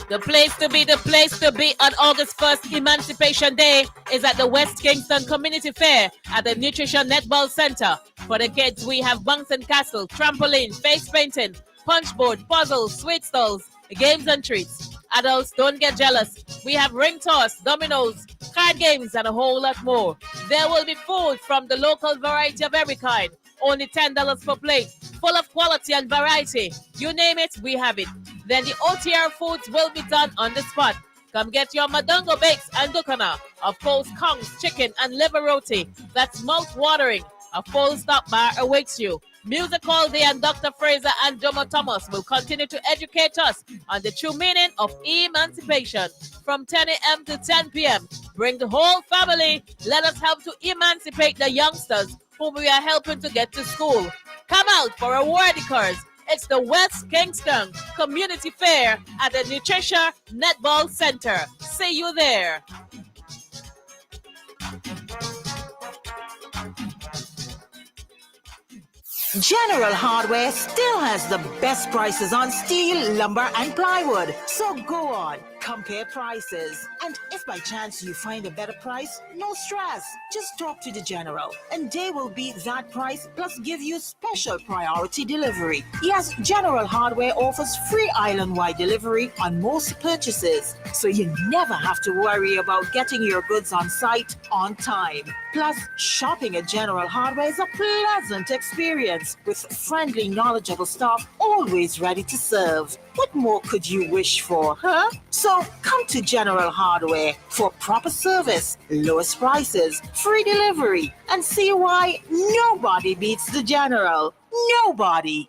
The place to be on August 1st, Emancipation Day, is at the West Kingston Community Fair at the Nutrition Netball Center. For the kids, we have bunks and castle, trampoline, face painting, punchboard, puzzles, sweet stalls, games and treats. Adults, don't get jealous. We have ring toss, dominoes, card games, and a whole lot more. There will be food from the local variety of every kind. Only $10 per plate, full of quality and variety. You name it, we have it. Then the OTR foods will be done on the spot. Come get your madongo bakes and dukana. Of course, kongs, chicken, and liver roti. That's mouth-watering. A full stop bar awaits you. Music all day, and Dr. Fraser and Jomo Thomas will continue to educate us on the true meaning of emancipation from 10 a.m. to 10 p.m. Bring the whole family. Let us help to emancipate the youngsters whom we are helping to get to school. Come out for a worthy cause. It's the West Kingston Community Fair at the Nutrition Netball Center. See you there. General Hardware still has the best prices on steel, lumber, and plywood. So go on, compare prices. And if by chance you find a better price, no stress. Just talk to the General, and they will beat that price plus give you special priority delivery. Yes, General Hardware offers free island-wide delivery on most purchases, so you never have to worry about getting your goods on site on time. Plus, shopping at General Hardware is a pleasant experience with friendly, knowledgeable staff always ready to serve. What more could you wish for, huh? So come to General Hardware for proper service, lowest prices, free delivery, and see why nobody beats the General. Nobody.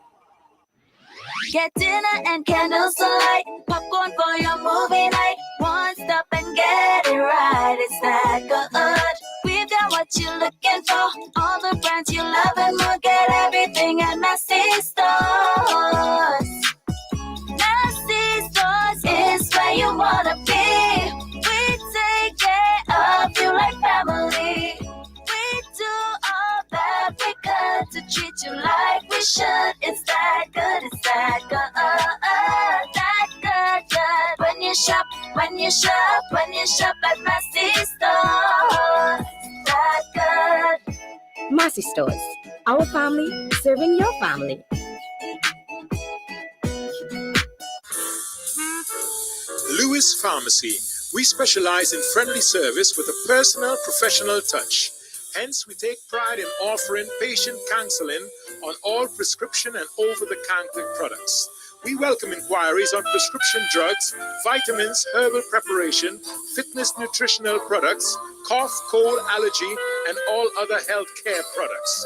Get dinner and candles alight, popcorn for your movie night. One stop and get it right. It's that good. We've got what you're looking for. All the brands you love and more. Get everything at Massey Stores. Massey Stores is where you wanna be. We take care of you like family. We do all that we could to treat you like we should. It's that good, it's that good. That good. When you shop at Massey Stores. That good. Massey Stores, our family serving your family. Lewis Pharmacy. We specialize in friendly service with a personal, professional touch. Hence, we take pride in offering patient counseling on all prescription and over-the-counter products. We welcome inquiries on prescription drugs, vitamins, herbal preparation, fitness nutritional products, cough, cold, allergy, and all other health care products.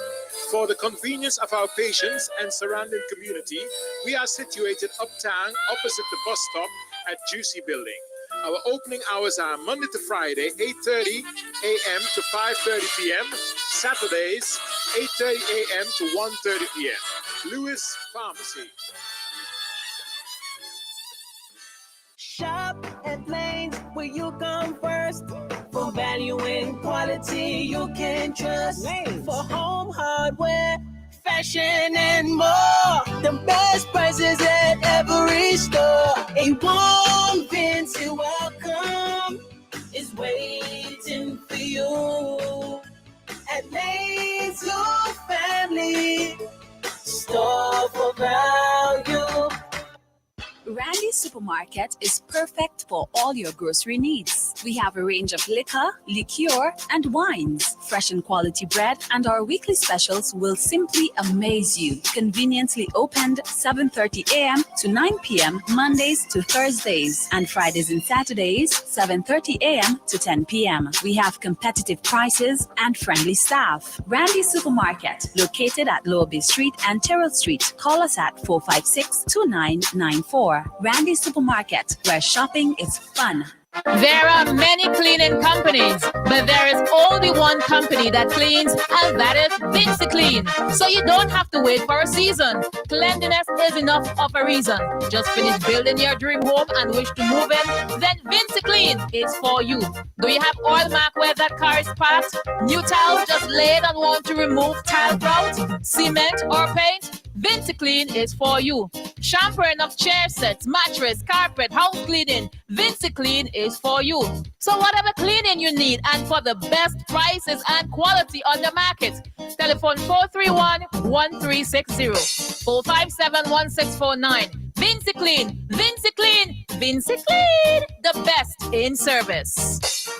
For the convenience of our patients and surrounding community, we are situated uptown opposite the bus stop at Juicy Building. Our opening hours are Monday to Friday, 8:30 a.m. to 5:30 p.m. Saturdays, 8:30 a.m. to 1:30 p.m. Lewis Pharmacy. Shop at Lanes where you come first. For value and quality you can trust. Lanes. For home hardware, fashion and more. The best prices at every store. A warm fancy welcome is waiting for you. At Lanes, your family store for value. Randy Supermarket is perfect for all your grocery needs. We have a range of liquor, liqueur, and wines, fresh and quality bread, and our weekly specials will simply amaze you. Conveniently opened 7:30 a.m. to 9 p.m. Mondays to Thursdays, and Fridays and Saturdays 7:30 a.m. to 10 p.m. We have competitive prices and friendly staff. Randy Supermarket, located at Lower Bay Street and Terrell Street. Call us at 456-2994. Randy Supermarket, where shopping is fun. There are many cleaning companies, but there is only one company that cleans, and that is Vinci Clean. So you don't have to wait for a season. Cleanliness is enough of a reason. Just finish building your dream home and wish to move in? Then Vinci Clean is for you. Do you have oil mark where that car is parked? New tiles just laid and want to remove tile grout, cement, or paint? Vinci Clean is for you. Shampooing of chair sets, mattress, carpet, house cleaning. Vinci Clean is for you. So whatever cleaning you need and for the best prices and quality on the market, telephone 431-1360, 457-1649. Vinci Clean, Vinci Clean, Vinci Clean, the best in service.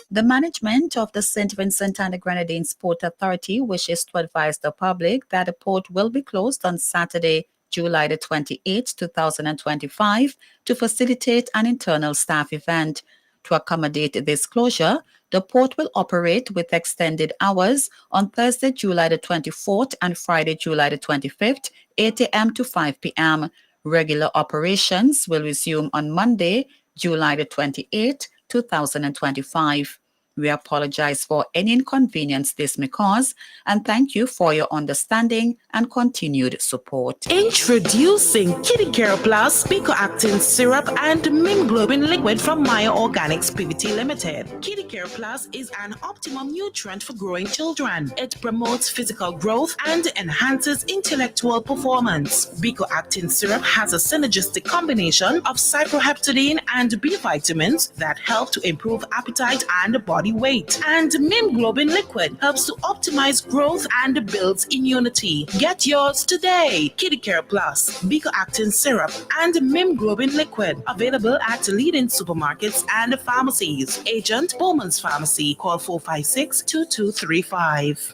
The management of the St. Vincent and the Grenadines Port Authority wishes to advise the public that the port will be closed on Saturday, July the 28th, 2025, to facilitate an internal staff event. To accommodate this closure, The port will operate with extended hours on Thursday, July the 24th and Friday, July the 25th, 8 a.m. to 5 p.m. Regular operations will resume on Monday, July the 28th, 2025. We apologize for any inconvenience this may cause and thank you for your understanding and continued support. Introducing Kitty Care Plus, Picoactin Syrup and Mimglobin Liquid from Maya Organics PVT Limited. Kitty Care Plus is an optimum nutrient for growing children. It promotes physical growth and enhances intellectual performance. Picoactin Syrup has a synergistic combination of cyproheptadine and B vitamins that help to improve appetite and body weight. And Mimglobin Liquid helps to optimize growth and builds immunity. Get yours today. Kitty Care Plus, Picoactin Syrup, and Mimglobin Liquid. Available at leading supermarkets and pharmacies. Agent Bowman's Pharmacy. Call 456-2235.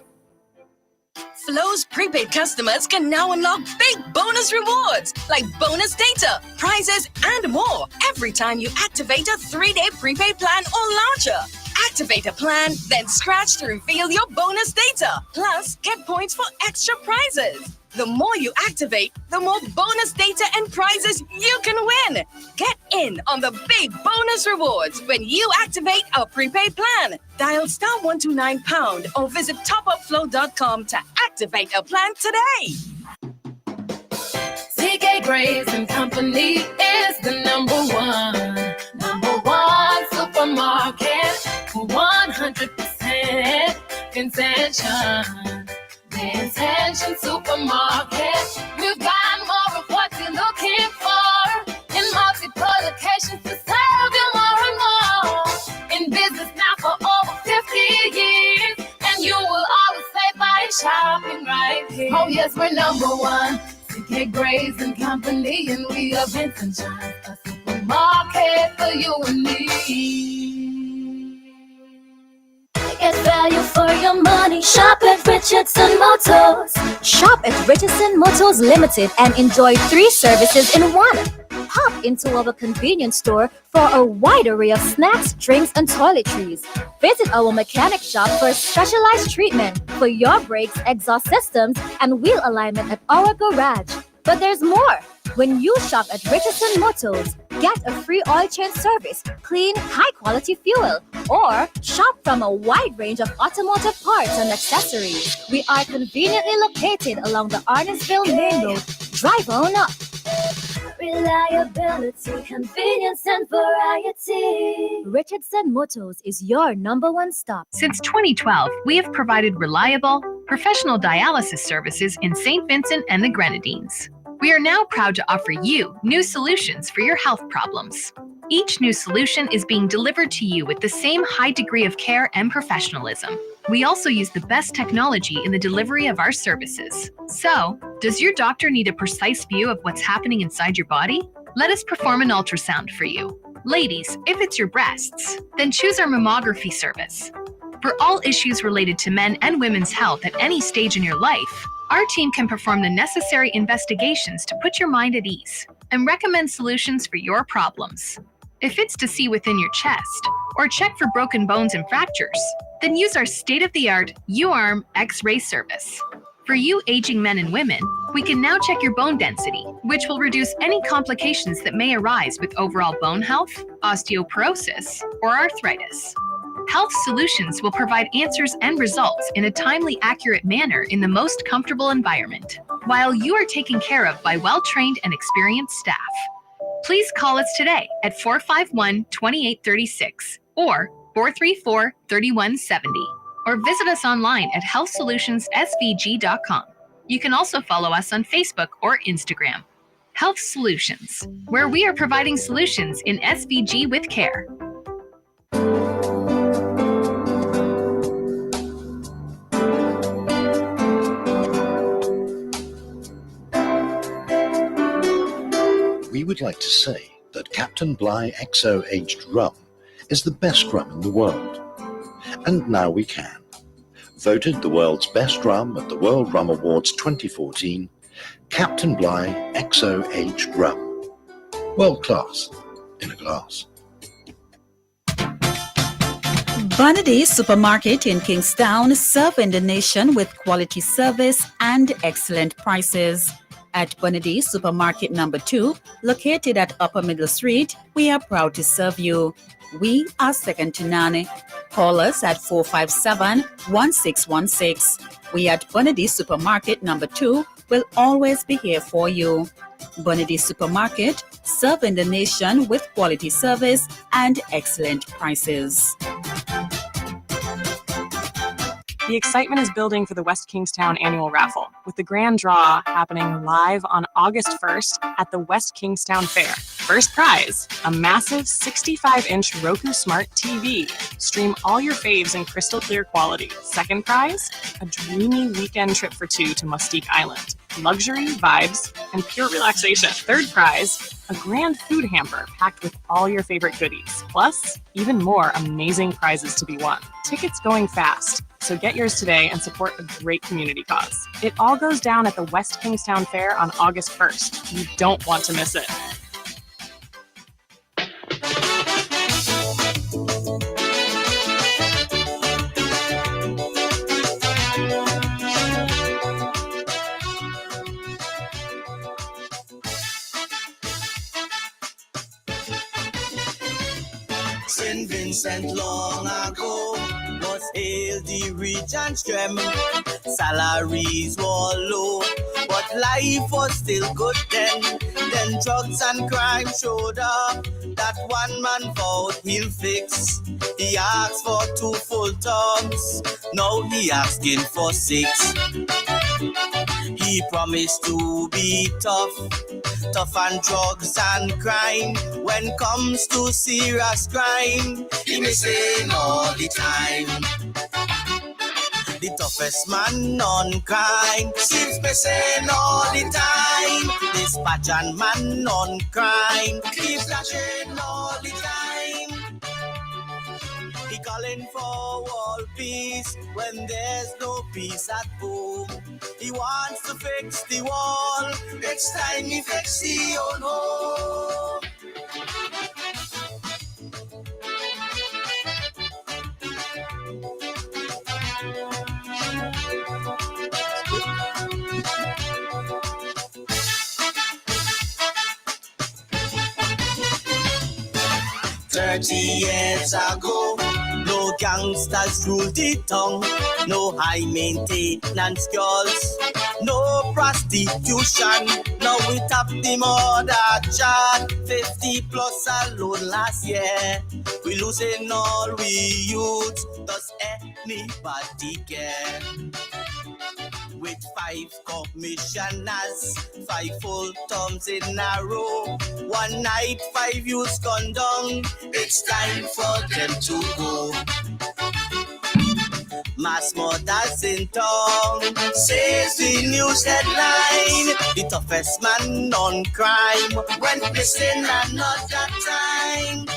Flo's prepaid customers can now unlock big bonus rewards like bonus data, prizes, and more every time you activate a 3-day prepaid plan or larger. Activate a plan, then scratch to reveal your bonus data. Plus, get points for extra prizes. The more you activate, the more bonus data and prizes you can win. Get in on the big bonus rewards when you activate a prepaid plan. Dial *129# or visit topupflow.com to activate a plan today. CK Graves and Company is the number one supermarket for 100% intention. The Intention Supermarket. We've got more of what you're looking for in multiple locations to serve you more and more. In business now for over 50 years, and you will always say by shopping right here. Oh yes, we're number one. CK Graves and Company, and we are Vincent John, a supermarket for you and me. Get value for your money. Shop at Richardson Motors. Shop at Richardson Motors Limited and enjoy 3 services in one. Hop into our convenience store for a wide array of snacks, drinks, and toiletries. Visit our mechanic shop for specialized treatment for your brakes, exhaust systems, and wheel alignment at our garage. But there's more. When you shop at Richardson Motors, get a free oil change service, clean, high-quality fuel, or shop from a wide range of automotive parts and accessories. We are conveniently located along the Arnesville Main Road. Drive on up. Reliability, convenience, and variety. Richardson Motors is your #1 stop. Since 2012, we have provided reliable, professional dialysis services in St. Vincent and the Grenadines. We are now proud to offer you new solutions for your health problems. Each new solution is being delivered to you with the same high degree of care and professionalism. We also use the best technology in the delivery of our services. So, does your doctor need a precise view of what's happening inside your body? Let us perform an ultrasound for you. Ladies, if it's your breasts, then choose our mammography service. For all issues related to men and women's health at any stage in your life, our team can perform the necessary investigations to put your mind at ease and recommend solutions for your problems. If it's to see within your chest or check for broken bones and fractures, then use our state-of-the-art U-Arm X-ray service. For you aging men and women, we can now check your bone density, which will reduce any complications that may arise with overall bone health, osteoporosis, or arthritis. Health Solutions will provide answers and results in a timely, accurate manner in the most comfortable environment, while you are taken care of by well-trained and experienced staff. Please call us today at 451-2836 or 434-3170, or visit us online at healthsolutionssvg.com. You can also follow us on Facebook or Instagram. Health Solutions, where we are providing solutions in SVG with care. We would like to say that Captain Bligh XO Aged Rum is the best rum in the world. And now we can. Voted the world's best rum at the World Rum Awards 2014, Captain Bligh XO Aged Rum. World class in a glass. Bonady Supermarket in Kingstown, serving the nation with quality service and excellent prices. At Bonady Supermarket number 2, located at Upper Middle Street, we are proud to serve you. We are second to none. Call us at 457-1616. We at Bonady Supermarket number 2 will always be here for you. Bonady Supermarket, serving the nation with quality service and excellent prices. The excitement is building for the West Kingstown annual raffle, with the grand draw happening live on August 1st at the West Kingstown Fair. First prize, a massive 65-inch Roku Smart TV. Stream all your faves in crystal clear quality. Second prize, a dreamy weekend trip for two to Mustique Island. Luxury, vibes, and pure relaxation. Third prize, a grand food hamper packed with all your favorite goodies. Plus, even more amazing prizes to be won. Tickets going fast, so get yours today and support a great community cause. It all goes down at the West Kingstown Fair on August 1st. You don't want to miss it. St. Vincent long ago was hailed the region strength. Salaries were low, but life was still good then. Then drugs and crime showed up. That one man vowed he'll fix. He asked for 2 full terms. Now he asking for 6. He promised to be tough on drugs and crime. When comes to serious crime, he missing all the time. The toughest man on crime seems missing all the time. This pageant man on crime keeps flashing all the time. He calling for world peace when there's no peace at home. He wants to fix the wall. Next time he fix the own home. Years ago, no gangsters ruled the town, no high maintenance girls, no prostitution. Now we tap the murder chart, 50 plus alone last year. We losing all we youth, does anybody care? With 5 commissioners, 5 full terms in a row. One night, 5 youths gone down. It's time for them to go. Mass murders in town, says the news headline. The toughest man on crime went missing another time.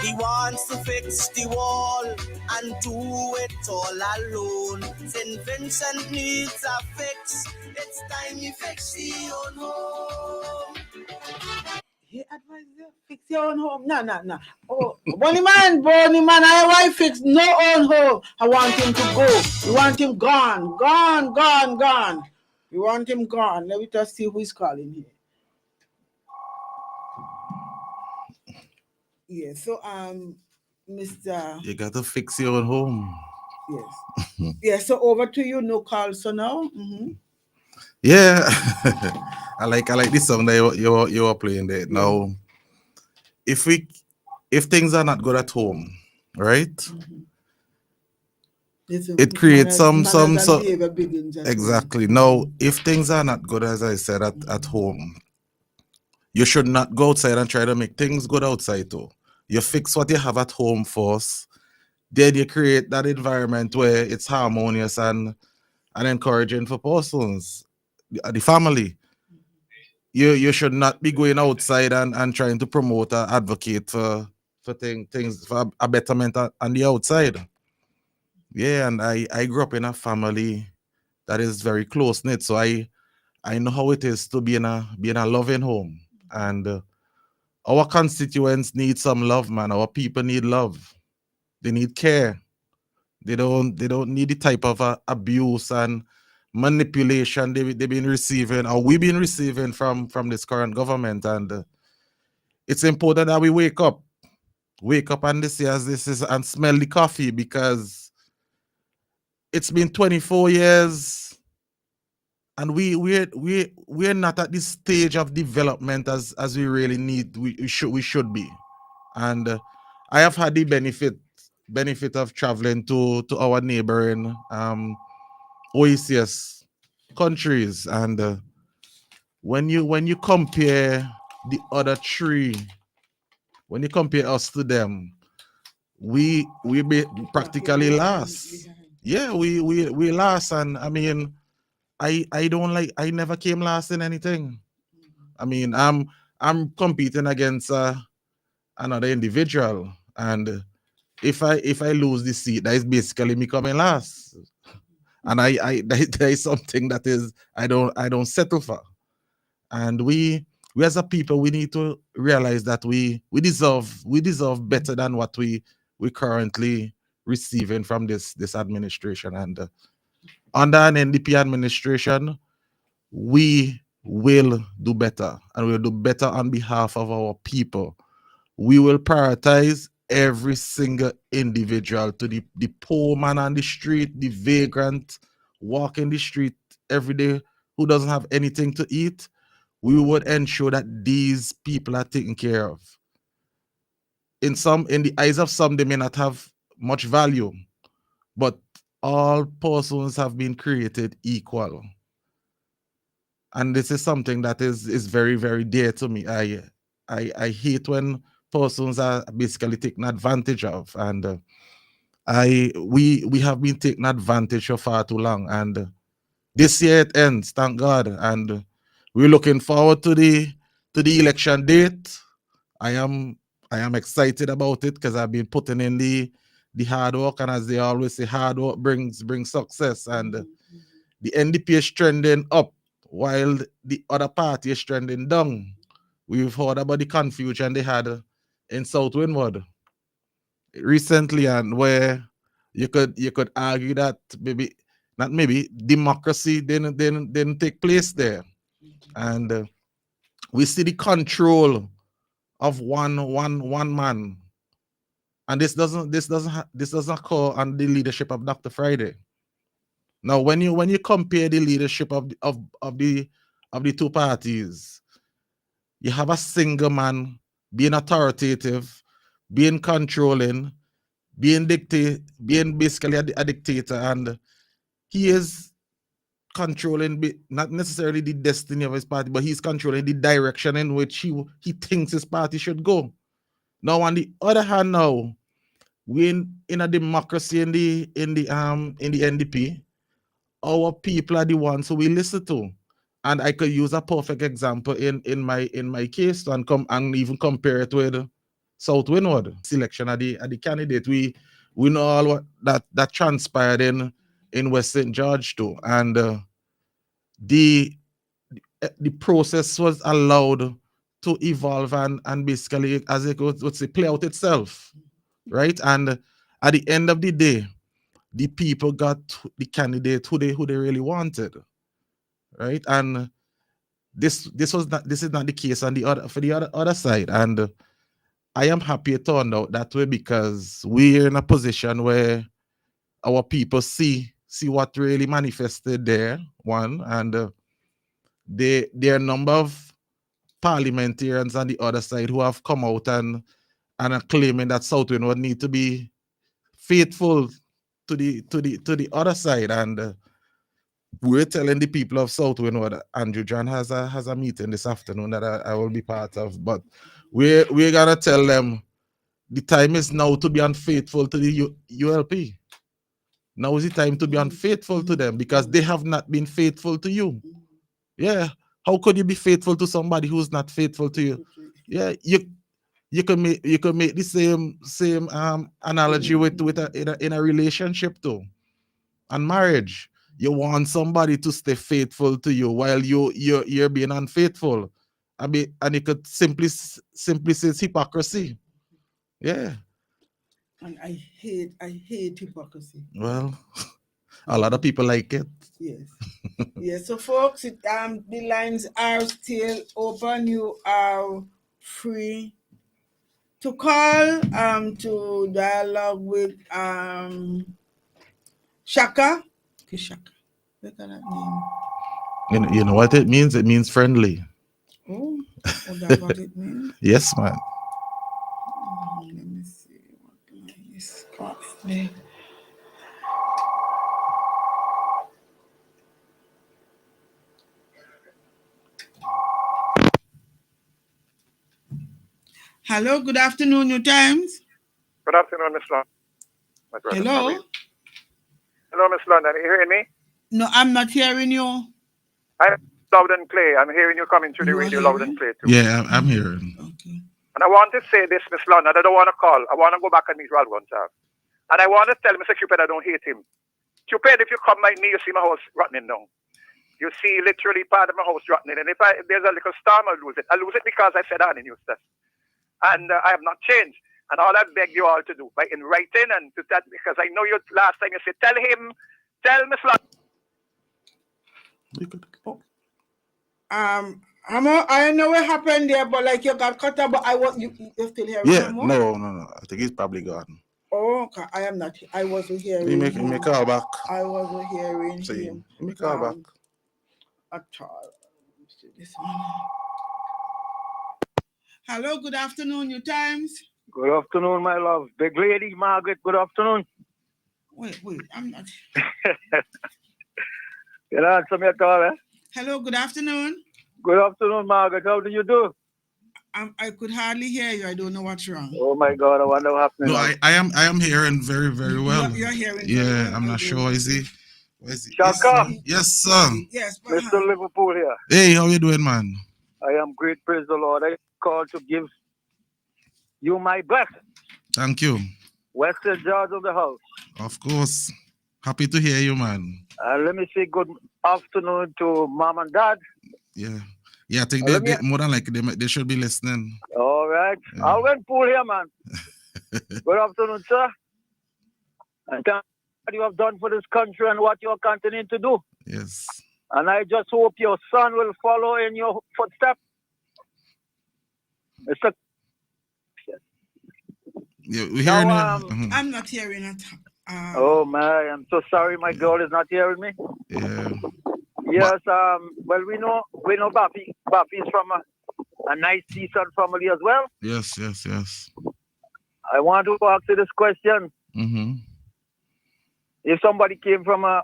He wants to fix the wall and do it all alone. St. Vincent needs a fix. It's time you fix your own home. He advised you fix your own home. No. Oh, Bonnie man, I want fix no own home. I want him to go. You want him gone. You want him gone. Let me just see who is calling here. Yeah, so Mr. You got to fix your own home. Yes. Yeah, so over to you, no call, so now. Mm-hmm. Yeah, I like this song that you were playing there. Now, if things are not good at home, right? Mm-hmm. It creates some exactly. Now, if things are not good, as I said, at home, you should not go outside and try to make things good outside too. You fix what you have at home first, then you create that environment where it's harmonious and encouraging for persons, the family. You should not be going outside and trying to promote or advocate for things for a betterment on the outside. Yeah, and I grew up in a family that is very close knit, so I know how it is to be in a loving home, and our constituents need some love, man. Our people need love. They need care. They don't need the type of abuse and manipulation they've been receiving, or we've been receiving from this current government. And it's important that we wake up and this is and smell the coffee, because it's been 24 years and we're not at this stage of development as we really need. We should be. And I have had the benefit of traveling to our neighboring OECS countries, and when you compare the other three, when you compare us to them, we be practically last. Yeah, we last. And I mean, I don't like, I never came last in anything. I mean, I'm competing against another individual, and if I lose the seat, that is basically me coming last. And I there is something that is I don't settle for. And we as a people, we need to realize that we deserve better than what we currently receiving from this administration. And under an NDP administration, we will do better, and we'll do better on behalf of our people. We will prioritize every single individual, to the poor man on the street, the vagrant walking the street every day who doesn't have anything to eat. We would ensure that these people are taken care of. In the eyes of some, they may not have much value, but all persons have been created equal. And this is something that is very, very dear to me. I hate when persons are basically taken advantage of, and we have been taken advantage of far too long. And this year it ends, thank God, and we're looking forward to the election date. I am excited about it, because I've been putting in the hard work, and as they always say, hard work brings success. And the NDP is trending up while the other party is trending down. We've heard about the confusion they had in South Windward recently, and where you could argue that maybe democracy didn't take place there. And we see the control of one man, and this doesn't occur on the leadership of Dr. Friday. Now, when you compare the leadership of the two parties, you have a single man being authoritative, being controlling, being basically a dictator, and he is controlling not necessarily the destiny of his party, but he's controlling the direction in which he thinks his party should go. Now, on the other hand, now we in a democracy in the NDP, our people are the ones who we listen to. And I could use a perfect example in my case, and even compare it with South Windward selection of the candidate. We know all what that transpired in West St. George too, and the process was allowed to evolve and basically, as it would say, play out itself, right? And at the end of the day, the people got the candidate who they really wanted, right? And this is not the case on the other side. And I am happy it turned out that way, because we're in a position where our people see what really manifested there, one, and there are a number of parliamentarians on the other side who have come out and are claiming that Southwind would need to be faithful to the other side. And we're telling the people of Southwind what Andrew John has a meeting this afternoon that I will be part of. But we're gonna tell them the time is now to be unfaithful to the ULP. Now is the time to be unfaithful to them, because they have not been faithful to you. Yeah. How could you be faithful to somebody who's not faithful to you? Yeah, you can make the same analogy with in a relationship too. And marriage, you want somebody to stay faithful to you while you're being unfaithful. And you could simply say it's hypocrisy. Yeah. And I hate hypocrisy. Well, a lot of people like it. Yes. Yes, so folks, the lines are still open. You are free to call to dialogue with Shaka. Okay, Shaka. Look at that name. You know what it means? It means friendly. Oh, that's what it means? Yes, man. Let me see what line is there. Hello, good afternoon, New Times. Good afternoon, Miss London. Hello? Hello, Miss London. Are you hearing me? No, I'm not hearing you. I'm loud and clear. I'm hearing you coming through the radio loud and clear too. Yeah, I'm hearing. Okay. And I want to say this, Miss London. I don't want to call. I want to go back and meet Ralph Gonsalves. And I want to tell Mr. Cupid I don't hate him. Cupid, if you come by me, you see my house rotting down. You see literally part of my house rotting. And if there's a little storm, I'll lose it. I lose it because I said that in Eustace. And I have not changed. And all I beg you all to do, by in writing and to that, because I know you last time you said, tell Miss London. I know what happened there, but like you got cut out, but you still hearing Yeah, more? no. I think he's probably gone. Oh, okay. I am not. I wasn't hearing He make call back. I wasn't hearing him. He make call back. At all. Let me see this one. Hello, good afternoon, New Times. Good afternoon, my love. Big lady, Margaret, good afternoon. Wait, I'm not. You answer me at all, eh? Hello, good afternoon. Good afternoon, Margaret. How do you do? I could hardly hear you. I don't know what's wrong. Oh my God, I wonder what happened. No, I am hearing very, very well. You're hearing yeah, very well. I'm not sure. Is he? Shaka. Yes, sir. Yes, Mr. Liverpool here. Hey, how you doing, man? I am great, praise the Lord. I called to give you my best. Thank you. Western George of the house. Of course. Happy to hear you, man. Let me say good afternoon to mom and dad. Yeah. Yeah, I think they more than likely they should be listening. All right. Yeah. I'll went pool here, man. Good afternoon, sir. And thank what you have done for this country and what you are continuing to do. Yes. And I just hope your son will follow in your footsteps. Mr. Yeah, we're hearing you. I'm not hearing it. Oh my, I'm so sorry my girl is not hearing me. Yeah. Yes, well we know Buffy is from a nice decent family as well. Yes. I want to ask you this question. Mm-hmm. If somebody came from a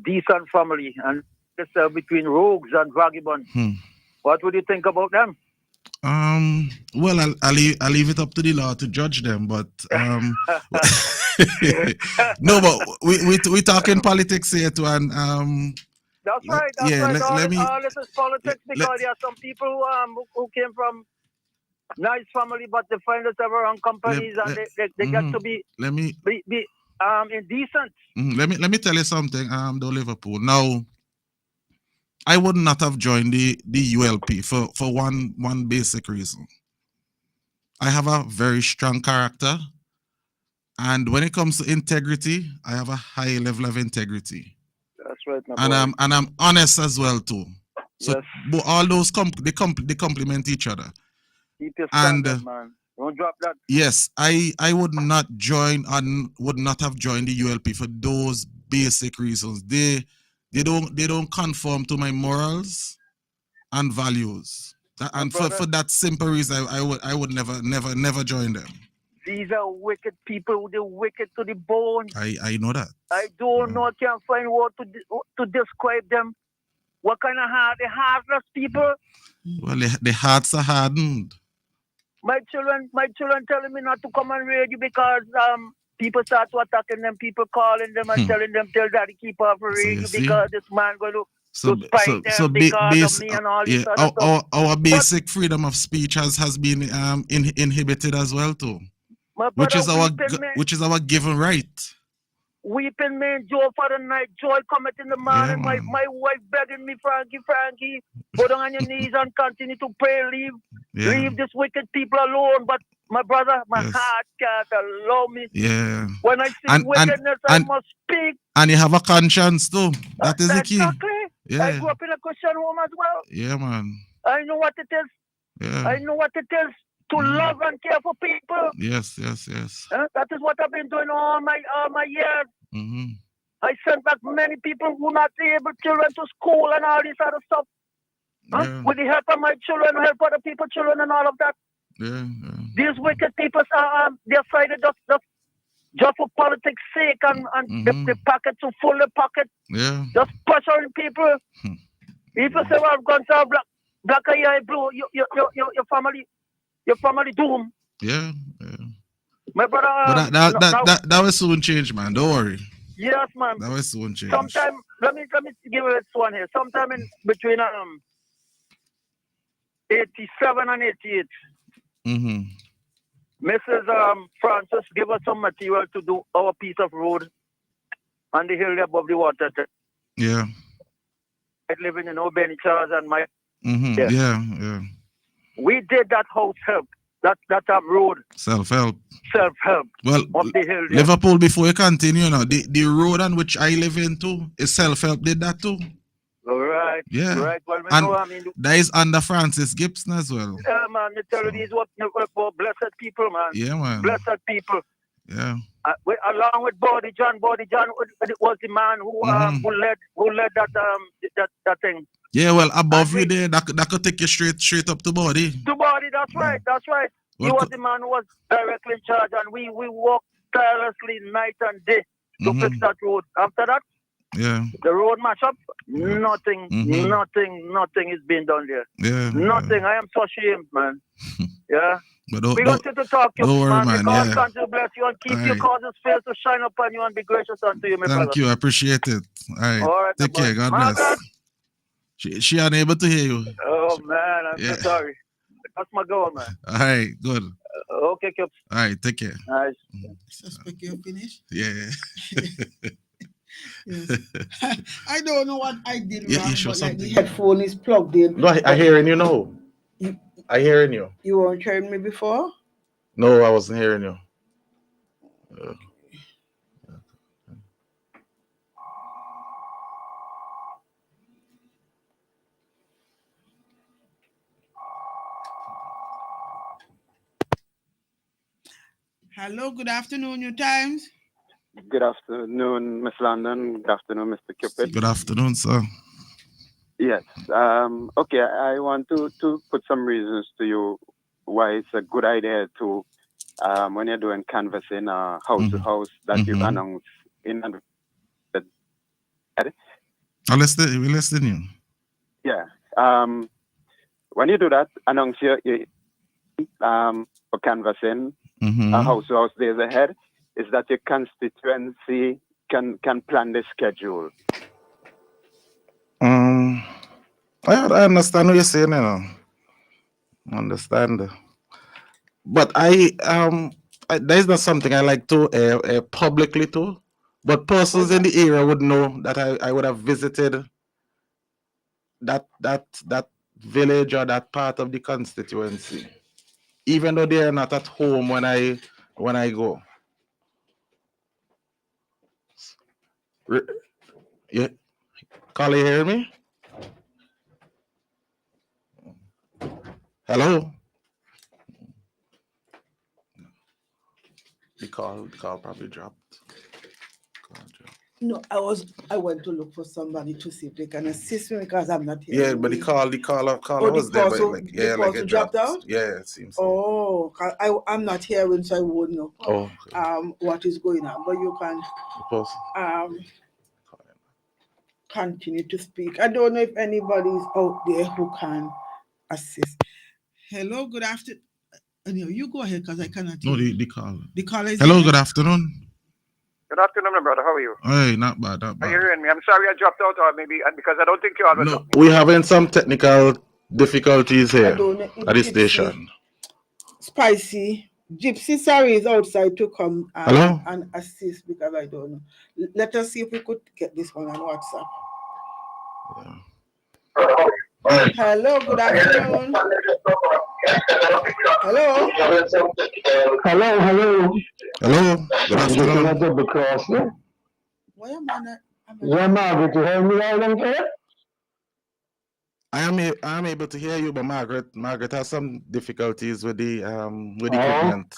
decent family and it's between rogues and vagabonds, what would you think about them? Well, I'll leave it up to the law to judge them, but no, but we talking politics here too, and that's right. All this is politics because there are some people who came from nice family, but they find themselves around companies and they get to be indecent. Let me tell you something, the Liverpool. Now, I would not have joined the ULP for one basic reason. I have a very strong character, and when it comes to integrity, I have a high level of integrity. That's right, and I'm honest as well too. So yes. All those they complement each other. Keep your standard, man. Don't drop that. Yes, I would not have joined the ULP for those basic reasons. They don't conform to my morals and values. And for that simple reason, I would never join them. These are wicked people. They're wicked to the bone. I know that. I don't know. I can't find word to describe them. What kind of heartless people? Well, the hearts are hardened. My children telling me not to come on radio because people start to attacking them. People calling them and telling them, tell daddy keep off the radio because this man going to spite them because of me and all this other stuff. Our basic freedom of speech has been inhibited as well too, which is our given right. Weeping man, joy for the night, joy cometh in the morning. Yeah, my wife begging me, Frankie, go down on your knees and continue to pray. Leave these wicked people alone. But my brother, my heart can't allow me. Yeah. When I see wickedness, I must speak. And you have a conscience too. That is the key. Exactly. Yeah. I grew up in a Christian home as well. Yeah, man. I know what it is. Yeah. I know what it is to love and care for people. Yes. That is what I've been doing all my years. Mm-hmm. I sent back many people who not able children to school and all this other stuff. With the help of my children, help other people's children and all of that. Yeah. These wicked people are decided just for politics' sake and the pocket to full the pocket. Yeah. Just pressuring people. People say, well, guns are black eye, blue. Your family doom. Yeah. My brother. But that will soon change, man. Don't worry. Yes, man. That will soon change. Sometime, let me give you this one here. Sometime in between 87 and 88. Mm-hmm. Mrs. Francis give us some material to do our piece of road on the hill above the water. Yeah. I living in Benny Charles and my. Mm-hmm. Yeah. We did that house help, that road. Self-help. Up Well, the hill. Yeah. Liverpool, before you continue now, the road on which I live in too is self-help. Did that too. All right. Yeah. Right. Well, and that is under Francis Gibson as well. Yeah, man. I tell you, these what blessed people, man. Yeah, man. Blessed people. Yeah. Along with Body John was the man who led that thing. Yeah, well, above you there, that could take you straight up to Body. To Body, that's right. He was the man who was directly in charge, and we worked tirelessly night and day to fix that road. After that, the road mash up. Nothing is being done there. Yeah. Nothing. I am so ashamed, man. Yeah. But we got to talk to you, worry, man. man. God to bless you and keep your causes face to shine upon you and be gracious unto you, my brother. Thank you. I appreciate it. All right. Take care. God bless. She unable to hear you. Oh, man. I'm so sorry. That's my goal, man. All right. Good. Okay, Kip. All right. Take care. Nice. Suspect you're finished? Yeah. Yes. I don't know what I did wrong, you but something. the headphone is plugged in. No, I hearing you now. I hearing you. You weren't hearing me before? No, I wasn't hearing you. Hello, good afternoon, New Times. Good afternoon, Miss London. Good afternoon, Mr. Cupid. Good afternoon, sir. Yes. Okay, I want to put some reasons to you why it's a good idea to, when you're doing canvassing house to house, that you announce in the. We listen you. Yeah. When you do that, announce your for canvassing house to house days ahead. Is that your constituency can plan the schedule? I understand what you're saying, you know. I understand. But that is not something I like to publicly to. But persons in the area would know that I would have visited that village or that part of the constituency, even though they are not at home when I go. Yeah, Carly, hear me? Hello. The call probably dropped. No, I went to look for somebody to see if they can assist me because I'm not here. Yeah, but the caller was there, but like it dropped out. Yeah, it seems. So. Oh, I'm not hearing, so I won't know. Oh. Okay. What is going on? But you can continue to speak. I don't know if anybody's out there who can assist. Hello, good afternoon. You go ahead because I cannot hear. No, the caller. The caller is hello, here. good afternoon. Good afternoon, my brother. How are you? Hey, not bad. Are you hearing me? I'm sorry I dropped out, or maybe because I don't think you have. No, we're having some technical difficulties here at the station. Spicy. Gypsy, sorry, is outside to come and assist because I don't know. Let us see if we could get this one on WhatsApp. Yeah. Hello, good afternoon. Hello. Hello. Good afternoon. Why am I not? Yeah, Margaret, you hear me loud and clear? I am able to hear you, but Margaret has some difficulties with the equipment.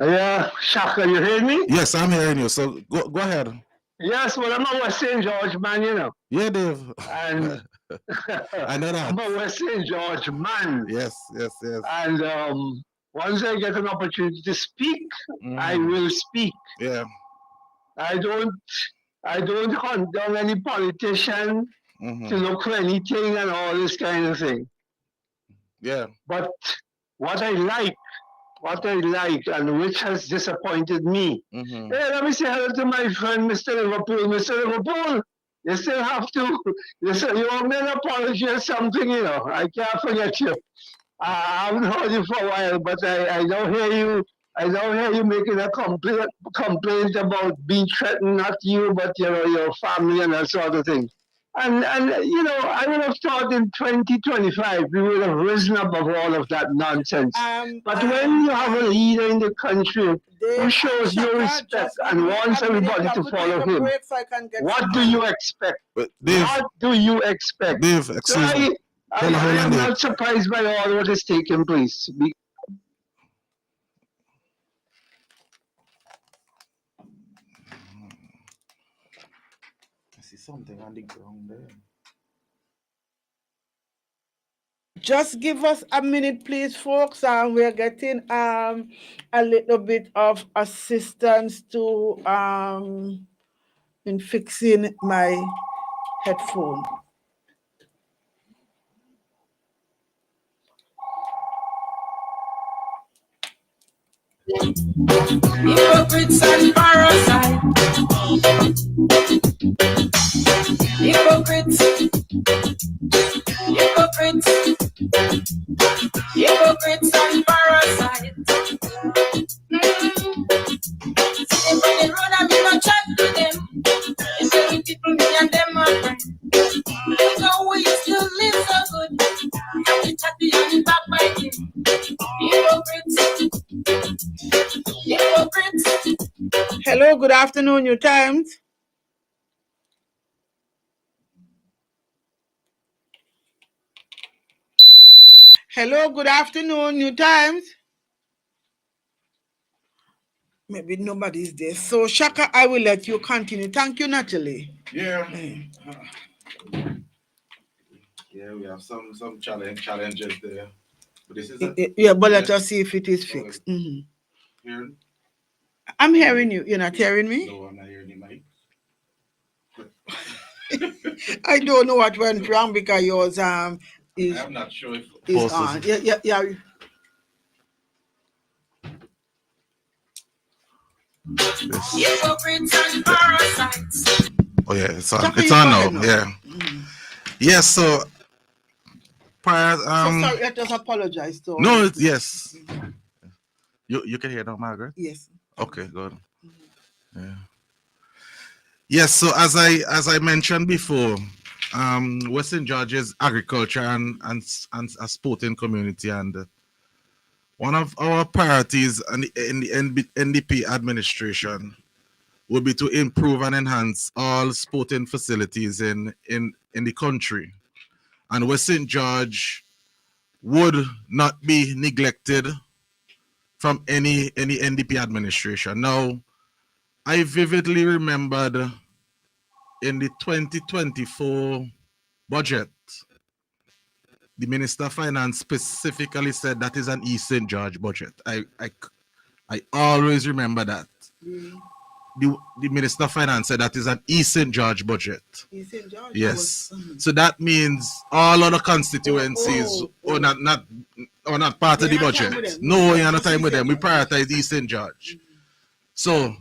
Yeah, Shaka, you hear me? Yes, I'm hearing you. So go ahead. Yes, well, I'm a West St. George man, you know. Yeah, Dave. And I know that. I'm a West St. George man. Yes. And once I get an opportunity to speak, I will speak. Yeah. I don't hunt down any politician to look for anything and all this kind of thing. Yeah. But what I like, and which has disappointed me. Hey, let me say hello to my friend, Mr. Liverpool. Mr. Liverpool, you still have to, you owe me an apology or something, you know. I can't forget you. I haven't heard you for a while, but I don't hear you. I don't hear you making a complaint about being threatened, not you, but your family and that sort of thing. And I would have thought in 2025 we would have risen above all of that nonsense. But when you have a leader in the country who shows you respect and wants everybody to follow him, what do you expect? Dave, What do you expect? Dave, excuse me. I am not surprised by all what is taking place. I see something on the ground there. Just give us a minute, please, folks. We're getting a little bit of assistance to in fixing my headphone. Hypocrites and parasites. Hypocrites. Hypocrites and parasites. See them on the road and me no chat to them. They say people me and them are friends. They know we still live so good. And we chat behind the back biting. Hypocrites. Hello, good afternoon, New Times. Hello, good afternoon, New Times. Maybe nobody's there. So, Shaka, I will let you continue. Thank you, Natalie. Yeah. Yeah, we have some challenges there. But this is but let us see if it is fixed. Hearing? I'm hearing you. You're not hearing me? No, I'm not hearing you, Mike. I don't know what went wrong because yours is. I'm not sure if is on. Yeah. Hypocrites and parasites. Oh yeah, it's on. It's on now. Yeah. Yes. So prior. So sorry, let us apologize to. No. Yes. You can hear now, Margaret. Yes. Okay. Good. Yeah. Yes. So as I mentioned before, Western Georgia's agriculture and a sporting community, and one of our priorities in the NDP administration would be to improve and enhance all sporting facilities in the country. And West St. George would not be neglected from any NDP administration. Now, I vividly remembered in the 2024 budget, the Minister of Finance specifically said that is an East St. George budget. I always remember that. The Minister of Finance said that is an East St. George budget. East St. George? Yes. So that means all other constituencies are not part of the budget. No, you're not time with them. We prioritize East St. George. So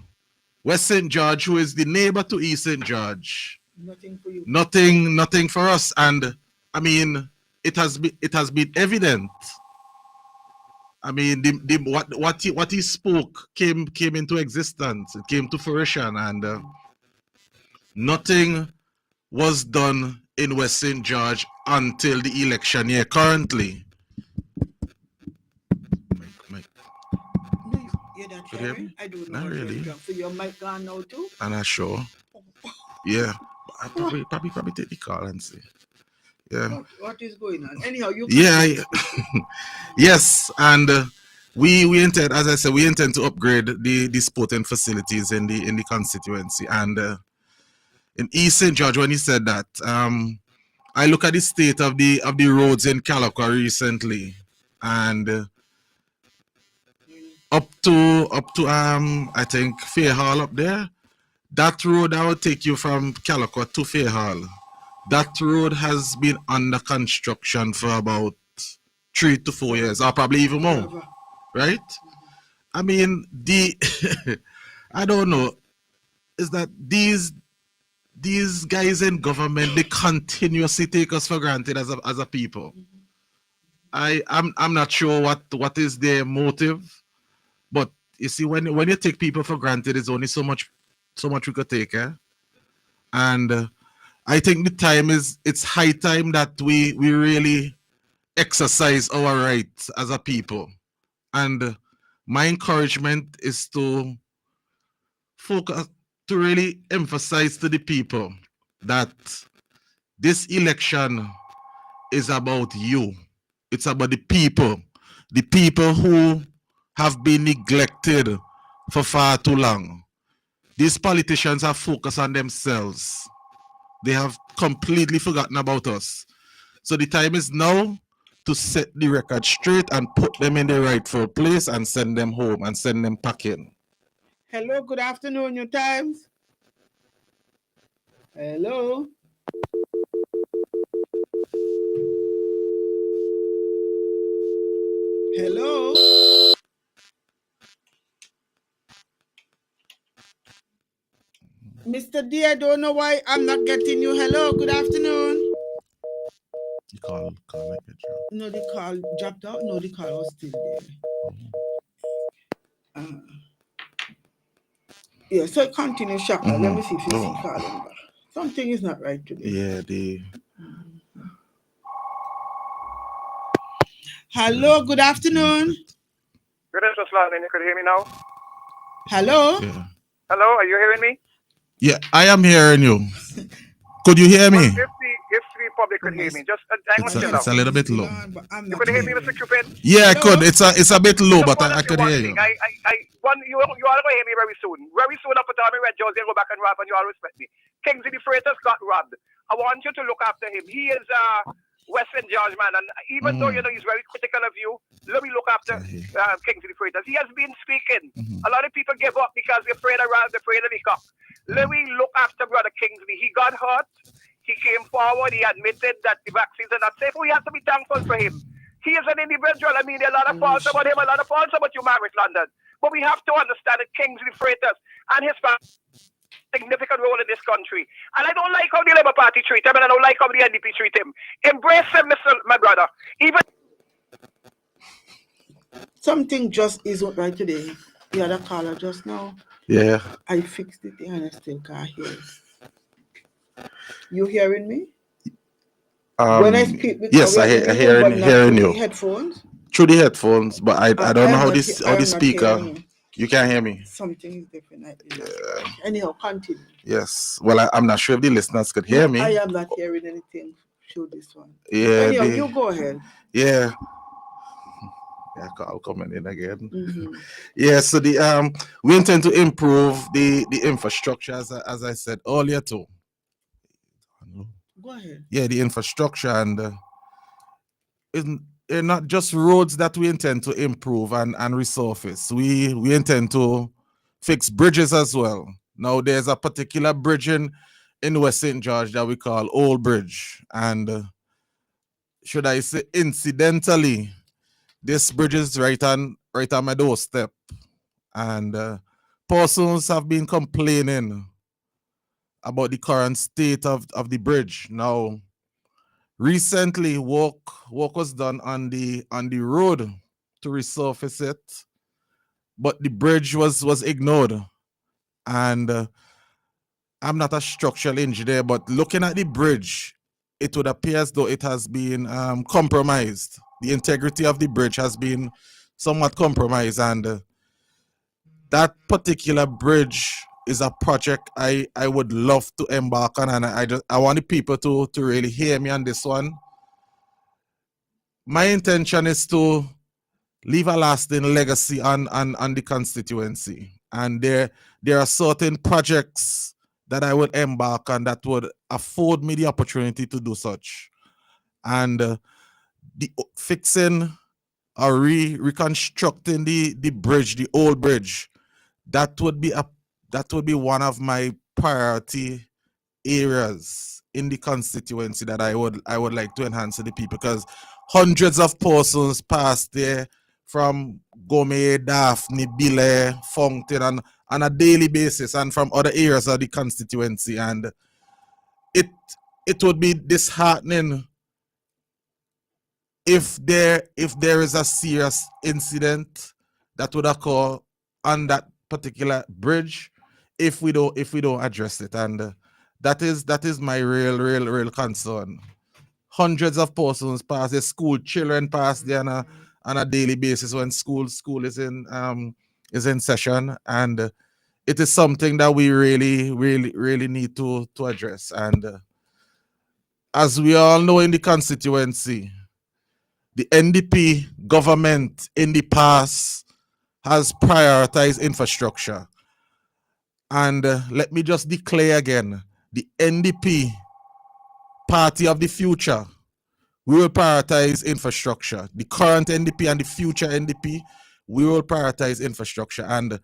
West St. George, who is the neighbor to East St. George, nothing for you. Nothing for us. And I mean, it has been evident. I mean, what he spoke came into existence. It came to fruition, and nothing was done in West St. George until the election year. Currently, not Could you hear hearing? me? I don't know Not what really. you're doing. So your mic gone now too? I'm not sure. Yeah. I probably take the call and see. Yeah. What is going on? Anyhow, you Yeah. continue. Yes, and we intend, as I said, we intend to upgrade the sporting facilities in the constituency. And in East St. George, when he said that, I look at the state of the roads in Calico recently, and up to I think Fair Hall up there. That road that would take you from Calico to Fair Hall. That road has been under construction for about 3 to 4 years, or probably even more. Right? I mean, I don't know. Is that these guys in government, they continuously take us for granted as a people. I'm not sure what is their motive, but you see, when you take people for granted, there's only so much we could take, eh? And I think it's high time that we really exercise our rights as a people. And my encouragement is to focus, to really emphasize to the people that this election is about you. It's about the people who have been neglected for far too long. These politicians have focused on themselves. They have completely forgotten about us. So the time is now to set the record straight and put them in the rightful place and send them home and send them packing. Hello, good afternoon, New Times. Hello. Hello. Mr. D, I don't know why I'm not getting you. Hello, good afternoon. The call like a job. No, the call dropped out. No, the call was still there. Yeah, so continue, Shaka. Let me see if you see calling back. Something is not right today. Yeah, Hello, good afternoon. Good afternoon, you can hear me now? Hello? Yeah. Hello, are you hearing me? Yeah, I am hearing you. Could you hear me? Well, if the public could hear me, just It's a little bit low. You could hear me, Mr. Cupid? Yeah, I could. It's a bit low, but I could hear you. You all going to hear me very soon. Very soon, I'll put on my red jersey and go back and rap, and you all respect me. Kingsley the Freighter got robbed. I want you to look after him. He is Western George man, and even though he's very critical of you, let me look after Kingsley the Freighter. He has been speaking. A lot of people give up because they're afraid of Ralph, they're afraid of the cock. Let me look after Brother Kingsley. He got hurt. He came forward. He admitted that the vaccines are not safe. We have to be thankful for him. He is an individual. I mean, there are a lot of faults about him, a lot of faults about you, Margaret London. But we have to understand that Kingsley Freighter and his family significant role in this country. And I don't like how the Labour Party treat him, and I don't like how the NDP treat him. Embrace him, my brother. Even something just isn't right today. The other caller just now. Yeah. I fixed it and I still can't hear it. You hearing me? When I speak, yes, I hearing you. Headphones? Through the headphones, but I don't know how the speaker. You can't hear me. Something is definitely right. Anyhow, continue. Yes. Well, I'm not sure if the listeners could hear me. I am not hearing anything through this one. Yeah. Anyhow, you go ahead. Yeah. Yeah, I'll come in again. Yeah, so we intend to improve the infrastructure as I said earlier too. Go ahead. Yeah, the infrastructure, and it's not just roads that we intend to improve and resurface. We intend to fix bridges as well. Now there's a particular bridge in West St. George that we call Old Bridge, and should I say incidentally, this bridge is right on my doorstep, and persons have been complaining about the current state of the bridge. Now, recently, work was done on the road to resurface it, but the bridge was ignored. And I'm not a structural engineer, but looking at the bridge, it would appear as though it has been compromised. The integrity of the bridge has been somewhat compromised, and that particular bridge is a project I would love to embark on, and I want the people to really hear me on this one. My intention is to leave a lasting legacy on the constituency, and there are certain projects that I would embark on that would afford me the opportunity to do such, and the fixing or reconstructing the bridge, the old bridge, that would be one of my priority areas in the constituency that I would like to enhance to the people, because hundreds of persons pass there from Gome, Daphne, Bile, Fountain on a daily basis, and from other areas of the constituency, and it would be disheartening if there is a serious incident that would occur on that particular bridge if we don't address it, and that is my real concern. Hundreds of persons pass there, school children pass there on a daily basis when school is in session, and it is something that we really need to address. And as we all know, in the constituency, the NDP government in the past has prioritized infrastructure. And let me just declare again, the NDP party of the future, we will prioritize infrastructure. The current NDP and the future NDP, we will prioritize infrastructure. And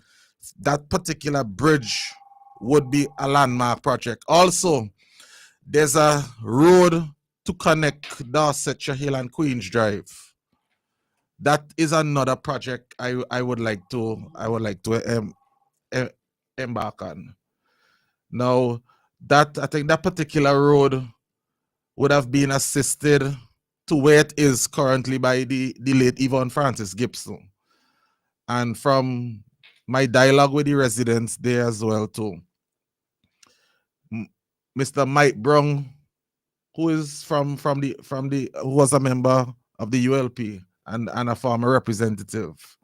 that particular bridge would be a landmark project. Also, there's a road to connect Dorsetshire Hill and Queens Drive. That is another project I would like to embark on. Now, I think that particular road would have been assisted to where it is currently by the late Yvonne Francis Gibson. And from my dialogue with the residents there as well too, Mr. Mike Brown, who is from who was a member of the ULP and a former representative,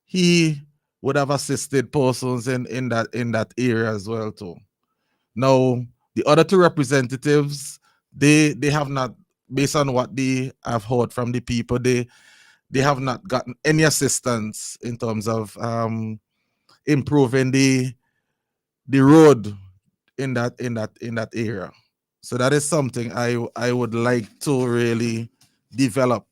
he would have assisted persons in that area as well too. Now, the other two representatives, they have not, based on what they have heard from the people, they have not gotten any assistance in terms of improving the road in that area. So that is something I would like to really develop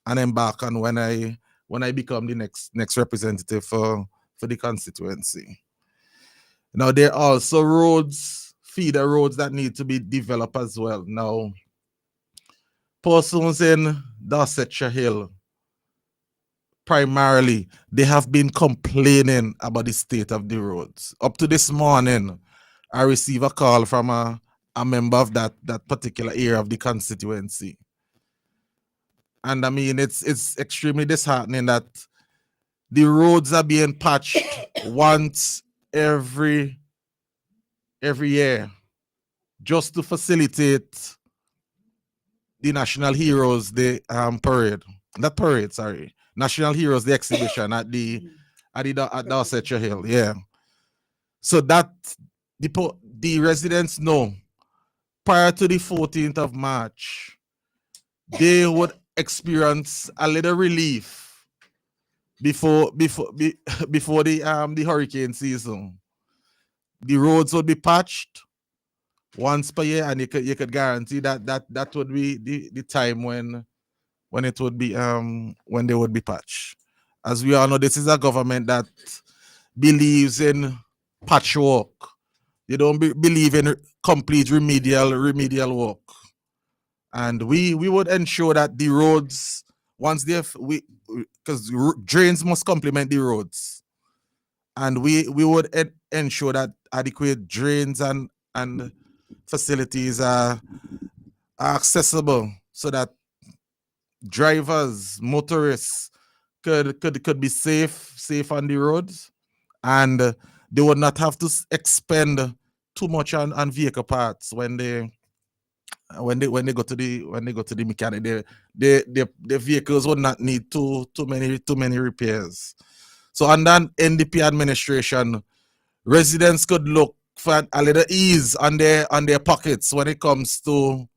and embark on when I become the next representative for the constituency. Now, there are also roads, feeder roads, that need to be developed as well. Now, persons in Dorsetshire Hill, primarily, they have been complaining about the state of the roads. Up to this morning, I received a call from a member of that particular area of the constituency. And I mean, it's extremely disheartening that the roads are being patched once every year just to facilitate the National Heroes Day parade. Not parade, sorry. National Heroes Day exhibition at Dorsetshire Hill. Yeah. So that the residents know prior to the 14th of March, they would experience a little relief before the hurricane season. The roads would be patched once per year, and you could guarantee that would be the time when it would be when they would be patched. As we all know, this is a government that believes in patchwork. They don't believe in complete remedial work. And we would ensure that the roads, once because drains must complement the roads, and we would ensure that adequate drains and facilities are accessible so that drivers, motorists could be safe on the roads, and they would not have to expend too much on vehicle parts when they go to the mechanic. The vehicles would not need too many repairs. So under an NDP administration, residents could look for a little ease on their pockets when it comes to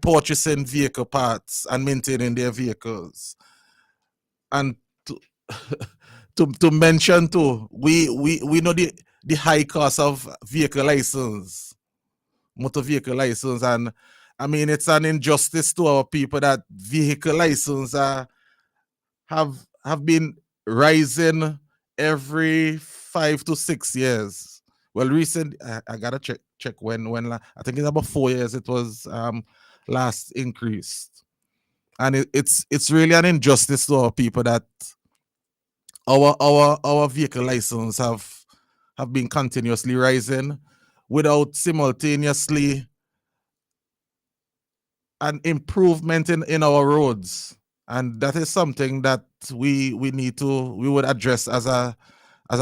purchasing vehicle parts and maintaining their vehicles. And to mention too, we know the high cost of vehicle license, motor vehicle license, and I mean it's an injustice to our people that vehicle license have been rising every 5 to 6 years. Well, recent I gotta check when I think it's about 4 years it was last increased, and it's really an injustice to our people that our vehicle license have been continuously rising without simultaneously an improvement in our roads. And that is something that we would address as a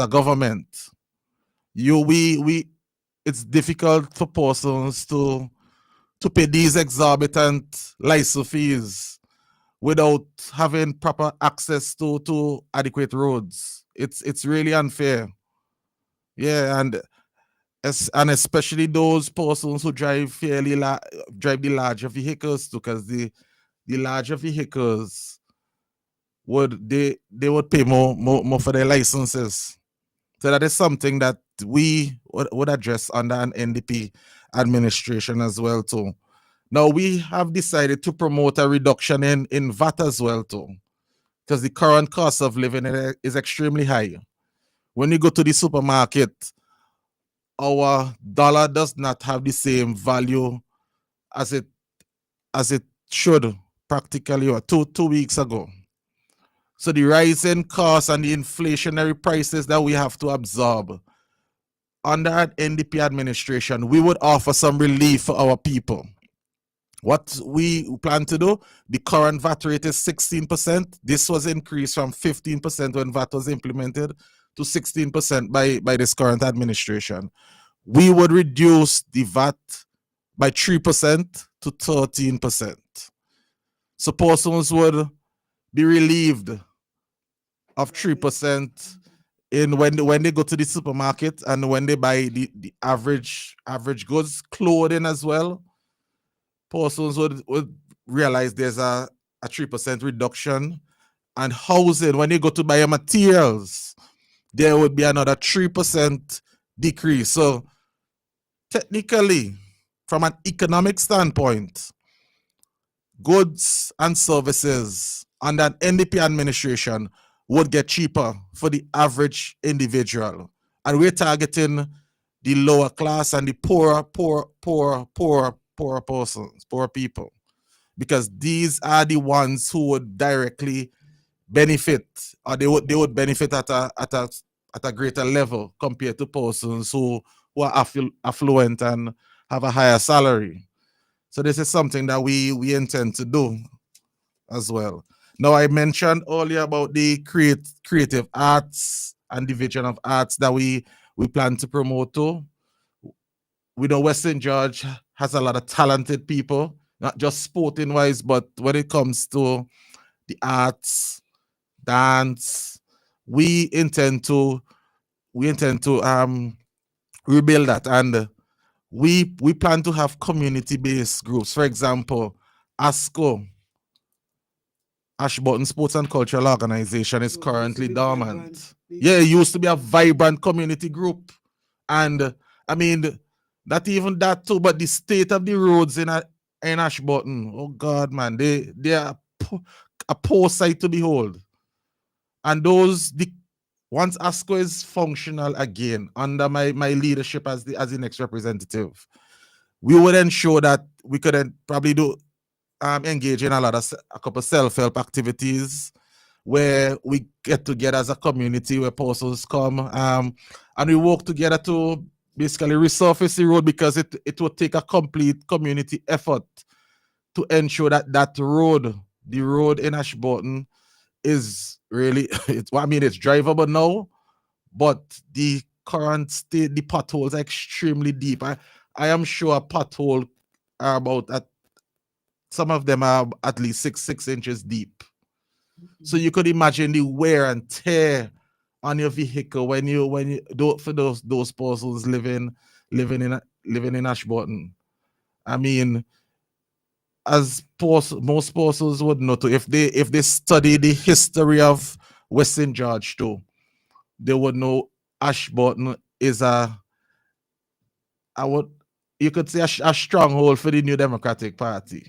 government. It's difficult for persons to pay these exorbitant license fees without having proper access to adequate roads. It's really unfair. Yeah, and especially those persons who drive drive the larger vehicles, because the larger vehicles would pay more for their licenses. So that is something that we would address under an NDP administration as well too. Now we have decided to promote a reduction in VAT as well too, because the current cost of living is extremely high. When you go to the supermarket, our dollar does not have the same value as it should practically 2 weeks ago. So the rising costs and the inflationary prices that we have to absorb under an NDP administration, we would offer some relief for our people. What we plan to do, the current VAT rate is 16%. This was increased from 15% when VAT was implemented to 16% by this current administration. We would reduce the VAT by 3% to 13%. So persons would be relieved of 3% when they go to the supermarket and when they buy the average goods, clothing as well. Persons would realize there's a 3% reduction. And housing, when you go to buy your materials, there would be another 3% decrease. So technically, from an economic standpoint, goods and services under an NDP administration would get cheaper for the average individual. And we're targeting the lower class and the poorer persons, poor people, because these are the ones who would directly benefit, or they would benefit at a greater level compared to persons who are affluent and have a higher salary. So this is something that we intend to do as well. Now, I mentioned earlier about the creative arts and division of arts that we plan to promote too. We know West St. George has a lot of talented people, not just sporting wise, but when it comes to the arts, dance, we intend to rebuild that, and we plan to have community-based groups. For example, ASCO, Ashburton Sports and Cultural Organization, is currently dormant. Yeah, it used to be a vibrant community group, and I mean, not even that too, but the state of the roads in Ashburton, oh God, man, they are a poor sight to behold. And once ASCO is functional again under my leadership as the next representative, we would ensure that we could probably do engage in a couple self-help activities where we get together as a community, where persons come and we work together to basically resurface the road, because it would take a complete community effort to ensure that the road in Ashburton is really, it's drivable now, but the current state, the potholes are extremely deep. I am sure a pothole are some of them are at least 6 inches deep. So you could imagine the wear and tear on your vehicle when you do for those persons living in Ashburton. I mean, as most persons would know too, if they study the history of West St. George too, they would know Ashburton is you could say a stronghold for the New Democratic Party.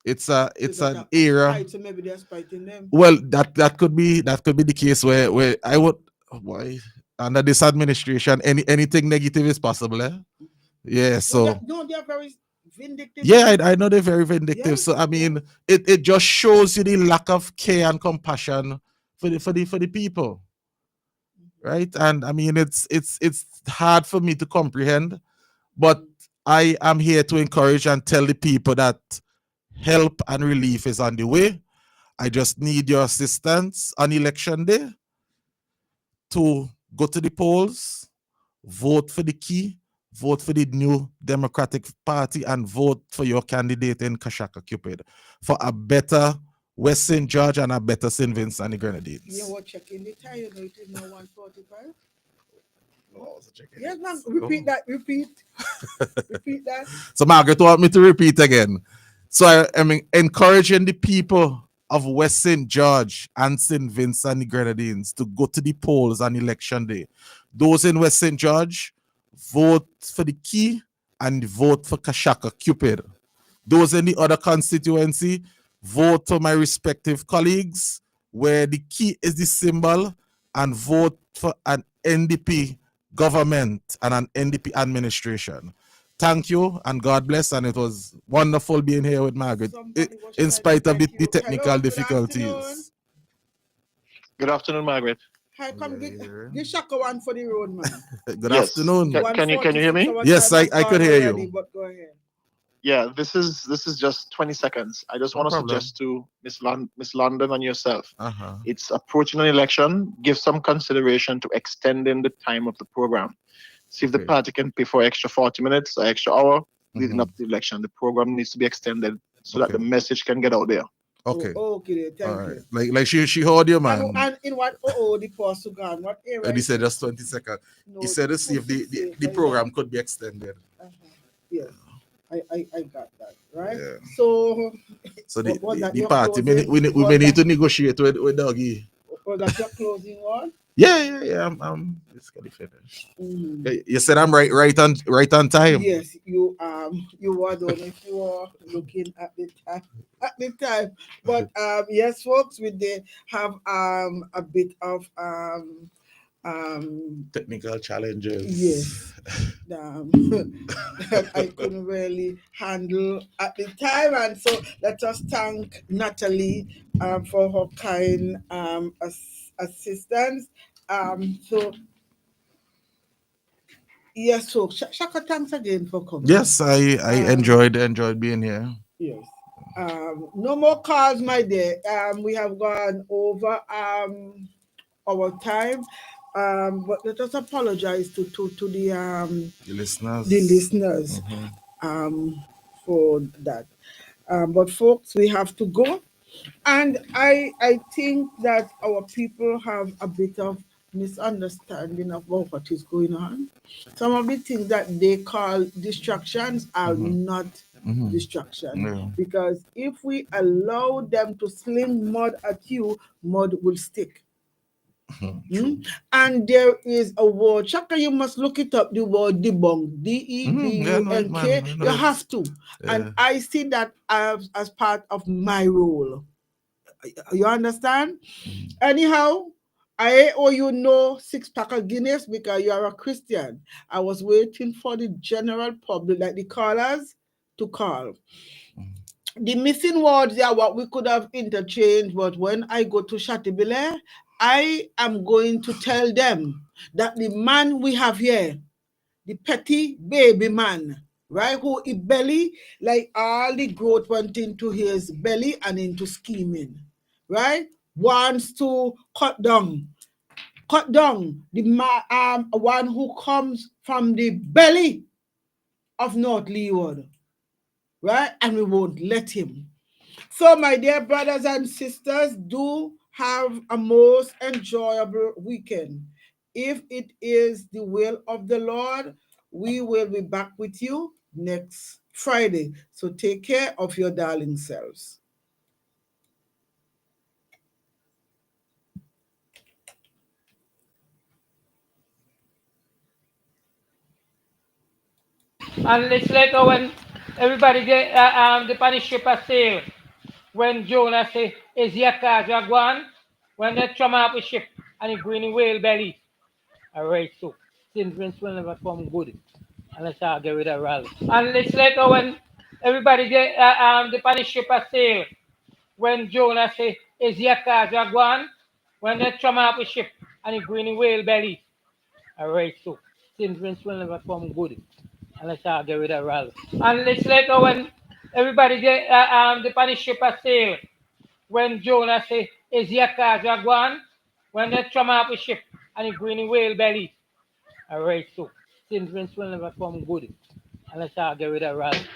It's an era. So maybe they're spiting them. Well, that could be the case where I would under this administration anything negative is possible. Yeah, so they're very vindictive. Yeah, I know they're very vindictive. Yes, so I mean, it just shows you the lack of care and compassion for the people, right? And I mean, it's hard for me to comprehend, but I am here to encourage and tell the people that help and relief is on the way. I just need your assistance on election day to go to the polls, vote for the key, vote for the New Democratic Party, and vote for your candidate in Kashaka Cupid for a better West St. George and a better St. Vincent and the Grenadines. You were checking the time, it is now 1:45. Oh, yes, ma'am. Repeat that. Repeat that. So Margaret want me to repeat again. So I am encouraging the people of West St. George and St. Vincent and the Grenadines to go to the polls on election day. Those in West St. George, vote for the key and vote for Kashaka Cupid. Those in the other constituency, vote for my respective colleagues where the key is the symbol, and vote for an NDP government and an NDP administration. Thank you and God bless, and it was wonderful being here with Margaret in spite of the technical difficulties. Good afternoon, Margaret. Hi, come give Shaka one for the road, man. Good afternoon. Can you hear me? Yes, I could hear you. But go ahead. Yeah, this is just 20 seconds. I just want to suggest to Miss London and yourself. It's approaching an election. Give some consideration to extending the time of the program. See if the party can pay for extra 40 minutes or extra hour leading up to the election. The program needs to be extended so that the message can get out there. Okay. Okay, thank you. Like she heard you, man. And in what the post to gone? What area? And he said just 20 seconds. No, he said to see if the program could be extended. Yes. I got that, right? Yeah. So the party, we may need to negotiate with Dougie. Oh, that's your closing one? Yeah. I'm it's gonna finish. You said I'm right on time. Yes, you are done if you are looking at the time. But yes, folks, we did have a bit of technical challenges. Yes. That I couldn't really handle at the time, and so let us thank Natalie for her kind assistance. So yes, so Shaka, thanks again for coming. Yes, I enjoyed being here. Yes. No more calls, my dear. We have gone over our time. But let us apologize to the listeners for that. But folks, we have to go, and I think that our people have a bit of misunderstanding about what is going on. Some of the things that they call distractions are not distractions, because if we allow them to sling mud at you, mud will stick. And there is a word, Shaka, you must look it up, the word debunk, D-E-B-U-N-K. You have to. And I see that as part of my role. You understand? Anyhow, I owe you no 6-pack of Guinness because you are a Christian. I was waiting for the general public, like the callers, to call. The missing words are what we could have interchanged, but when I go to Chatibile, I am going to tell them that the man we have here, the petty baby man, right, who is belly, like all the growth went into his belly and into scheming, right, wants to cut down the one who comes from the belly of North Leeward, right, and we won't let him. So, my dear brothers and sisters, do Have a most enjoyable weekend. If it is the will of the Lord, we will be back with you next Friday. So take care of your darling selves. And it's like when everybody get the Spanish ship a sail. When Jonah say, is your car Jaguan? When they come up with ship and it go in the whale belly. Alright, so St. Vincent will never come good unless I get rid of Raleigh. And it's like when everybody get the Spanish ship a sail. When Jonah say, is your car Jaguan? When they come up with ship and it go in the whale belly. Alright, so St. Vincent will never come good unless I get rid of Raleigh. And it's like when everybody get the Spanish ship a sail. When Jonah say, is your car Jaguan? When they come up with ship and it go in the whale belly. Alright, so St. Vincent will never come good unless I get rid of Raleigh.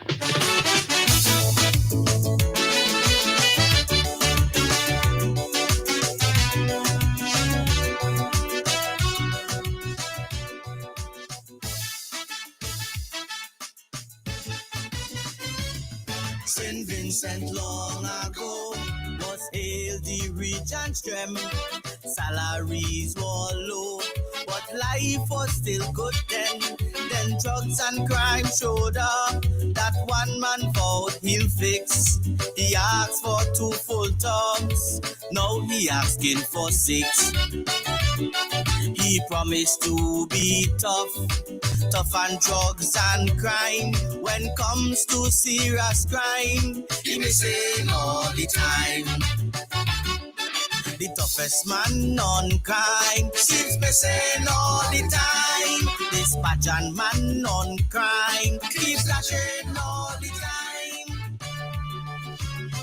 St. Vincent long ago was hailed the regent's gem. Salaries were low, but life was still good then. Then drugs and crime showed up. That one man vowed he'll fix. He asked for 2 full terms. Now he asking for 6. He promised to be tough on drugs and crime. When comes to serious crime, he missing all the time. The toughest man on crime seems missing all the time. This pageant man on crime keeps flashing all the time.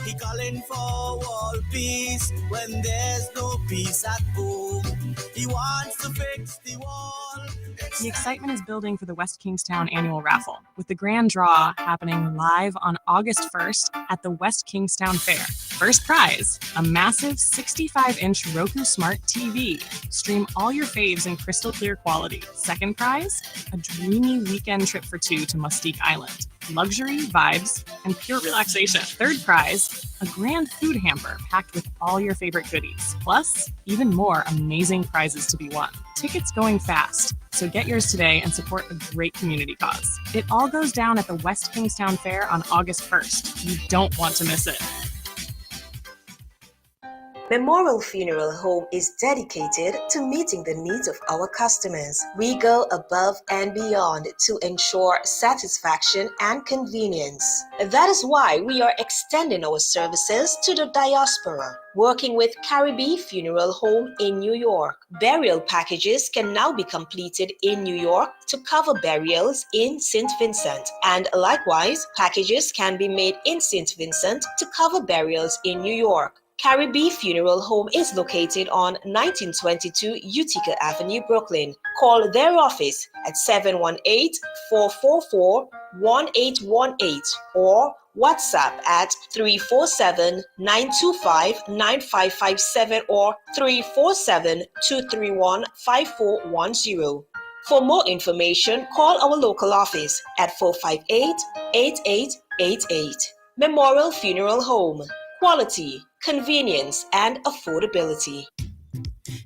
He calling for world peace when there's no peace at home. He wants to fix the wall. The excitement is building for the West Kingstown annual raffle, with the grand draw happening live on August 1st at the West Kingstown Fair. First prize, a massive 65-inch Roku Smart TV. Stream all your faves in crystal clear quality. Second prize, a dreamy weekend trip for 2 to Mustique Island. Luxury, vibes, and pure relaxation. Third prize, a grand food hamper packed with all your favorite goodies. Plus, even more amazing prizes to be won. Tickets going fast, so get yours today and support a great community cause. It all goes down at the West Kingstown Fair on August 1st. You don't want to miss it. Memorial Funeral Home is dedicated to meeting the needs of our customers. We go above and beyond to ensure satisfaction and convenience. That is why we are extending our services to the diaspora, working with Caribbean Funeral Home in New York. Burial packages can now be completed in New York to cover burials in St. Vincent, and likewise, packages can be made in St. Vincent to cover burials in New York. Caribbean Funeral Home is located on 1922 Utica Avenue, Brooklyn. Call their office at 718-444-1818 or WhatsApp at 347-925-9557 or 347-231-5410. For more information, call our local office at 458-8888. Memorial Funeral Home. Quality, convenience, and affordability.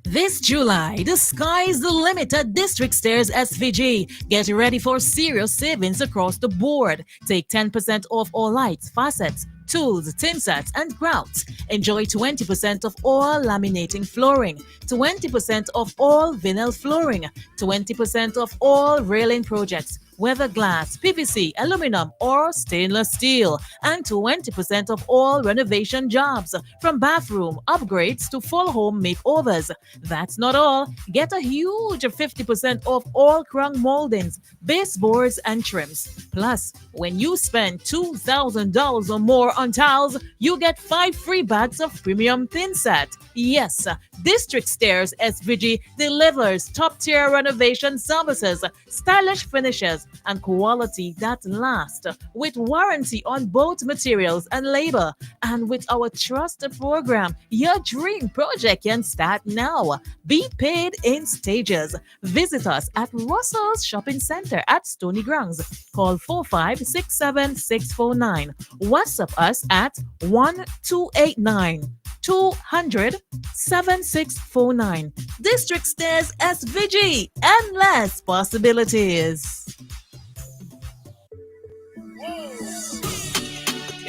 This July, the sky's the limit at District Stairs SVG. Get ready for serious savings across the board. Take 10% off all lights, faucets, tools, tin sets, and grouts. Enjoy 20% of all laminating flooring, 20% of all vinyl flooring, 20% of all railing projects, whether glass, PVC, aluminum, or stainless steel, and 20% of all renovation jobs, from bathroom upgrades to full home makeovers. That's not all. Get a huge 50% off all crown moldings, baseboards, and trims. Plus, when you spend $2,000 or more on tiles, you get 5 free bags of premium thin set. Yes, District Stairs SVG delivers top-tier renovation services, stylish finishes, and quality that lasts, with warranty on both materials and labor. And with our trusted program, your dream project can start now. Be paid in stages. Visit us at Russell's Shopping Center at Stony Grounds. Call 4567649. WhatsApp us at 1289 200 7649. District Stairs SVG. Endless possibilities.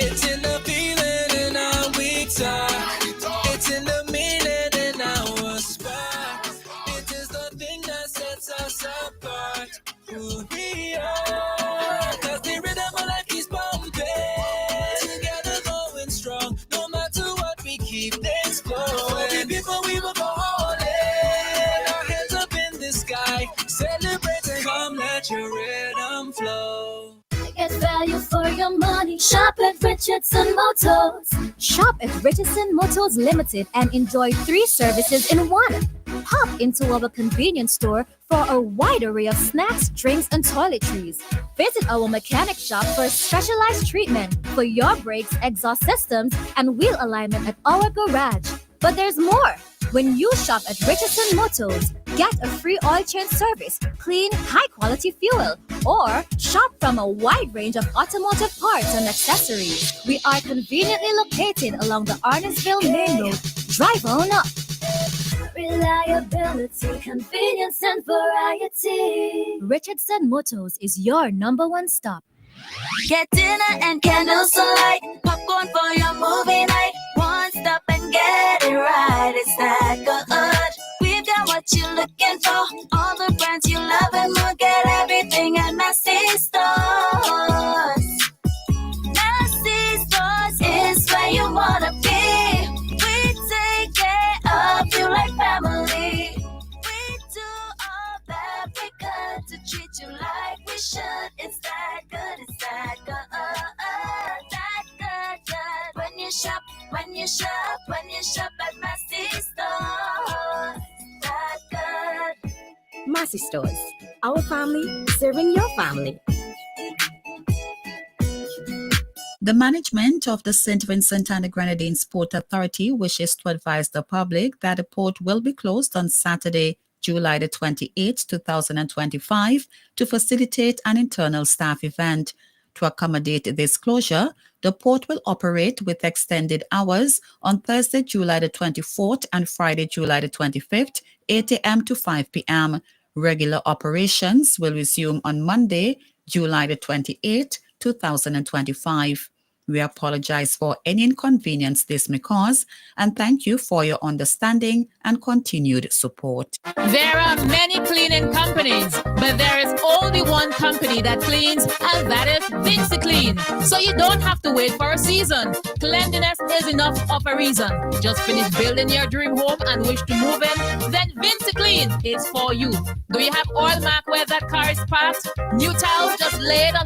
It's in the feeling in our weak side. It's in the meaning in our spot. It is the thing that sets us apart. Who we are. Cause the rhythm of life keeps pumping. Together going strong. No matter what, we keep things flowing. Before we will go all in. Our hands up in the sky. Celebrating. Come let your rhythm flow. Get value for your money. Shop at Richardson Motors. Shop at Richardson Motors Limited and enjoy 3 services in one. Pop into our convenience store for a wide array of snacks, drinks, and toiletries. Visit our mechanic shop for a specialized treatment for your brakes, exhaust systems, and wheel alignment at our garage. But there's more. When you shop at Richardson Motors, get a free oil change service, clean, high-quality fuel, or shop from a wide range of automotive parts and accessories. We are conveniently located along the Arnesville Main Road. Drive on up. Reliability, convenience, and variety. Richardson Motors is your #1 stop. Get dinner and candles alight, popcorn for your movie night. One stop and get it right. It's that good. We've got what you're looking for. All the brands you love and more. Get everything at Massy Stores. Massy Stores is where you wanna be. We take care of you like family. We do all that we could to treat you like we should. It's that good, it's that good. That good. When you shop at Massy Stores. That good. Massy Stores, our family serving your family. The management of the St. Vincent and the Grenadines Port Authority wishes to advise the public that the port will be closed on Saturday, July the 28th, 2025, to facilitate an internal staff event. To accommodate this closure, the port will operate with extended hours on Thursday, July the 24th and Friday, July the 25th, 8 a.m. to 5 p.m. Regular operations will resume on Monday, July the 28th, 2025. We apologize for any inconvenience this may cause and thank you for your understanding and continued support. There are many cleaning companies, but there is only one company that cleans, and that is VincyClean. So you don't have to wait for a season. Cleanliness is enough of a reason. Just finish building your dream home and wish to move in? Then VincyClean is for you. Do you have oil mark where that car is parked? New towels just laid on